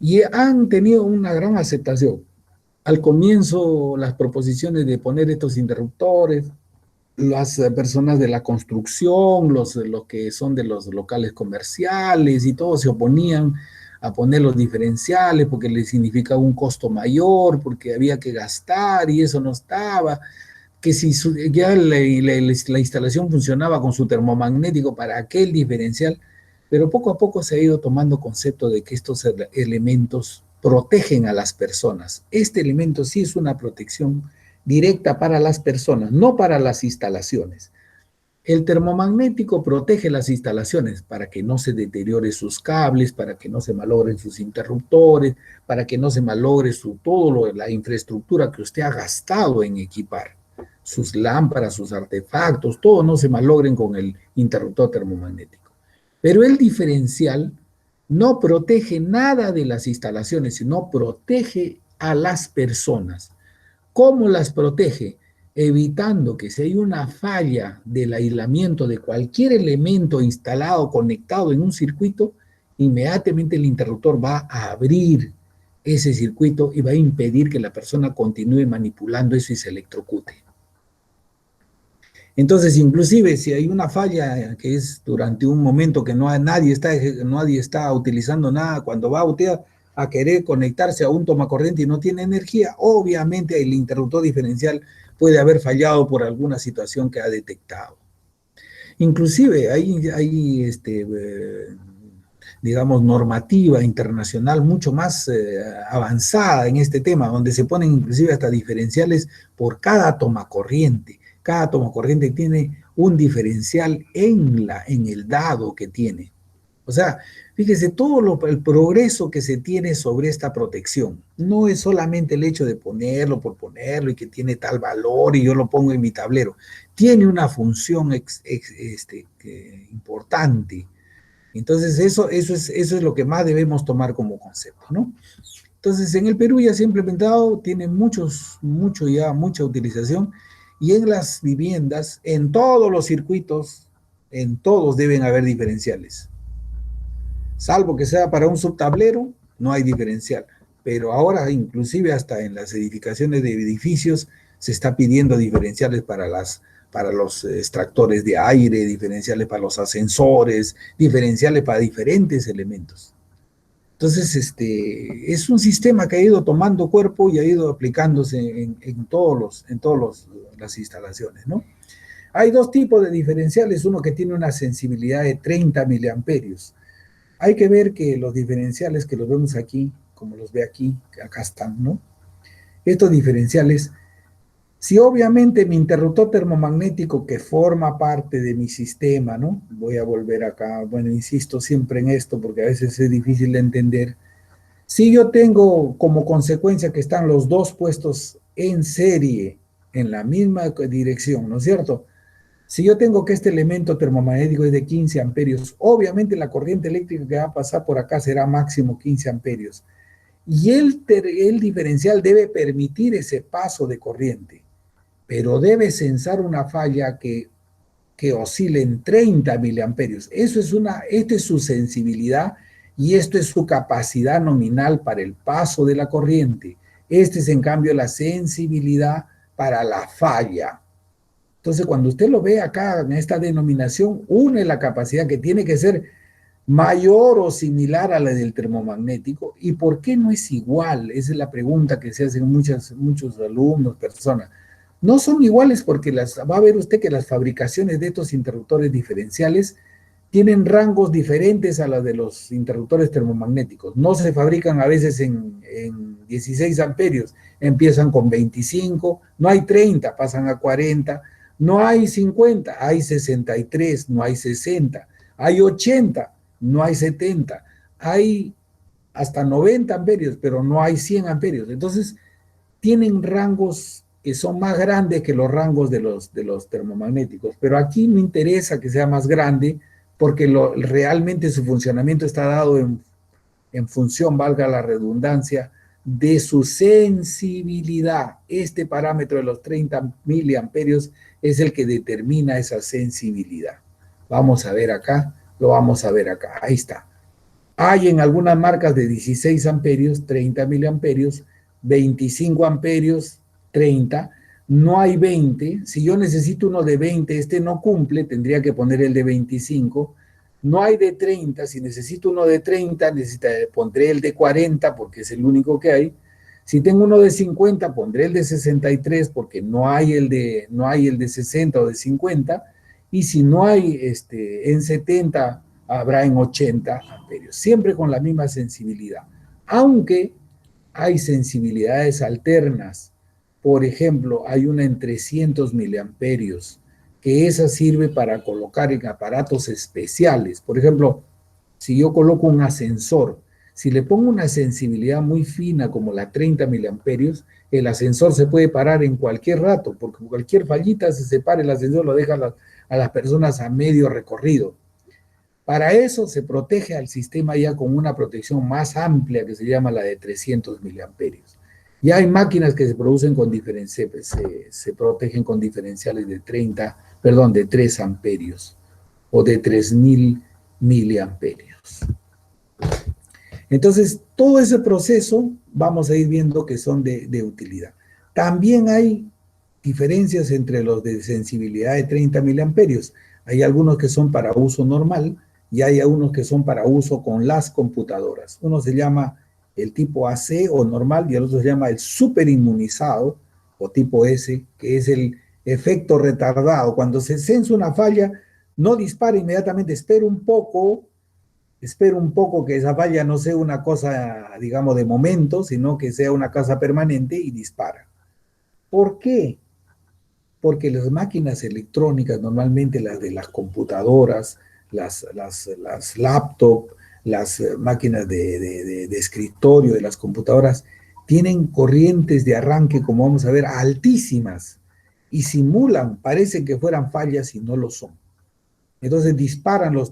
Y han tenido una gran aceptación. Al comienzo, las proposiciones de poner estos interruptores, las personas de la construcción, los que son de los locales comerciales y todos se oponían a poner los diferenciales porque les significaba un costo mayor, porque había que gastar y eso no estaba, que si ya la instalación funcionaba con su termomagnético para aquel diferencial, pero poco a poco se ha ido tomando concepto de que estos elementos protegen a las personas. Este elemento sí es una protección directa para las personas, no para las instalaciones. El termomagnético protege las instalaciones para que no se deteriore sus cables, para que no se malogren sus interruptores, para que no se malogre la infraestructura que usted ha gastado en equipar, sus lámparas, sus artefactos, todo no se malogren con el interruptor termomagnético. Pero el diferencial no protege nada de las instalaciones, sino protege a las personas. ¿Cómo las protege? Evitando que si hay una falla del aislamiento de cualquier elemento instalado, conectado en un circuito, inmediatamente el interruptor va a abrir ese circuito y va a impedir que la persona continúe manipulando eso y se electrocute. Entonces, inclusive, si hay una falla que es durante un momento que nadie está utilizando nada, cuando va usted a querer conectarse a un tomacorriente y no tiene energía, obviamente el interruptor diferencial puede haber fallado por alguna situación que ha detectado. Inclusive hay digamos, normativa internacional mucho más avanzada en este tema, donde se ponen inclusive hasta diferenciales por cada tomacorriente. Cada tomacorriente tiene un diferencial en el dado que tiene. O sea, fíjese, el progreso que se tiene sobre esta protección no es solamente el hecho de ponerlo por ponerlo y que tiene tal valor y yo lo pongo en mi tablero. Tiene una función importante. Entonces, eso es lo que más debemos tomar como concepto, ¿no? Entonces, en el Perú ya se ha implementado, tiene mucha utilización y en las viviendas, en todos los circuitos, en todos deben haber diferenciales. Salvo que sea para un subtablero, no hay diferencial. Pero ahora, inclusive hasta en las edificaciones de edificios, se está pidiendo diferenciales para los extractores de aire, diferenciales para los ascensores, diferenciales para diferentes elementos. Entonces, es un sistema que ha ido tomando cuerpo y ha ido aplicándose en todas las instalaciones, ¿no? Hay 2 tipos de diferenciales, uno que tiene una sensibilidad de 30 miliamperios. Hay que ver que los diferenciales que los vemos aquí, como los ve aquí, acá están, ¿no? Estos diferenciales, si obviamente mi interruptor termomagnético que forma parte de mi sistema, ¿no? Voy a volver acá, bueno, insisto siempre en esto porque a veces es difícil de entender. Si yo tengo como consecuencia que están los 2 puestos en serie, en la misma dirección, ¿no es cierto? Si yo tengo que este elemento termomagnético es de 15 amperios, obviamente la corriente eléctrica que va a pasar por acá será máximo 15 amperios. Y el diferencial debe permitir ese paso de corriente, pero debe censar una falla que oscile en 30 miliamperios. Esta es su sensibilidad y esto es su capacidad nominal para el paso de la corriente. Este es, en cambio, la sensibilidad para la falla. Entonces, cuando usted lo ve acá en esta denominación, une la capacidad que tiene que ser mayor o similar a la del termomagnético. ¿Y por qué no es igual? Esa es la pregunta que se hacen muchos alumnos, personas. No son iguales porque va a ver usted que las fabricaciones de estos interruptores diferenciales tienen rangos diferentes a las de los interruptores termomagnéticos. No se fabrican a veces en 16 amperios, empiezan con 25, no hay 30, pasan a 40, no hay 50, hay 63, no hay 60, hay 80, no hay 70, hay hasta 90 amperios, pero no hay 100 amperios. Entonces, tienen rangos que son más grandes que los rangos de los termomagnéticos, pero aquí me interesa que sea más grande porque realmente su funcionamiento está dado en función, valga la redundancia, de su sensibilidad. Este parámetro de los 30 miliamperios es el que determina esa sensibilidad. Vamos a ver acá, lo vamos a ver acá, ahí está. Hay en algunas marcas de 16 amperios, 30 miliamperios, 25 amperios, 30, no hay 20, si yo necesito uno de 20, este no cumple, tendría que poner el de 25, no hay de 30, si necesito uno de 30, pondré el de 40 porque es el único que hay, si tengo uno de 50, pondré el de 63 porque no hay el de 60 o de 50, y si no hay en 70, habrá en 80 amperios, siempre con la misma sensibilidad, aunque hay sensibilidades alternas. Por ejemplo, hay una en 300 miliamperios, que esa sirve para colocar en aparatos especiales. Por ejemplo, si yo coloco un ascensor, si le pongo una sensibilidad muy fina como la 30 miliamperios, el ascensor se puede parar en cualquier rato, porque cualquier fallita se separa el ascensor, lo deja a las personas a medio recorrido. Para eso se protege al sistema ya con una protección más amplia que se llama la de 300 miliamperios. Ya hay máquinas que se producen con se protegen con diferenciales de 3 amperios o de 3000 miliamperios. Entonces, todo ese proceso vamos a ir viendo que son de utilidad. También hay diferencias entre los de sensibilidad de 30 miliamperios. Hay algunos que son para uso normal y hay algunos que son para uso con las computadoras. Uno se llama el tipo AC o normal y el otro se llama el superinmunizado o tipo S, que es el efecto retardado. Cuando se sensa una falla, no dispara inmediatamente, espera un poco que esa falla no sea una cosa, digamos, de momento, sino que sea una cosa permanente y dispara. ¿Por qué? Porque las máquinas electrónicas, normalmente las de las computadoras, las laptops, las máquinas de escritorio de las computadoras, tienen corrientes de arranque, como vamos a ver, altísimas, y simulan, parecen que fueran fallas y no lo son. Entonces disparan los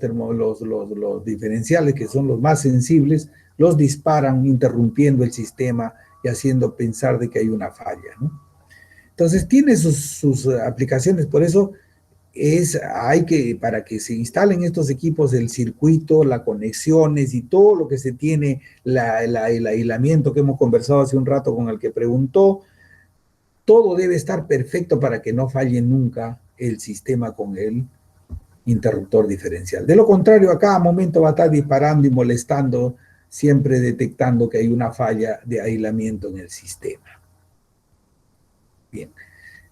diferenciales, que son los más sensibles, los disparan interrumpiendo el sistema y haciendo pensar de que hay una falla, ¿no? Entonces tiene sus aplicaciones, por eso para que se instalen estos equipos, el circuito, las conexiones y todo lo que se tiene, el aislamiento que hemos conversado hace un rato con el que preguntó, todo debe estar perfecto para que no falle nunca el sistema con el interruptor diferencial. De lo contrario, a cada momento va a estar disparando y molestando, siempre detectando que hay una falla de aislamiento en el sistema. Bien.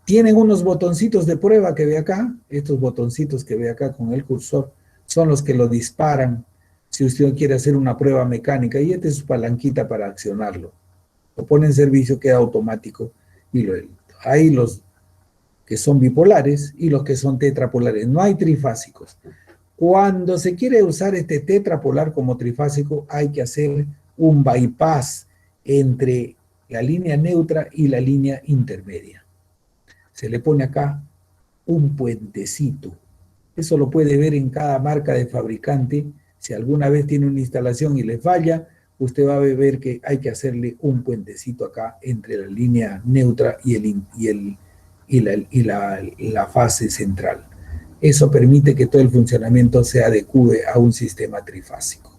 Tienen unos botoncitos de prueba que ve acá. Estos botoncitos que ve acá con el cursor son los que lo disparan si usted quiere hacer una prueba mecánica. Y esta es su palanquita para accionarlo. Lo pone en servicio, queda automático. Y hay los que son bipolares y los que son tetrapolares. No hay trifásicos. Cuando se quiere usar este tetrapolar como trifásico, hay que hacer un bypass entre la línea neutra y la línea intermedia. Se le pone acá un puentecito. Eso lo puede ver en cada marca de fabricante. Si alguna vez tiene una instalación y le falla, usted va a ver que hay que hacerle un puentecito acá entre la línea neutra y la fase central. Eso permite que todo el funcionamiento se adecue a un sistema trifásico.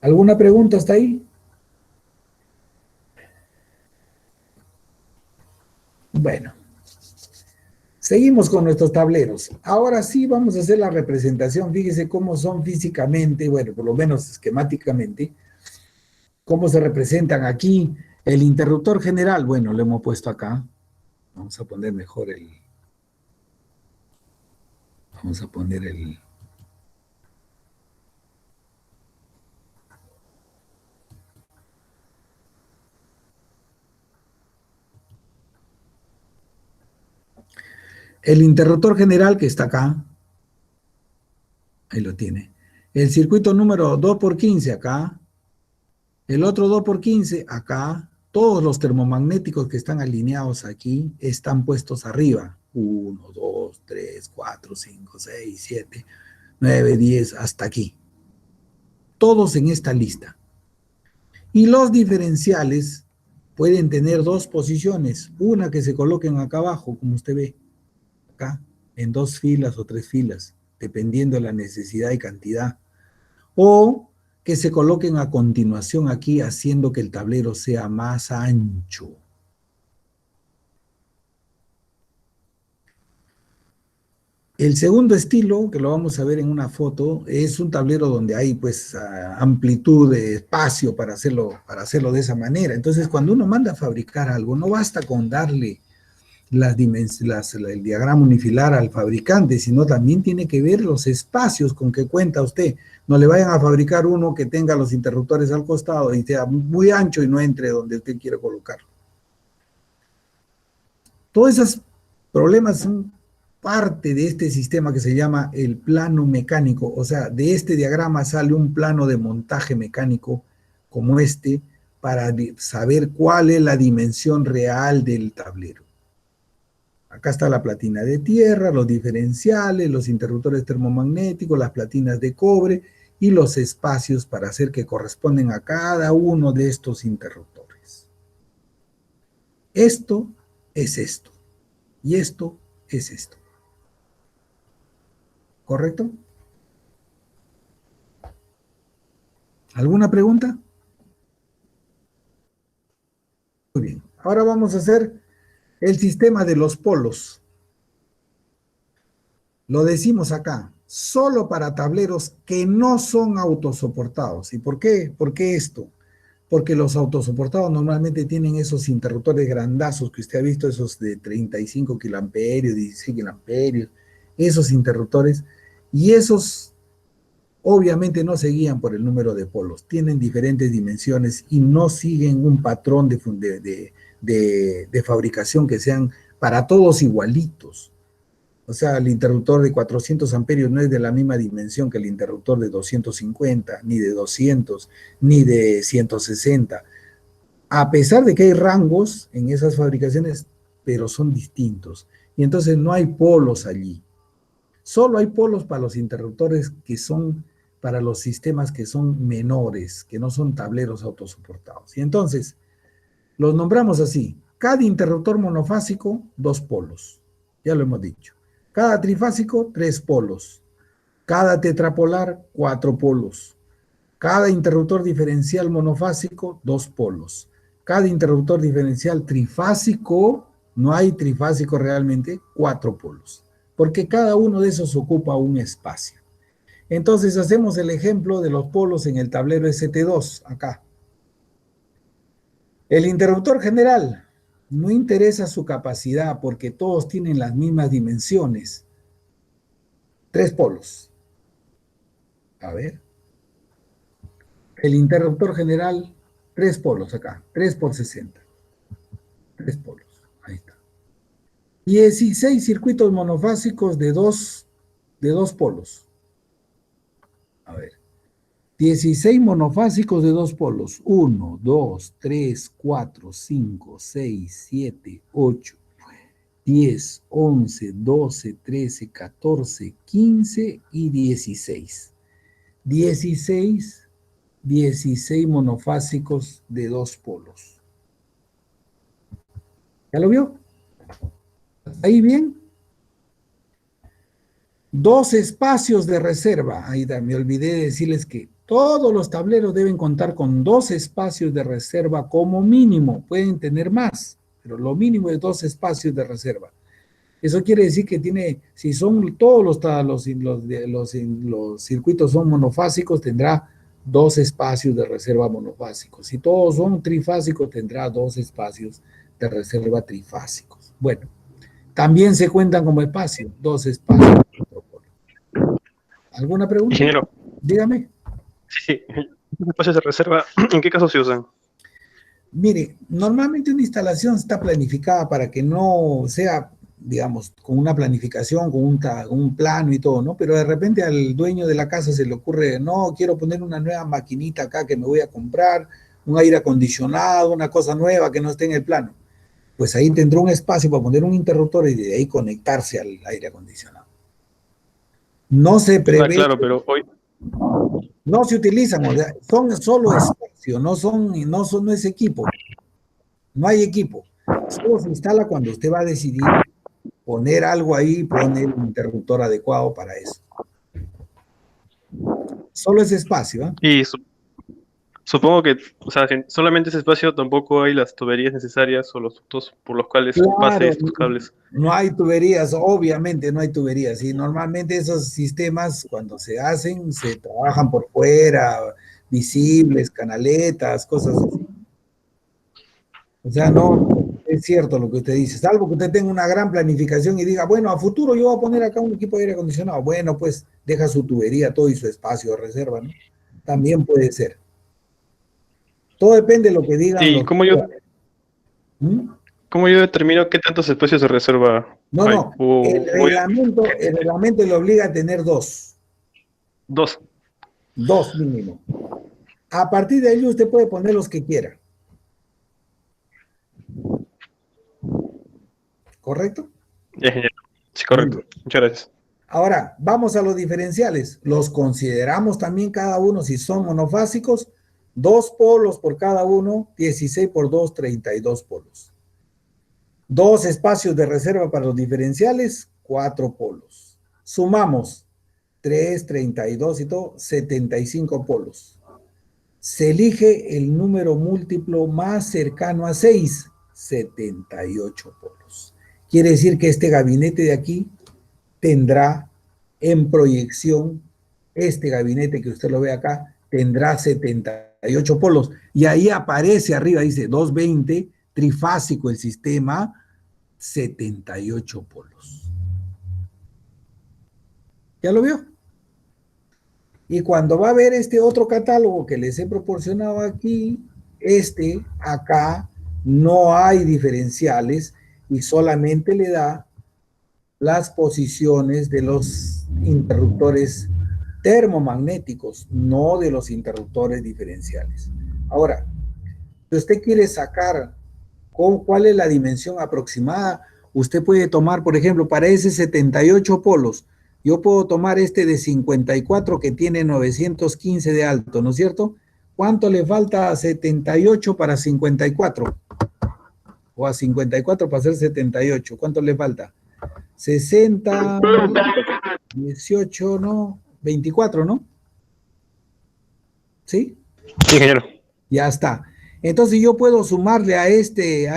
¿Alguna pregunta hasta ahí? Bueno, seguimos con nuestros tableros. Ahora sí vamos a hacer la representación. Fíjese cómo son físicamente, bueno, por lo menos esquemáticamente, cómo se representan aquí. El interruptor general, bueno, lo hemos puesto acá. Vamos a poner mejor el... Vamos a poner el... El interruptor general que está acá, ahí lo tiene. El circuito número 2x15 acá, el otro 2x15 acá, todos los termomagnéticos que están alineados aquí están puestos arriba. 1, 2, 3, 4, 5, 6, 7, 9, 10, hasta aquí. Todos en esta lista. Y los diferenciales pueden tener dos posiciones, una que se coloquen acá abajo, como usted ve, acá, en 2 filas o 3 filas, dependiendo de la necesidad y cantidad, o que se coloquen a continuación aquí, haciendo que el tablero sea más ancho. El segundo estilo, que lo vamos a ver en una foto, es un tablero donde hay pues amplitud de espacio para hacerlo de esa manera. Entonces, cuando uno manda a fabricar algo, no basta con darle el diagrama unifilar al fabricante, sino también tiene que ver los espacios con que cuenta usted. No le vayan a fabricar uno que tenga los interruptores al costado y sea muy ancho y no entre donde usted quiere colocarlo. Todos esos problemas son parte de este sistema que se llama el plano mecánico. O sea, de este diagrama sale un plano de montaje mecánico como este para saber cuál es la dimensión real del tablero. Acá está la platina de tierra, los diferenciales, los interruptores termomagnéticos, las platinas de cobre y los espacios para hacer que corresponden a cada uno de estos interruptores. Esto es esto y esto es esto. ¿Correcto? ¿Alguna pregunta? Muy bien. Ahora vamos a hacer el sistema de los polos. Lo decimos acá, solo para tableros que no son autosoportados. ¿Y por qué? ¿Por qué esto? Porque los autosoportados normalmente tienen esos interruptores grandazos que usted ha visto, esos de 35 kiloamperios, 16 kiloamperios, esos interruptores, y esos obviamente no se guían por el número de polos, tienen diferentes dimensiones y no siguen un patrón de fabricación que sean para todos igualitos. O sea, el interruptor de 400 amperios no es de la misma dimensión que el interruptor de 250, ni de 200, ni de 160. A pesar de que hay rangos en esas fabricaciones, pero son distintos. Y entonces no hay polos allí. Solo hay polos para los interruptores que son para los sistemas que son menores, que no son tableros autosoportados. Y entonces, los nombramos así. Cada interruptor monofásico, 2 polos. Ya lo hemos dicho. Cada trifásico, 3 polos. Cada tetrapolar, 4 polos. Cada interruptor diferencial monofásico, 2 polos. Cada interruptor diferencial trifásico, no hay trifásico realmente, 4 polos. Porque cada uno de esos ocupa un espacio. Entonces hacemos el ejemplo de los polos en el tablero ST2, acá. El interruptor general no interesa su capacidad porque todos tienen las mismas dimensiones. 3 polos. A ver. El interruptor general, 3 polos acá. 3 por 60. 3 polos. Ahí está. 16 circuitos monofásicos de dos polos. A ver. 16 monofásicos de 2 polos. 1, 2, 3, 4, 5, 6, 7, 8. 10, 11, 12, 13, 14, 15 y 16. 16 monofásicos de 2 polos. ¿Ya lo vio? ¿Ahí bien? 2 espacios de reserva. Ahí me olvidé de decirles que todos los tableros deben contar con 2 espacios de reserva como mínimo. Pueden tener más, pero lo mínimo es 2 espacios de reserva. Eso quiere decir que tiene, si son todos los circuitos son monofásicos, tendrá 2 espacios de reserva monofásicos. Si todos son trifásicos, tendrá 2 espacios de reserva trifásicos. Bueno, también se cuentan como espacio, 2 espacios. ¿Alguna pregunta? Ingeniero. Dígame. Sí. ¿Los espacios de reserva, en qué caso se usan? Mire, normalmente una instalación está planificada para que no sea, digamos, con una planificación, con un plano y todo, ¿no? Pero de repente al dueño de la casa se le ocurre, no, quiero poner una nueva maquinita acá que me voy a comprar, un aire acondicionado, una cosa nueva que no esté en el plano. Pues ahí tendrá un espacio para poner un interruptor y de ahí conectarse al aire acondicionado. No se prevé. Claro, pero hoy. No se utilizan, o sea, son solo espacio, no es equipo. No hay equipo. Solo se instala cuando usted va a decidir poner algo ahí, poner un interruptor adecuado para eso. Solo ese espacio, ¿eh? Y supongo que, o sea, si solamente ese espacio tampoco hay las tuberías necesarias o los ductos por los cuales pase estos cables. No hay tuberías, obviamente no hay tuberías. Y normalmente esos sistemas, cuando se hacen, se trabajan por fuera, visibles, canaletas, cosas así. O sea, no es cierto lo que usted dice, salvo que usted tenga una gran planificación y diga, bueno, a futuro yo voy a poner acá un equipo de aire acondicionado. Bueno, pues deja su tubería, todo y su espacio de reserva, ¿no? También puede ser. Todo depende de lo que digan. ¿Y cómo yo determino qué tantos espacios de reserva hay? No, el reglamento le obliga a tener 2. 2. 2 mínimo. A partir de ahí usted puede poner los que quiera. ¿Correcto? Sí, correcto. Muchas gracias. Ahora, vamos a los diferenciales. Los consideramos también cada uno, si son monofásicos, 2 polos por cada uno, 16 por 2, 32 polos. 2 espacios de reserva para los diferenciales, 4 polos. Sumamos 3, 32 y todo, 75 polos. Se elige el número múltiplo más cercano a 6, 78 polos. Quiere decir que este gabinete de aquí tendrá en proyección, este gabinete que usted lo ve acá, tendrá 78 polos. Y ahí aparece arriba, dice 220, trifásico el sistema, 78 polos. ¿Ya lo vio? Y cuando va a ver este otro catálogo que les he proporcionado aquí, acá no hay diferenciales y solamente le da las posiciones de los interruptores termomagnéticos, no de los interruptores diferenciales. Ahora, si usted quiere sacar cuál es la dimensión aproximada, usted puede tomar, por ejemplo, para ese 78 polos, yo puedo tomar este de 54 que tiene 915 de alto, ¿no es cierto? ¿Cuánto le falta a 78 para 54? O a 54 para hacer 78, ¿cuánto le falta? 60, 18, ¿no? 24, ¿no? ¿Sí? Sí, ingeniero. Ya está. Entonces yo puedo sumarle a esta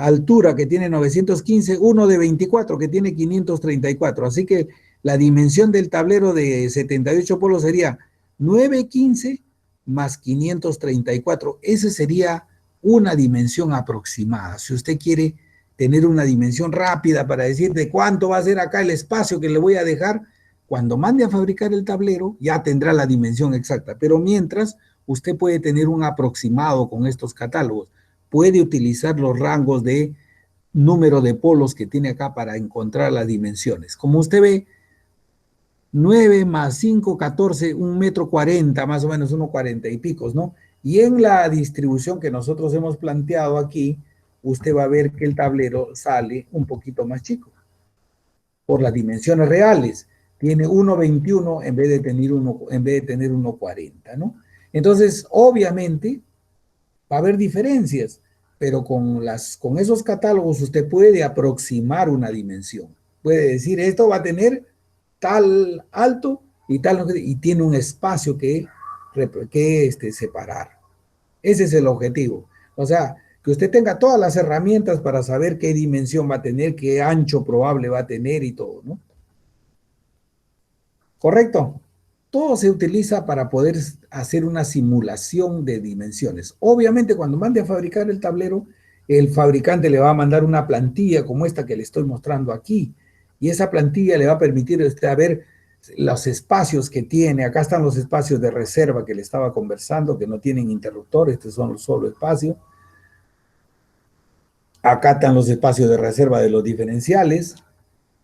altura que tiene 915, uno de 24 que tiene 534. Así que la dimensión del tablero de 78 polos sería 915 más 534. Esa sería una dimensión aproximada. Si usted quiere tener una dimensión rápida para decir de cuánto va a ser acá el espacio que le voy a dejar, cuando mande a fabricar el tablero ya tendrá la dimensión exacta. Pero mientras, usted puede tener un aproximado con estos catálogos. Puede utilizar los rangos de número de polos que tiene acá para encontrar las dimensiones. Como usted ve, 9 más 5, 14, 1,40 m, más o menos 1,40 y picos, ¿no? Y en la distribución que nosotros hemos planteado aquí, usted va a ver que el tablero sale un poquito más chico. Por las dimensiones reales, tiene 1,21 en vez de tener 1,40, ¿no? Entonces, obviamente, va a haber diferencias, pero con esos catálogos usted puede aproximar una dimensión. Puede decir, esto va a tener tal alto y tal, y tiene un espacio que separar. Ese es el objetivo. O sea, que usted tenga todas las herramientas para saber qué dimensión va a tener, qué ancho probable va a tener y todo, ¿no? ¿Correcto? Todo se utiliza para poder hacer una simulación de dimensiones. Obviamente, cuando mande a fabricar el tablero, el fabricante le va a mandar una plantilla como esta que le estoy mostrando aquí. Y esa plantilla le va a permitir a usted ver los espacios que tiene. Acá están los espacios de reserva que le estaba conversando, que no tienen interruptor, estos son solo espacios. Acá están los espacios de reserva de los diferenciales.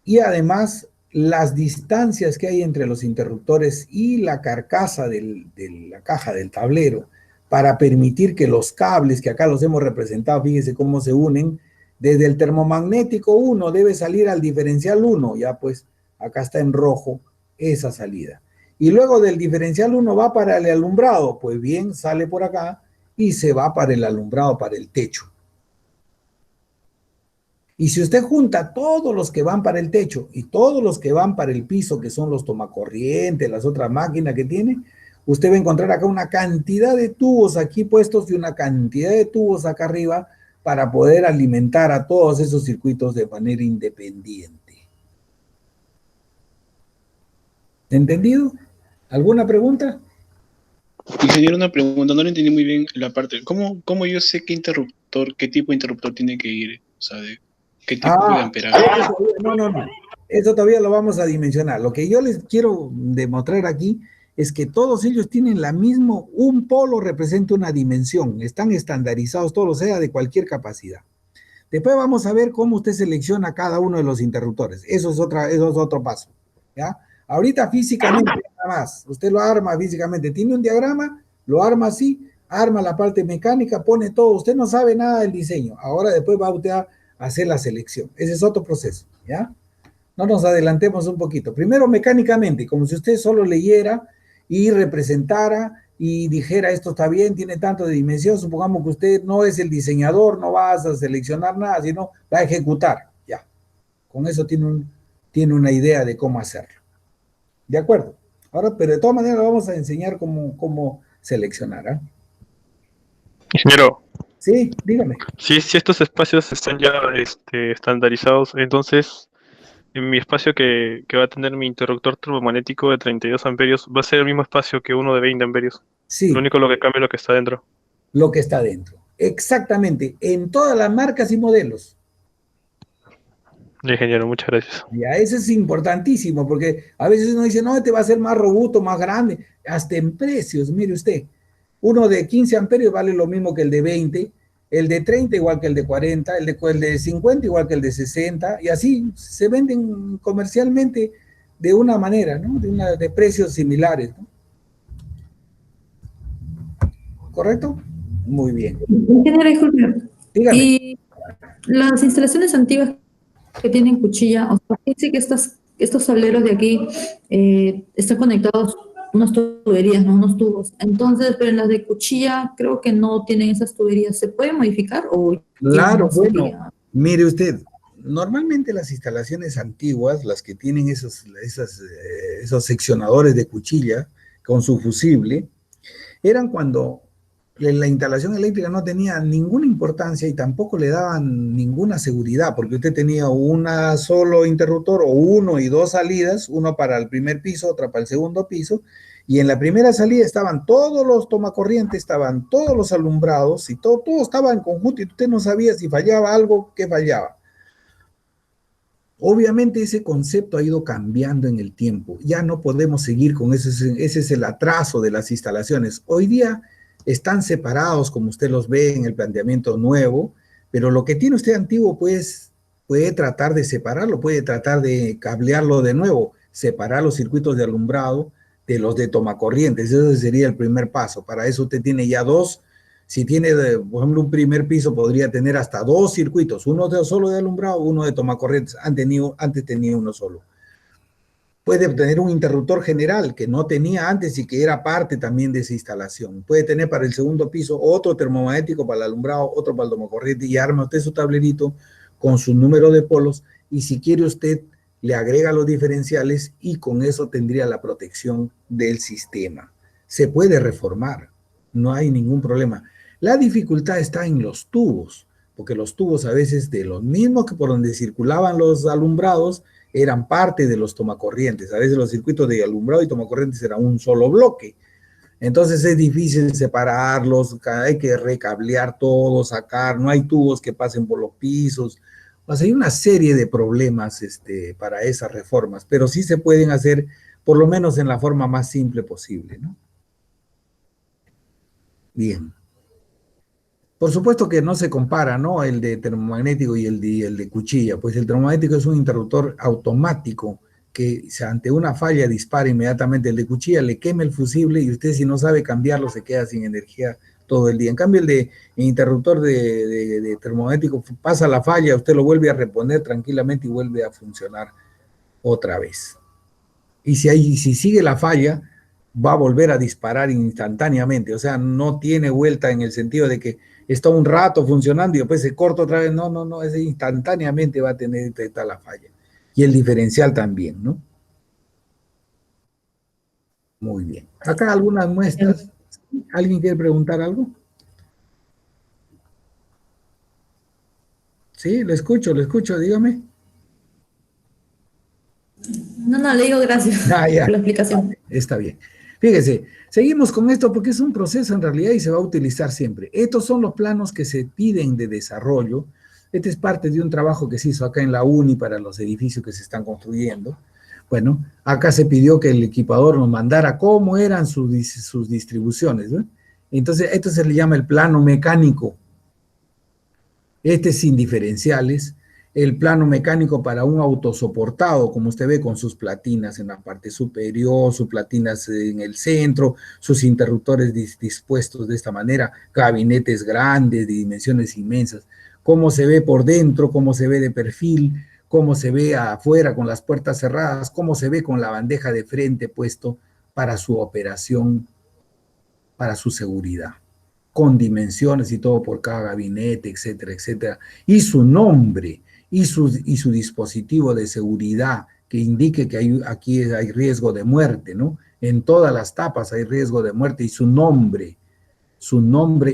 Y además, las distancias que hay entre los interruptores y la carcasa de la caja del tablero para permitir que los cables, que acá los hemos representado, fíjense cómo se unen, desde el termomagnético 1 debe salir al diferencial 1, ya pues acá está en rojo esa salida. Y luego del diferencial 1 va para el alumbrado, pues bien, sale por acá y se va para el alumbrado, para el techo. Y si usted junta todos los que van para el techo y todos los que van para el piso, que son los tomacorrientes, las otras máquinas que tiene, usted va a encontrar acá una cantidad de tubos aquí puestos y una cantidad de tubos acá arriba para poder alimentar a todos esos circuitos de manera independiente. ¿Entendido? ¿Alguna pregunta? Ingeniero, una pregunta, no lo entendí muy bien la parte. ¿Cómo yo sé qué tipo de interruptor tiene que ir? O sea, ¿qué tipo de amperaje? No. Eso todavía lo vamos a dimensionar. Lo que yo les quiero demostrar aquí es que todos ellos tienen la misma, un polo representa una dimensión, están estandarizados todos, sea de cualquier capacidad. Después vamos a ver cómo usted selecciona cada uno de los interruptores. Eso es otro paso, ¿ya? Ahorita físicamente nada más, usted lo arma físicamente, tiene un diagrama, lo arma así, arma la parte mecánica, pone todo, usted no sabe nada del diseño. Ahora después va usted a hacer la selección. Ese es otro proceso, ¿ya? No nos adelantemos un poquito. Primero mecánicamente, como si usted solo leyera y representara y dijera esto está bien, tiene tanto de dimensión, supongamos que usted no es el diseñador, no va a seleccionar nada, sino va a ejecutar, ya. Con eso tiene una idea de cómo hacerlo. ¿De acuerdo? Ahora, pero de todas maneras le vamos a enseñar cómo seleccionar, ¿eh? Ingeniero. Sí, dígame. Si estos espacios están ya estandarizados, entonces en mi espacio que va a tener mi interruptor turbomagnético de 32 amperios va a ser el mismo espacio que uno de 20 amperios. Sí. Lo único lo que cambia es lo que está dentro. Lo que está dentro. Exactamente. En todas las marcas y modelos. Ingeniero, muchas gracias. Ya, eso es importantísimo porque a veces uno dice, no, este va a ser más robusto, más grande. Hasta en precios, mire usted. Uno de 15 amperios vale lo mismo que el de 20, el de 30 igual que el de 40, el de 50 igual que el de 60, y así se venden comercialmente de una manera, ¿no? De precios similares, ¿no? ¿Correcto? Muy bien. Ingeniero, disculpe. Dígame. Y las instalaciones antiguas que tienen cuchilla, o sea, dice que estos tableros de aquí están conectados unas tuberías, ¿no? Unos tubos. Entonces, pero en las de cuchilla creo que no tienen esas tuberías. ¿Se puede modificar o...? Claro, bueno, mire usted, normalmente las instalaciones antiguas, las que tienen esos seccionadores de cuchilla con su fusible, eran cuando la instalación eléctrica no tenía ninguna importancia y tampoco le daban ninguna seguridad, porque usted tenía una solo interruptor o 1 y 2 salidas, uno para el primer piso, otra para el segundo piso, y en la primera salida estaban todos los tomacorrientes, estaban todos los alumbrados y todo estaba en conjunto y usted no sabía si fallaba algo, qué fallaba. Obviamente ese concepto ha ido cambiando en el tiempo, ya no podemos seguir con eso, ese es el atraso de las instalaciones. Hoy día están separados, como usted los ve en el planteamiento nuevo, pero lo que tiene usted antiguo, pues, puede tratar de separarlo, puede tratar de cablearlo de nuevo. separar los circuitos de alumbrado de los de tomacorrientes. Ese sería el primer paso. Para eso usted tiene ya dos. Si tiene, por ejemplo, un primer piso, podría tener hasta dos circuitos, uno solo de alumbrado, uno de tomacorrientes. Antes tenía uno solo. Puede tener un interruptor general que no tenía antes y que era parte también de esa instalación. Puede tener para el segundo piso otro termomagnético para el alumbrado, otro para el tomacorriente, y arma usted su tablerito con su número de polos, y si quiere usted le agrega los diferenciales y con eso tendría la protección del sistema. Se puede reformar, no hay ningún problema. La dificultad está en los tubos, porque los tubos a veces de los mismos que por donde circulaban los alumbrados eran parte de los tomacorrientes. A veces los circuitos de alumbrado y tomacorrientes eran un solo bloque. Entonces es difícil separarlos, hay que recablear todo, sacar, no hay tubos que pasen por los pisos. O sea, hay una serie de problemas para esas reformas, pero sí se pueden hacer por lo menos en la forma más simple posible, ¿no? Bien. Por supuesto que no se compara, ¿no? El de termomagnético y el de cuchilla, pues el termomagnético es un interruptor automático que ante una falla dispara inmediatamente. El de cuchilla le quema el fusible y usted, si no sabe cambiarlo, se queda sin energía todo el día. En cambio, el interruptor de termomagnético pasa la falla, usted lo vuelve a reponer tranquilamente y vuelve a funcionar otra vez. Y si sigue la falla, va a volver a disparar instantáneamente. O sea, no tiene vuelta en el sentido de que está un rato funcionando y después se corta otra vez. No, ese instantáneamente va a tener la falla. Y el diferencial también, ¿no? Muy bien. Acá algunas muestras. ¿Alguien quiere preguntar algo? Sí, lo escucho, dígame. No, le digo gracias ya. por la explicación. Está bien. Fíjese, seguimos con esto porque es un proceso en realidad y se va a utilizar siempre. Estos son los planos que se piden de desarrollo. Este es parte de un trabajo que se hizo acá en la UNI para los edificios que se están construyendo. Bueno, acá se pidió que el equipador nos mandara cómo eran sus distribuciones, ¿no? Entonces, esto se le llama el plano mecánico. Este es sin diferenciales. El plano mecánico para un autosoportado, como usted ve, con sus platinas en la parte superior, sus platinas en el centro, sus interruptores dispuestos de esta manera, gabinetes grandes, de dimensiones inmensas. Cómo se ve por dentro, cómo se ve de perfil, cómo se ve afuera con las puertas cerradas, cómo se ve con la bandeja de frente puesto para su operación, para su seguridad, con dimensiones y todo por cada gabinete, etcétera, etcétera. Y su nombre y su dispositivo de seguridad que indique que aquí hay riesgo de muerte, ¿no? En todas las tapas hay riesgo de muerte y su nombre,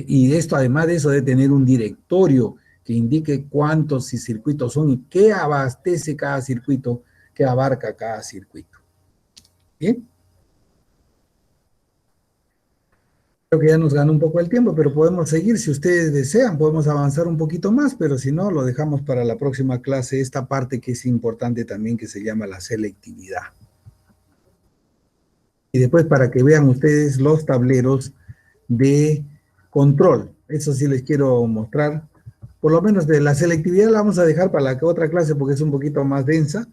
y esto además de eso debe tener un directorio que indique cuántos circuitos son y qué abastece cada circuito, qué abarca cada circuito. ¿Bien? Creo que ya nos ganó un poco el tiempo, pero podemos seguir. Si ustedes desean, podemos avanzar un poquito más, pero si no, lo dejamos para la próxima clase, esta parte que es importante también, que se llama la selectividad. Y después para que vean ustedes los tableros de control. Eso sí les quiero mostrar. Por lo menos de la selectividad la vamos a dejar para la otra clase porque es un poquito más densa,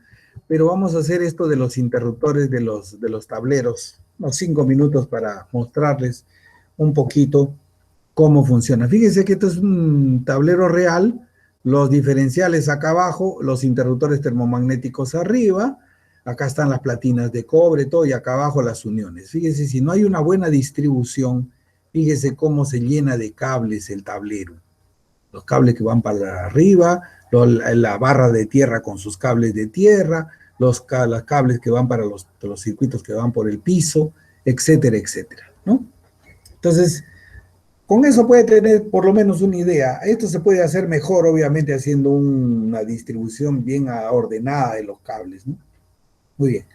pero vamos a hacer esto de los interruptores de los tableros, unos 5 minutos para mostrarles un poquito cómo funciona. Fíjense que esto es un tablero real, los diferenciales acá abajo, los interruptores termomagnéticos arriba, acá están las platinas de cobre, todo, y acá abajo las uniones. Fíjense, si no hay una buena distribución, fíjense cómo se llena de cables el tablero. Los cables que van para arriba, la barra de tierra con sus cables de tierra, los cables que van para los circuitos que van por el piso, etcétera, etcétera, ¿no? Entonces, con eso puede tener por lo menos una idea. Esto se puede hacer mejor, obviamente, haciendo una distribución bien ordenada de los cables, ¿no? Muy bien.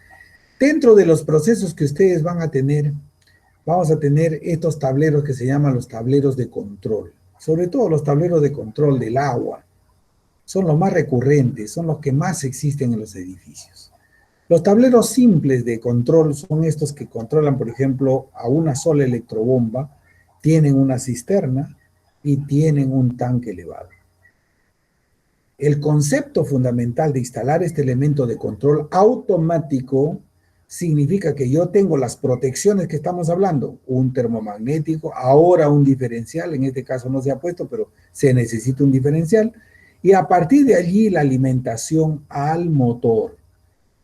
Dentro de los procesos que ustedes van a tener, vamos a tener estos tableros que se llaman los tableros de control. Sobre todo los tableros de control del agua. Son los más recurrentes, son los que más existen en los edificios. Los tableros simples de control son estos que controlan, por ejemplo, a una sola electrobomba, tienen una cisterna y tienen un tanque elevado. El concepto fundamental de instalar este elemento de control automático significa que yo tengo las protecciones que estamos hablando, un termomagnético, ahora un diferencial, en este caso no se ha puesto, pero se necesita un diferencial, y a partir de allí la alimentación al motor.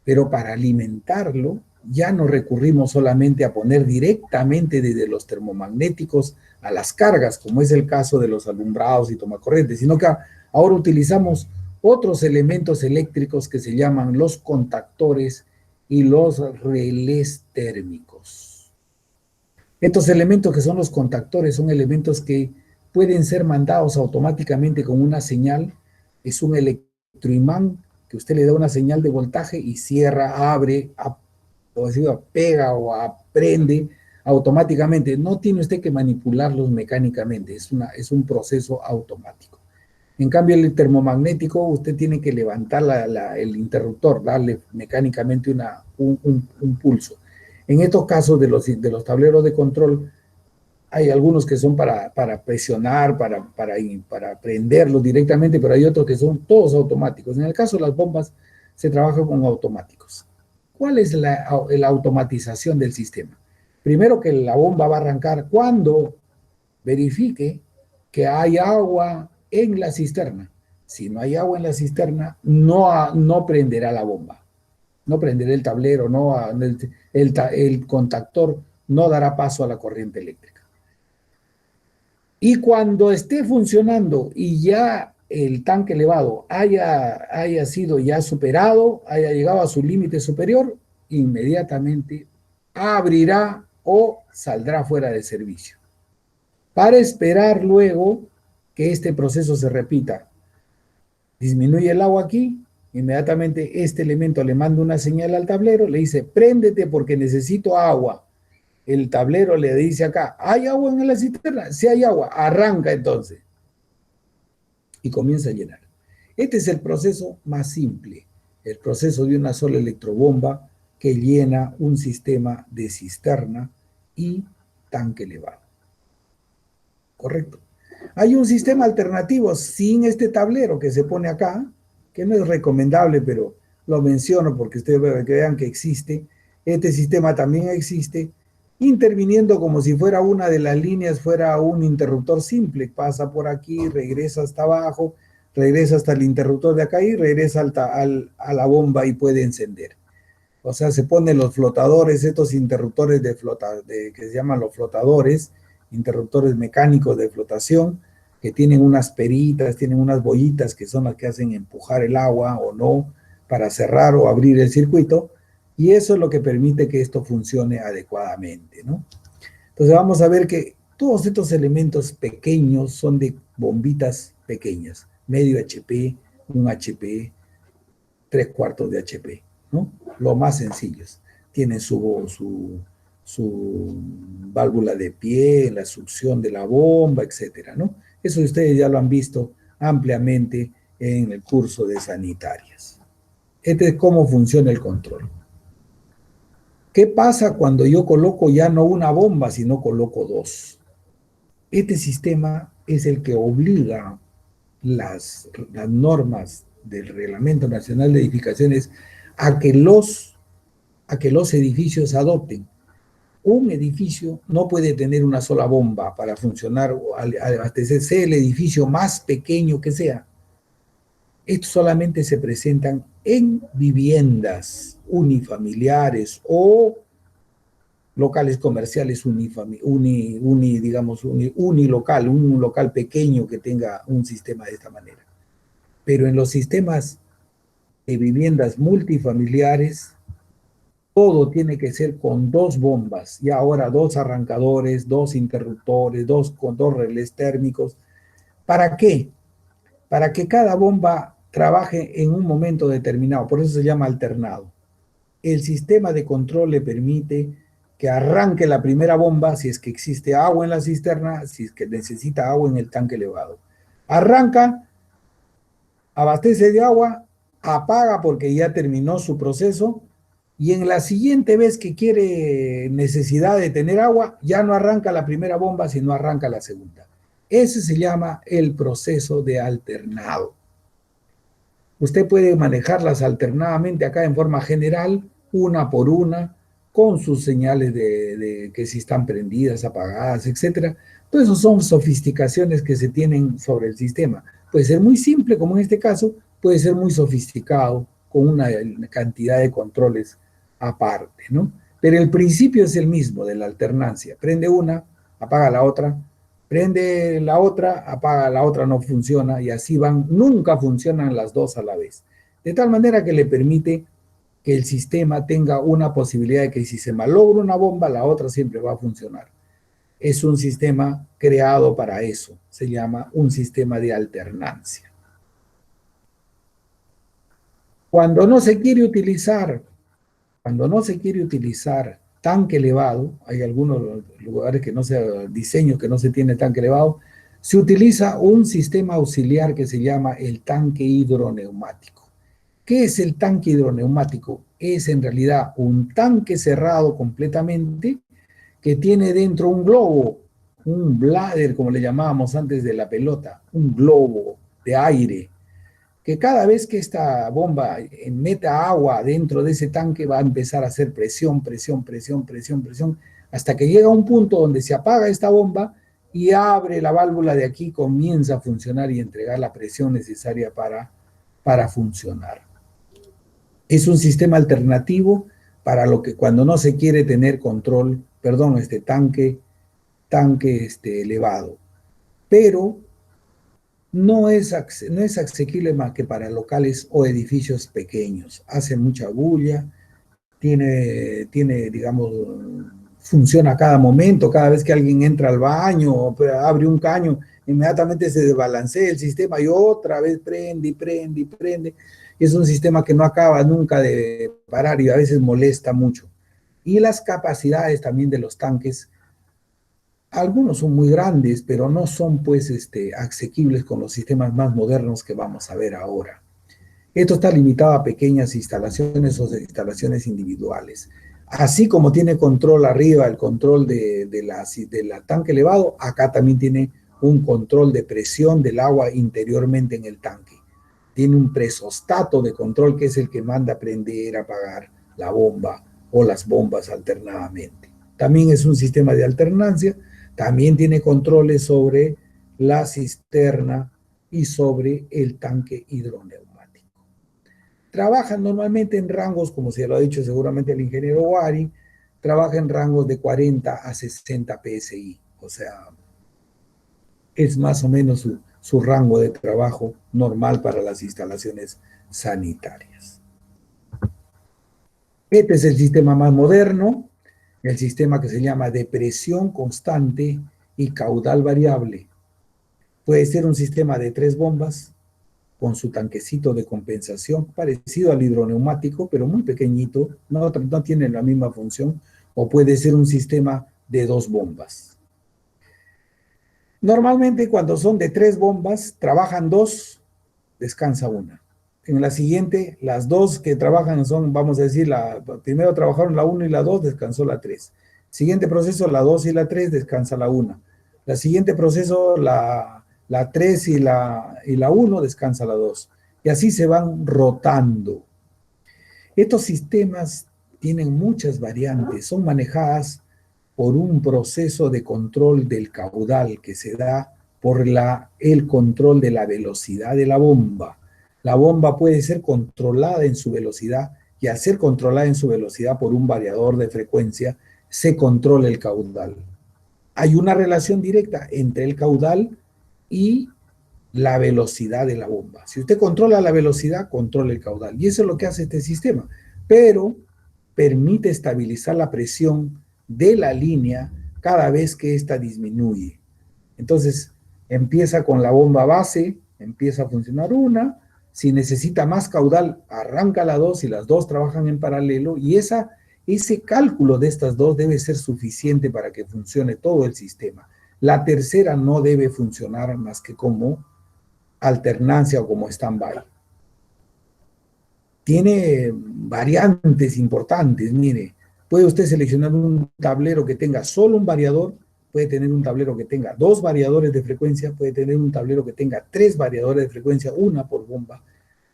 Pero para alimentarlo ya no recurrimos solamente a poner directamente desde los termomagnéticos a las cargas, como es el caso de los alumbrados y tomacorrientes, sino que ahora utilizamos otros elementos eléctricos que se llaman los contactores y los relés térmicos. Estos elementos que son los contactores son elementos que pueden ser mandados automáticamente con una señal. Es un electroimán que usted le da una señal de voltaje y cierra, abre, pega o prende automáticamente. No tiene usted que manipularlos mecánicamente, es un proceso automático. En cambio, el termomagnético, usted tiene que levantar el interruptor, darle mecánicamente un pulso. En estos casos de los tableros de control, hay algunos que son para presionar, para prenderlos directamente, pero hay otros que son todos automáticos. En el caso de las bombas, se trabaja con automáticos. ¿Cuál es la automatización del sistema? Primero, que la bomba va a arrancar cuando verifique que hay agua en la cisterna. Si no hay agua en la cisterna, no prenderá la bomba. No prenderá el tablero, el contactor no dará paso a la corriente eléctrica. Y cuando esté funcionando y ya el tanque elevado haya sido ya superado, haya llegado a su límite superior, inmediatamente abrirá o saldrá fuera de servicio, para esperar luego que este proceso se repita. Disminuye el agua aquí, inmediatamente este elemento le manda una señal al tablero, le dice, préndete porque necesito agua. El tablero le dice acá, ¿hay agua en la cisterna? Si hay agua, arranca entonces. Y comienza a llenar. Este es el proceso más simple, el proceso de una sola electrobomba que llena un sistema de cisterna y tanque elevado. ¿Correcto? Hay un sistema alternativo sin este tablero que se pone acá, que no es recomendable, pero lo menciono porque ustedes vean que existe. Este sistema también existe, interviniendo como si fuera una de las líneas, fuera un interruptor simple. Pasa por aquí, regresa hasta abajo, regresa hasta el interruptor de acá y regresa a la bomba y puede encender. O sea, se ponen los flotadores, estos interruptores que se llaman los flotadores, interruptores mecánicos de flotación, que tienen unas peritas, tienen unas bollitas que son las que hacen empujar el agua o no, para cerrar o abrir el circuito, y eso es lo que permite que esto funcione adecuadamente, ¿no? Entonces vamos a ver que todos estos elementos pequeños son de bombitas pequeñas, medio HP, 1 HP, 3/4 de HP, ¿no? Lo más sencillos. Tienen su válvula de pie, la succión de la bomba, etcétera, ¿no? Eso ustedes ya lo han visto ampliamente en el curso de sanitarias. Este es cómo funciona el control. ¿Qué pasa cuando yo coloco ya no una bomba, sino coloco dos? Este sistema es el que obliga las normas del Reglamento Nacional de Edificaciones a que los edificios adopten. Un edificio no puede tener una sola bomba para funcionar o abastecerse, el edificio más pequeño que sea. Estos solamente se presentan en viviendas unifamiliares o locales comerciales unilocal, un local pequeño que tenga un sistema de esta manera. Pero en los sistemas de viviendas multifamiliares, todo tiene que ser con dos bombas, y ahora dos arrancadores, dos interruptores, con dos relés térmicos. ¿Para qué? Para que cada bomba trabaje en un momento determinado, por eso se llama alternado. El sistema de control le permite que arranque la primera bomba si es que existe agua en la cisterna, si es que necesita agua en el tanque elevado. Arranca, abastece de agua, apaga porque ya terminó su proceso, y en la siguiente vez que quiere necesidad de tener agua, ya no arranca la primera bomba, sino arranca la segunda. Ese se llama el proceso de alternado. Usted puede manejarlas alternadamente acá en forma general, una por una, con sus señales de que si están prendidas, apagadas, etc. Todas eso son sofisticaciones que se tienen sobre el sistema. Puede ser muy simple, como en este caso, puede ser muy sofisticado, con una cantidad de controles aparte, ¿no? Pero el principio es el mismo de la alternancia. Prende una, apaga la otra, prende la otra, apaga la otra, no funciona, y así van, nunca funcionan las dos a la vez. De tal manera que le permite que el sistema tenga una posibilidad de que si se malogra una bomba, la otra siempre va a funcionar. Es un sistema creado para eso, se llama un sistema de alternancia. Cuando no se quiere utilizar tanque elevado, hay algunos lugares que no se, diseños que no se tiene tanque elevado, se utiliza un sistema auxiliar que se llama el tanque hidroneumático. ¿Qué es el tanque hidroneumático? Es en realidad un tanque cerrado completamente que tiene dentro un globo, un bladder, como le llamábamos antes de la pelota, un globo de aire, que cada vez que esta bomba meta agua dentro de ese tanque va a empezar a hacer presión, presión, presión, presión, presión, hasta que llega a un punto donde se apaga esta bomba y abre la válvula de aquí, comienza a funcionar y entregar la presión necesaria para funcionar. Es un sistema alternativo para lo que cuando no se quiere tener control, perdón, tanque elevado. Pero no es asequible más que para locales o edificios pequeños. Hace mucha bulla, tiene, digamos, funciona a cada momento, cada vez que alguien entra al baño o abre un caño, inmediatamente se desbalancea el sistema y otra vez prende y prende y prende. Es un sistema que no acaba nunca de parar y a veces molesta mucho. Y las capacidades también de los tanques, algunos son muy grandes, pero no son pues asequibles con los sistemas más modernos que vamos a ver ahora. Esto está limitado a pequeñas instalaciones o instalaciones individuales. Así como tiene control arriba, el control de la tanque elevado, acá también tiene un control de presión del agua interiormente en el tanque. Tiene un presostato de control que es el que manda a prender, apagar la bomba o las bombas alternadamente. También es un sistema de alternancia, también tiene controles sobre la cisterna y sobre el tanque hidroneumático. Trabajan normalmente en rangos, como se lo ha dicho seguramente el ingeniero Wari, trabaja en rangos de 40 a 60 PSI, o sea, es más o menos su rango de trabajo normal para las instalaciones sanitarias. Este es el sistema más moderno, el sistema que se llama de presión constante y caudal variable. Puede ser un sistema de 3 bombas con su tanquecito de compensación, parecido al hidroneumático, pero muy pequeñito, no tiene la misma función, o puede ser un sistema de 2 bombas. Normalmente cuando son de 3 bombas, trabajan 2, descansa una. En la siguiente, las 2 que trabajan son, vamos a decir, primero trabajaron la 1 y la 2, descansó la 3. Siguiente proceso, la 2 y la 3, descansa la 1. La siguiente proceso, la 3 y la 1, descansa la 2. Y así se van rotando. Estos sistemas tienen muchas variantes, son manejadas por un proceso de control del caudal que se da por el control de la velocidad de la bomba. La bomba puede ser controlada en su velocidad y al ser controlada en su velocidad por un variador de frecuencia, se controla el caudal. Hay una relación directa entre el caudal y la velocidad de la bomba. Si usted controla la velocidad, controla el caudal. Y eso es lo que hace este sistema. Pero permite estabilizar la presión de la línea cada vez que ésta disminuye. Entonces, empieza con la bomba base, empieza a funcionar una. Si necesita más caudal, arranca la 2 y las 2 trabajan en paralelo. Y ese cálculo de estas 2 debe ser suficiente para que funcione todo el sistema. La tercera no debe funcionar más que como alternancia o como stand-by. Tiene variantes importantes, mire. Puede usted seleccionar un tablero que tenga solo un variador, puede tener un tablero que tenga 2 variadores de frecuencia, puede tener un tablero que tenga 3 variadores de frecuencia, una por bomba.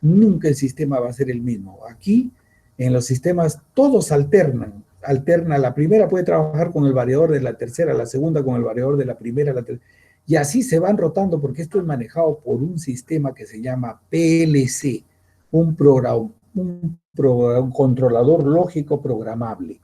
Nunca el sistema va a ser el mismo. Aquí, En los sistemas todos alternan. La primera puede trabajar con el variador de la tercera, la segunda con el variador de la primera, la tercera. Y así se van rotando porque esto es manejado por un sistema que se llama PLC, un controlador lógico programable,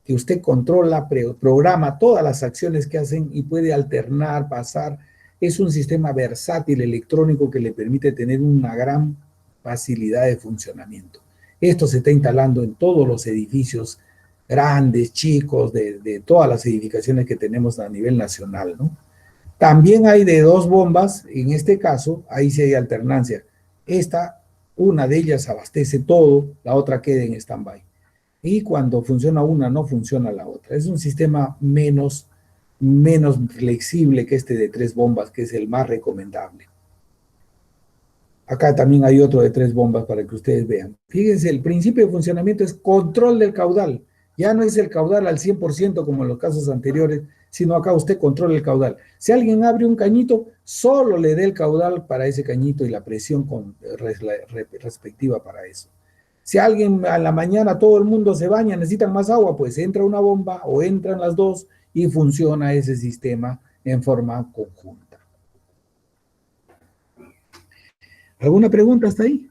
que usted controla, programa todas las acciones que hacen y puede alternar, pasar. Es un sistema versátil electrónico que le permite tener una gran facilidad de funcionamiento. Esto se está instalando en todos los edificios grandes, chicos, de todas las edificaciones que tenemos a nivel nacional, ¿no? También hay de 2 bombas, en este caso, ahí sí hay alternancia. Una de ellas abastece todo, la otra queda en stand-by. Y cuando funciona una, no funciona la otra. Es un sistema menos flexible que este de 3 bombas, que es el más recomendable. Acá también hay otro de 3 bombas para que ustedes vean. Fíjense, el principio de funcionamiento es control del caudal. Ya no es el caudal al 100% como en los casos anteriores, sino acá usted controla el caudal. Si alguien abre un cañito, solo le dé el caudal para ese cañito y la presión respectiva para eso. Si alguien a la mañana todo el mundo se baña, necesitan más agua, pues entra una bomba o entran las 2 y funciona ese sistema en forma conjunta. ¿Alguna pregunta hasta ahí?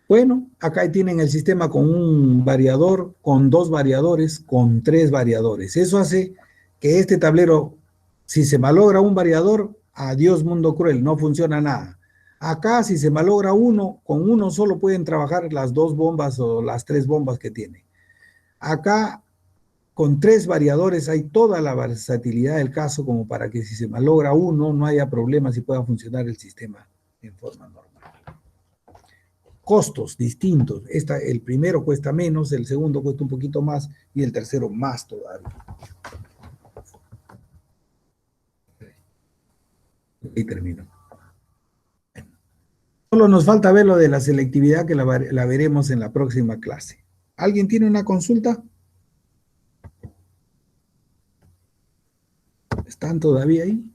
Bueno, acá tienen el sistema con un variador, con 2 variadores, con 3 variadores. Eso hace que este tablero, si se malogra un variador, adiós mundo cruel, no funciona nada. Acá, si se malogra uno, con uno solo pueden trabajar las 2 bombas o las 3 bombas que tiene. Acá, con 3 variadores, hay toda la versatilidad del caso como para que si se malogra uno, no haya problemas y pueda funcionar el sistema en forma normal. Costos distintos. El primero cuesta menos, el segundo cuesta un poquito más y el tercero más todavía. Y termino. Solo nos falta ver lo de la selectividad que la veremos en la próxima clase. ¿Alguien tiene una consulta? ¿Están todavía ahí?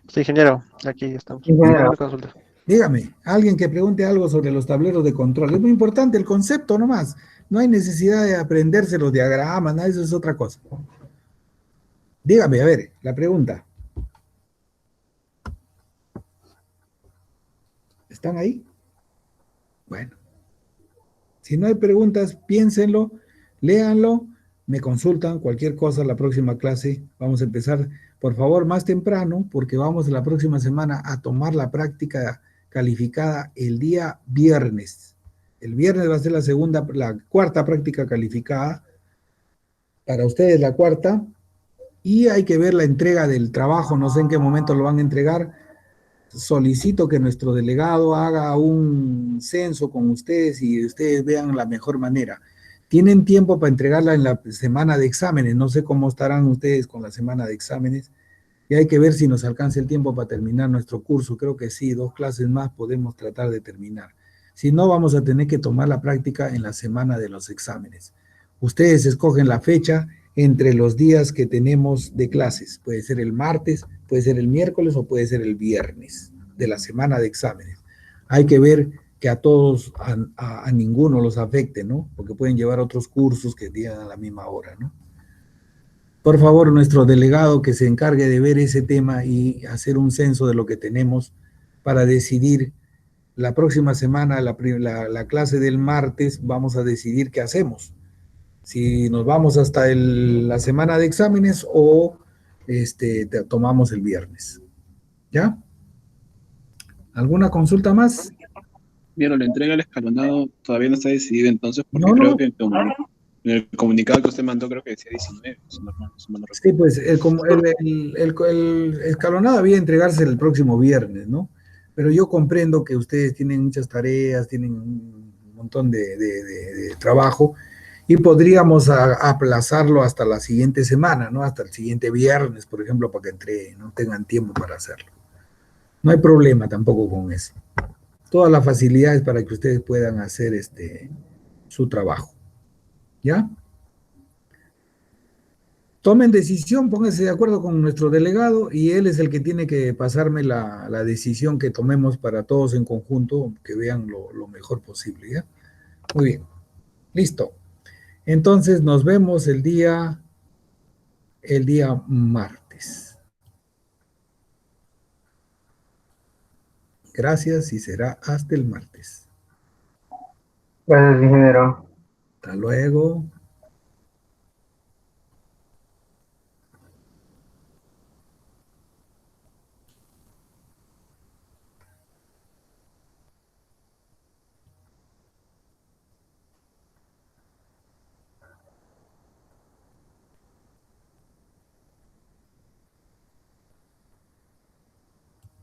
Sí, ingeniero, aquí estamos. Dígame, alguien que pregunte algo sobre los tableros de control. Es muy importante el concepto nomás. No hay necesidad de aprenderse los diagramas, nada, eso es otra cosa. Dígame, a ver, la pregunta. ¿Están ahí? Bueno. Si no hay preguntas, piénsenlo, léanlo, me consultan, cualquier cosa, la próxima clase. Vamos a empezar, por favor, más temprano, porque vamos la próxima semana a tomar la práctica calificada el día viernes. El viernes va a ser la cuarta práctica calificada. Para ustedes la cuarta. Y hay que ver la entrega del trabajo, no sé en qué momento lo van a entregar. Solicito que nuestro delegado haga un censo con ustedes y ustedes vean la mejor manera. Tienen tiempo para entregarla en la semana de exámenes, no sé cómo estarán ustedes con la semana de exámenes, y hay que ver si nos alcanza el tiempo para terminar nuestro curso. Creo que sí, 2 clases más podemos tratar de terminar. Si no, vamos a tener que tomar la práctica en la semana de los exámenes. Ustedes escogen la fecha entre los días que tenemos de clases. Puede ser el martes, puede ser el miércoles o puede ser el viernes de la semana de exámenes. Hay que ver que a todos, a ninguno los afecte, ¿no? Porque pueden llevar otros cursos que digan a la misma hora, ¿no? Por favor, nuestro delegado que se encargue de ver ese tema y hacer un censo de lo que tenemos para decidir la próxima semana, la clase del martes, vamos a decidir qué hacemos. Si nos vamos hasta la semana de exámenes o tomamos el viernes. ¿Ya? ¿Alguna consulta más? Mira, la entrega al escalonado todavía no está decidido entonces, porque No, creo no. que en el comunicado que usted mandó creo que decía 19. Si no mal recuerdo. Sí, pues el escalonado había entregarse el próximo viernes, ¿no? Pero yo comprendo que ustedes tienen muchas tareas, tienen un montón de trabajo, y podríamos aplazarlo hasta la siguiente semana, ¿no? Hasta el siguiente viernes, por ejemplo, para que no tengan tiempo para hacerlo. No hay problema tampoco con eso. Todas las facilidades para que ustedes puedan hacer su trabajo. ¿Ya? Tomen decisión, pónganse de acuerdo con nuestro delegado y él es el que tiene que pasarme la decisión que tomemos para todos en conjunto, que vean lo mejor posible, ¿ya? Muy bien, listo. Entonces nos vemos el día martes. Gracias y será hasta el martes. Gracias, ingeniero. Hasta luego.